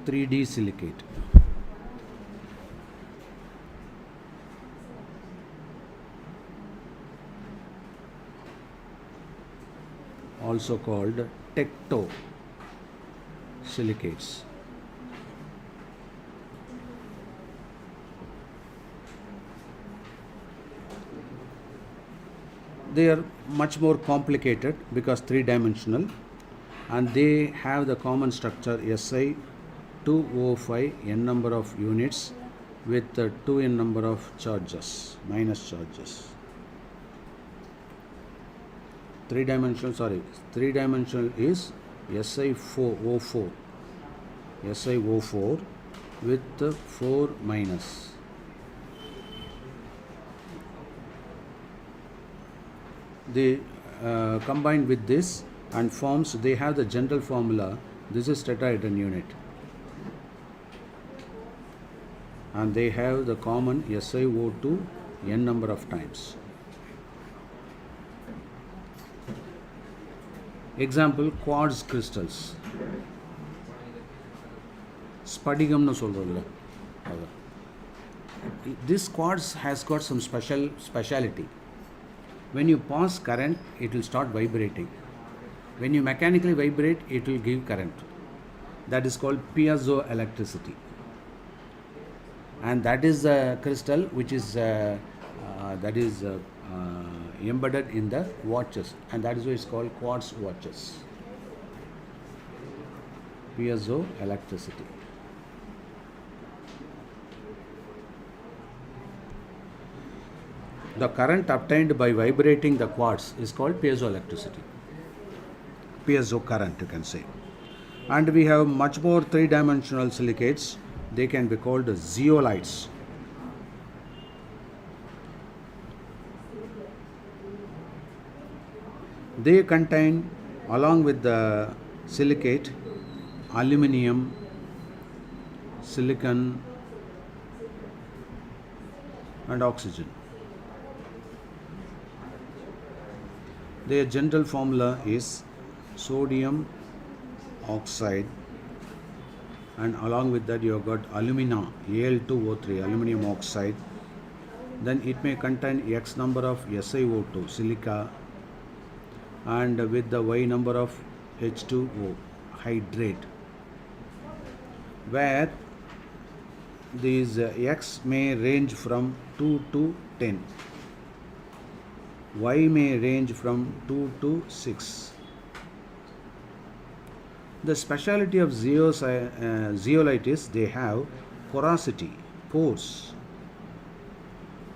3D silicate. Also called tecto silicates. They are much more complicated because three-dimensional, and they have the common structure Si2O5 n number of units with 2n number of charges, minus charges. Three-dimensional is SiO4 with 4 minus. They combine with this and forms, they have the general formula, this is tetrahedron unit, and they have the common SiO2 n number of times. Example, quartz crystals. Spadigamnu solradilla. This quartz has got some speciality. When you pass current, it will start vibrating. When you mechanically vibrate, it will give current. That is called piezoelectricity. And that is a crystal which is embedded in the watches, and that is why it's called quartz watches. Piezoelectricity. The current obtained by vibrating the quartz is called piezoelectricity. Piezo current, you can say. And we have much more three-dimensional silicates. They can be called zeolites. They contain, along with the silicate, aluminium, silicon, and oxygen. Their general formula is sodium oxide, and along with that you have got alumina, Al2O3, aluminum oxide. Then it may contain X number of SiO2, silica, and with the Y number of H2O, hydrate, where these X may range from 2 to 10, Y may range from 2 to 6. The speciality of zeolite is they have porosity, pores.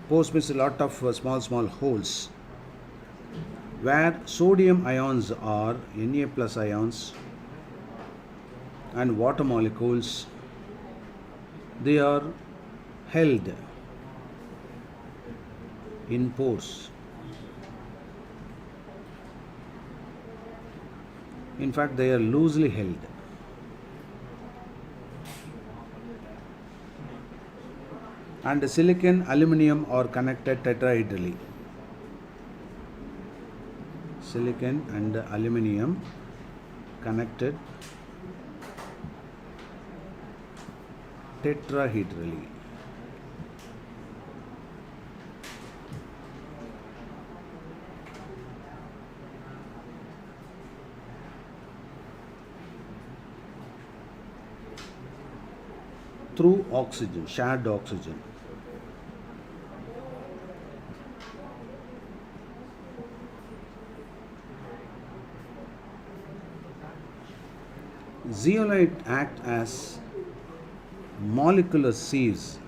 Pores means a lot of small holes, where sodium ions are Na plus ions and water molecules, they are held in pores. In fact, they are loosely held. And silicon, aluminum are connected tetrahedrally. Silicon and aluminum connected tetrahedrally. Through oxygen, shared oxygen. Zeolite act as molecular sieves.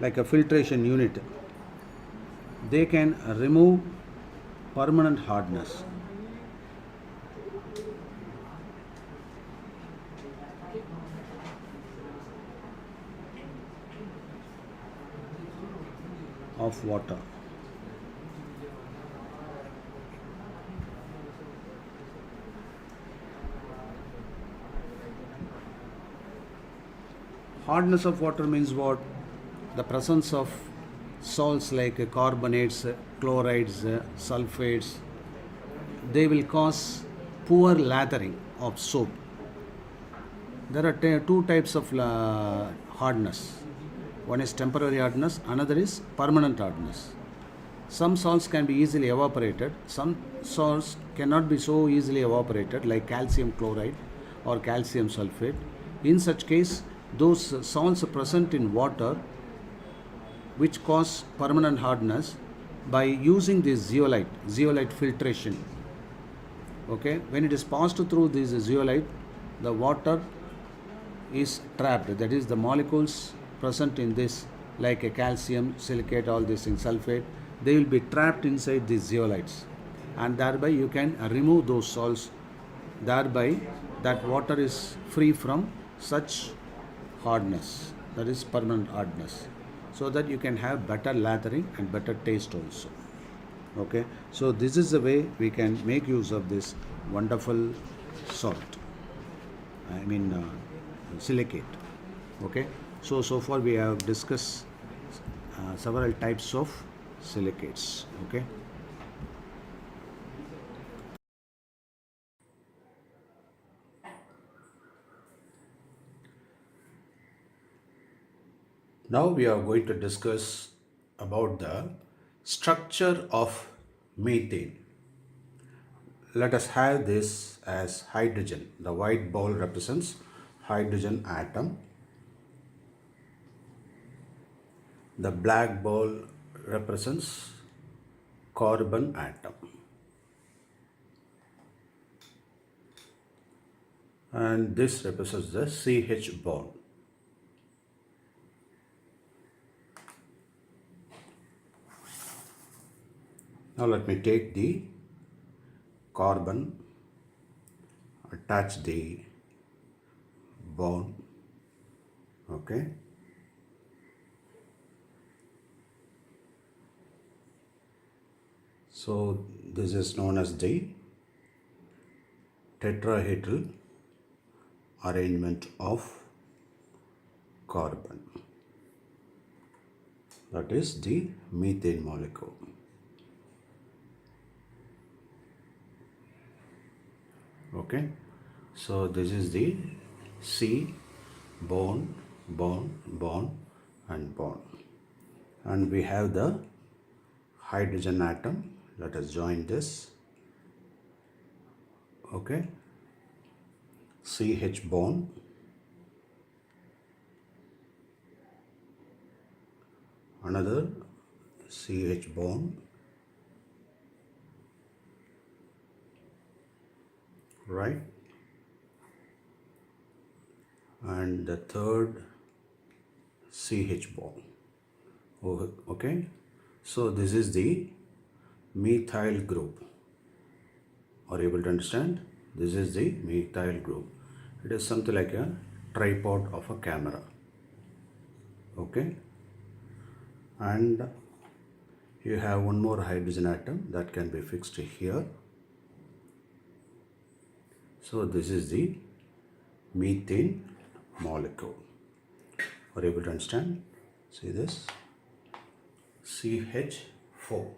Like a filtration unit. They can remove permanent hardness. Of water. Hardness of water means what? The presence of salts like carbonates, chlorides, sulfates, they will cause poor lathering of soap. There are two types of hardness. One is temporary hardness, another is permanent hardness. Some salts can be easily evaporated, some salts cannot be so easily evaporated, like calcium chloride or calcium sulfate. In such case, those salts present in water which cause permanent hardness, by using this zeolite filtration. Okay, when it is passed through this zeolite, the water is trapped, that is the molecules present in this, like a calcium, silicate, all these things, sulfate, they will be trapped inside these zeolites, and thereby you can remove those salts, thereby that water is free from such hardness, that is permanent hardness, so that you can have better lathering and better taste also. Okay, so this is the way we can make use of this wonderful salt, silicate. Okay, so far we have discussed several types of silicates. Okay, now we are going to discuss about the structure of methane. Let us have this as hydrogen. The white ball represents hydrogen atom. The black ball represents carbon atom. And this represents the CH bond. Now let me take the carbon, attach the bond. Okay. So this is known as the tetrahedral arrangement of carbon. That is the methane molecule. Okay, so this is the C, bond, bond, bond and bond, and we have the hydrogen atom. Let us join this. Okay, CH bond, another CH bond, right, and the third CH bond. Okay, so this is the methyl group. Are you able to understand? This is the methyl group. It is something like a tripod of a camera. Okay, and you have one more hydrogen atom that can be fixed here. So this is the methane molecule. Are you able to understand? See this? CH4.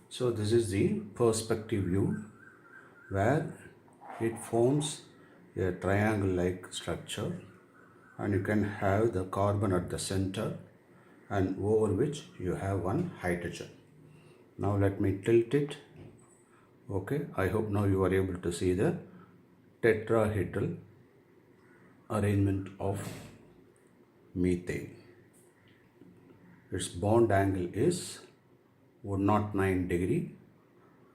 So this is the perspective view where it forms a triangle like structure, and you can have the carbon at the center and over which you have one hydrogen. Now let me tilt it. Okay, I hope now you are able to see the tetrahedral arrangement of methane. Its bond angle is 109 degree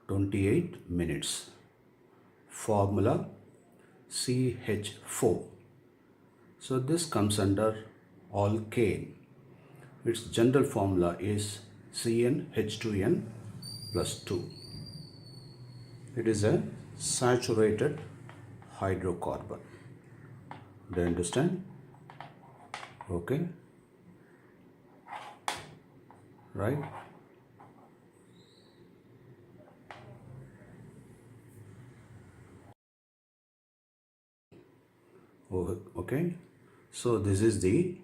28 minutes. Formula CH4. So this comes under alkane. Its general formula is CnH2n plus 2. It is a saturated hydrocarbon. Do you understand? Okay. Right? Okay. So this is the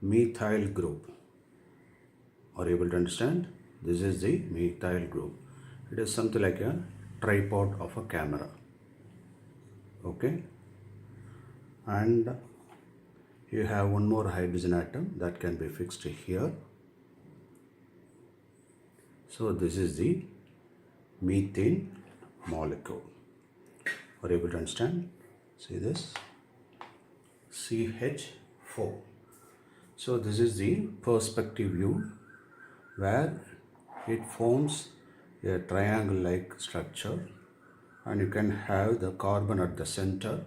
methyl group. Are you able to understand? This is the methyl group. It is something like a tripod of a camera. Okay, and you have one more hydrogen atom that can be fixed here. So this is the methane molecule. Are you able to understand? See this? CH4. So this is the perspective view where it forms a triangle like structure, and you can have the carbon at the center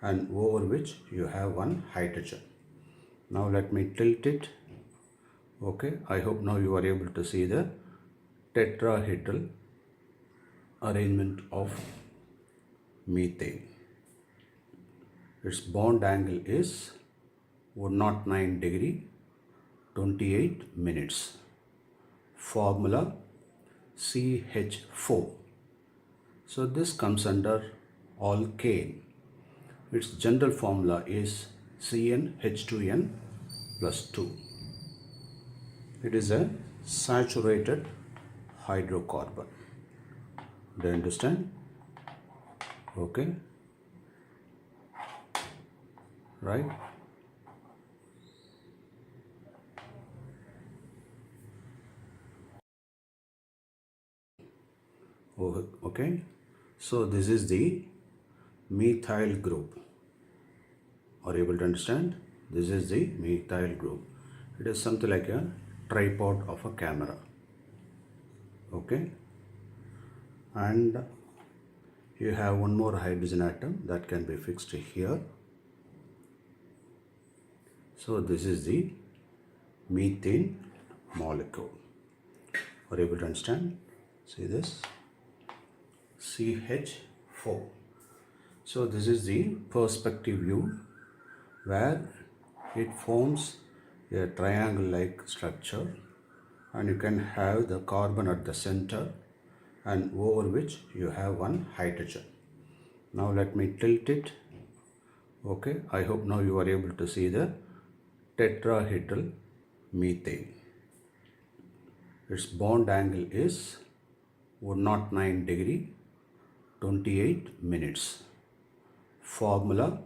and over which you have one hydrogen. Now let me tilt it. Okay, I hope now you are able to see the tetrahedral arrangement of methane. Its bond angle is 109 degree 28 minutes. Formula CH4. So this comes under alkane. Its general formula is CnH2n plus 2. It is a saturated hydrocarbon. Do you understand? Okay. Right? Okay. So this is the methyl group. Are you able to understand? This is the methyl group. It is something like a tripod of a camera. Okay, and you have one more hydrogen atom that can be fixed here. So this is the methane molecule. Are you able to understand? See this? CH4. So this is the perspective view where it forms a triangle like structure, and you can have the carbon at the center and over which you have one hydrogen. Now let me tilt it. Okay, I hope now you are able to see the tetrahedral methane. Its bond angle is 109 degree 28 minutes. Formula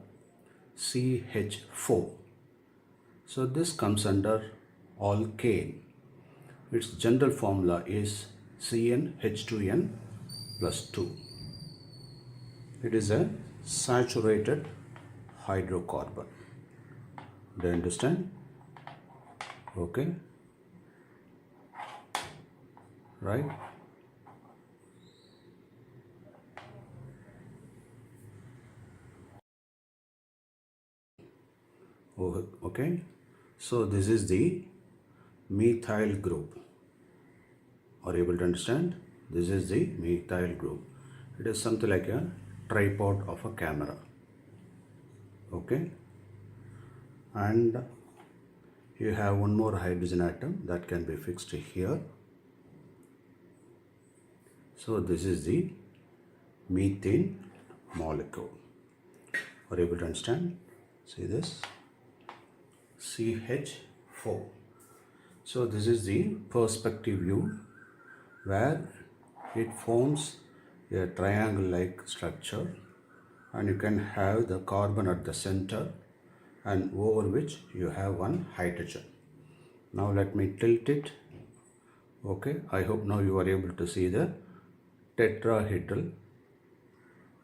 CH4. So this comes under alkane. Its general formula is CnH2n plus 2. It is a saturated hydrocarbon. Do you understand? Okay. Right? Okay. So this is the methyl group. Are you able to understand? This is the methyl group. It is something like a tripod of a camera. Okay. And you have one more hydrogen atom that can be fixed here. So this is the methane molecule. Are you able to understand? See this? CH4. So this is the perspective view where it forms a triangle like structure, and you can have the carbon at the center and over which you have one hydrogen. Now let me tilt it. Okay, I hope now you are able to see the tetrahedral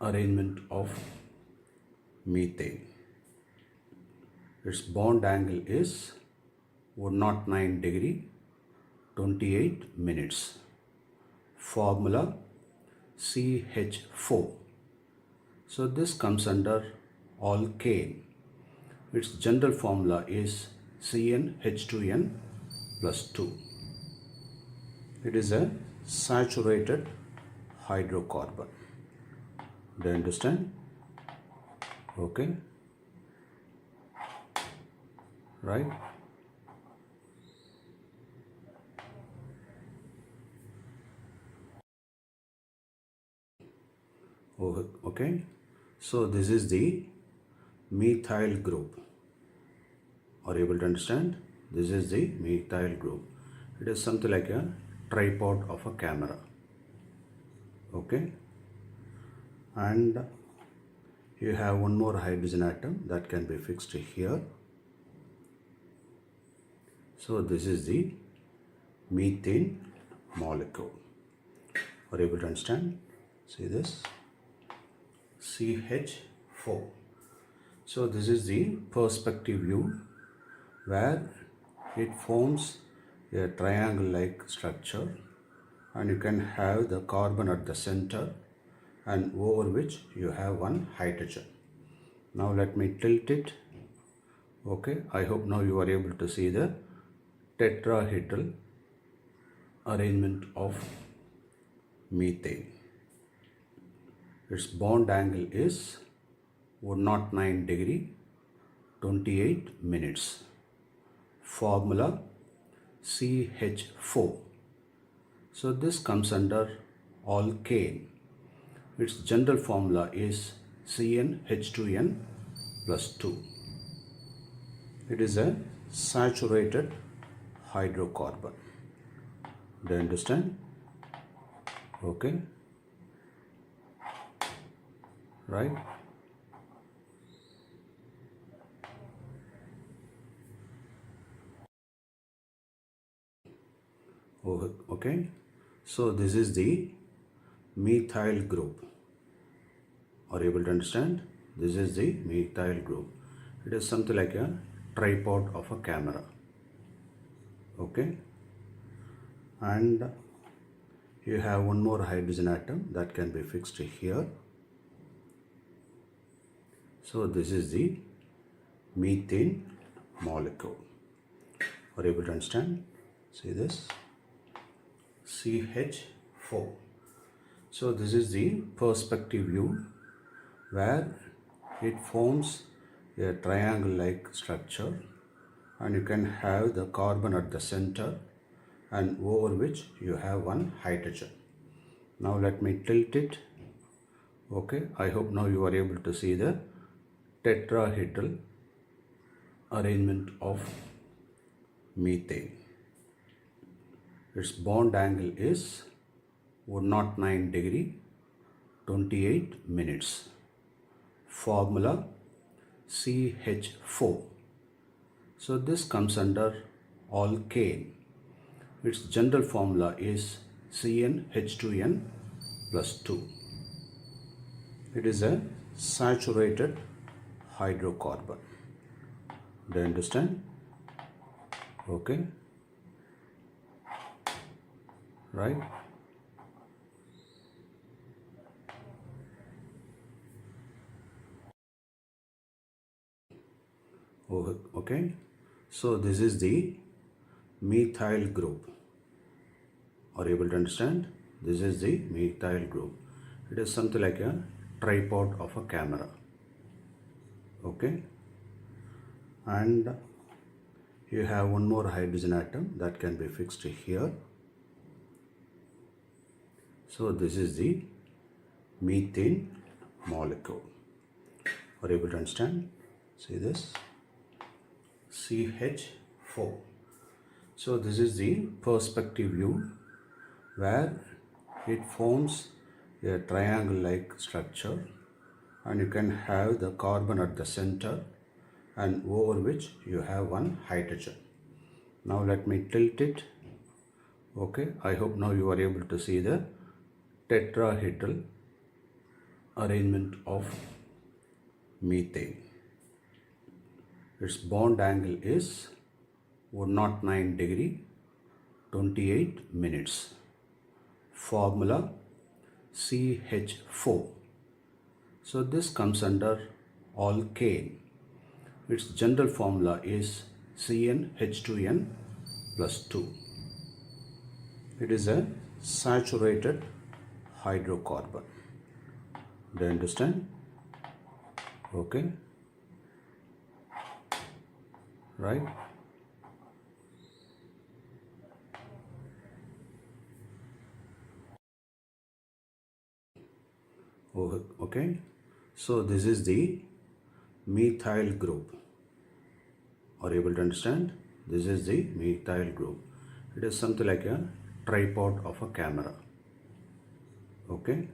arrangement of methane. Its bond angle is 109 degree 28 minutes. Formula CH4. So this comes under alkane. Its general formula is CnH2n plus 2. It is a saturated hydrocarbon. Do you understand? Okay. Right? Okay. So this is the methyl group. Are you able to understand? This is the methyl group. It is something like a tripod of a camera. Okay. And you have one more hydrogen atom that can be fixed here. So this is the methane molecule. Are you able to understand? See this? CH4. So this is the perspective view where it forms a triangle like structure, and you can have the carbon at the center and over which you have one hydrogen. Now let me tilt it. Okay, I hope now you are able to see the tetrahedral arrangement of methane. Its bond angle is 109 degree 28 minutes. Formula CH4. So this comes under alkane. Its general formula is CnH2n plus 2. It is a saturated hydrocarbon. Do you understand? Okay. Right? Okay. So this is the methyl group. Are you able to understand? This is the methyl group. It is something like a tripod of a camera. Okay. And you have one more hydrogen atom that can be fixed here. So this is the methane molecule. Are you able to understand? See this? CH4. So this is the perspective view where it forms a triangle like structure, and you can have the carbon at the center and over which you have one hydrogen. Now let me tilt it. Okay, I hope now you are able to see the tetrahedral arrangement of methane. Its bond angle is 109 degree 28 minutes. Formula CH4. So this comes under alkane. Its general formula is CnH2n plus 2. It is a saturated hydrocarbon. Do you understand? Okay. Right? Okay. So this is the methyl group. Are you able to understand? This is the methyl group. It is something like a tripod of a camera. Okay. And you have one more hydrogen atom that can be fixed here. So this is the methane molecule. Are you able to understand? See this? CH4. So this is the perspective view where it forms a triangle like structure, and you can have the carbon at the center and over which you have one hydrogen. Now let me tilt it. Okay, I hope now you are able to see the tetrahedral arrangement of methane. Its bond angle is 109 degree 28 minutes. Formula CH4. So this comes under alkane. Its general formula is CnH2n plus 2. It is a saturated hydrocarbon. Do you understand? Okay. Right? Okay. So this is the methyl group. Are you able to understand? This is the methyl group. It is something like a tripod of a camera. Okay.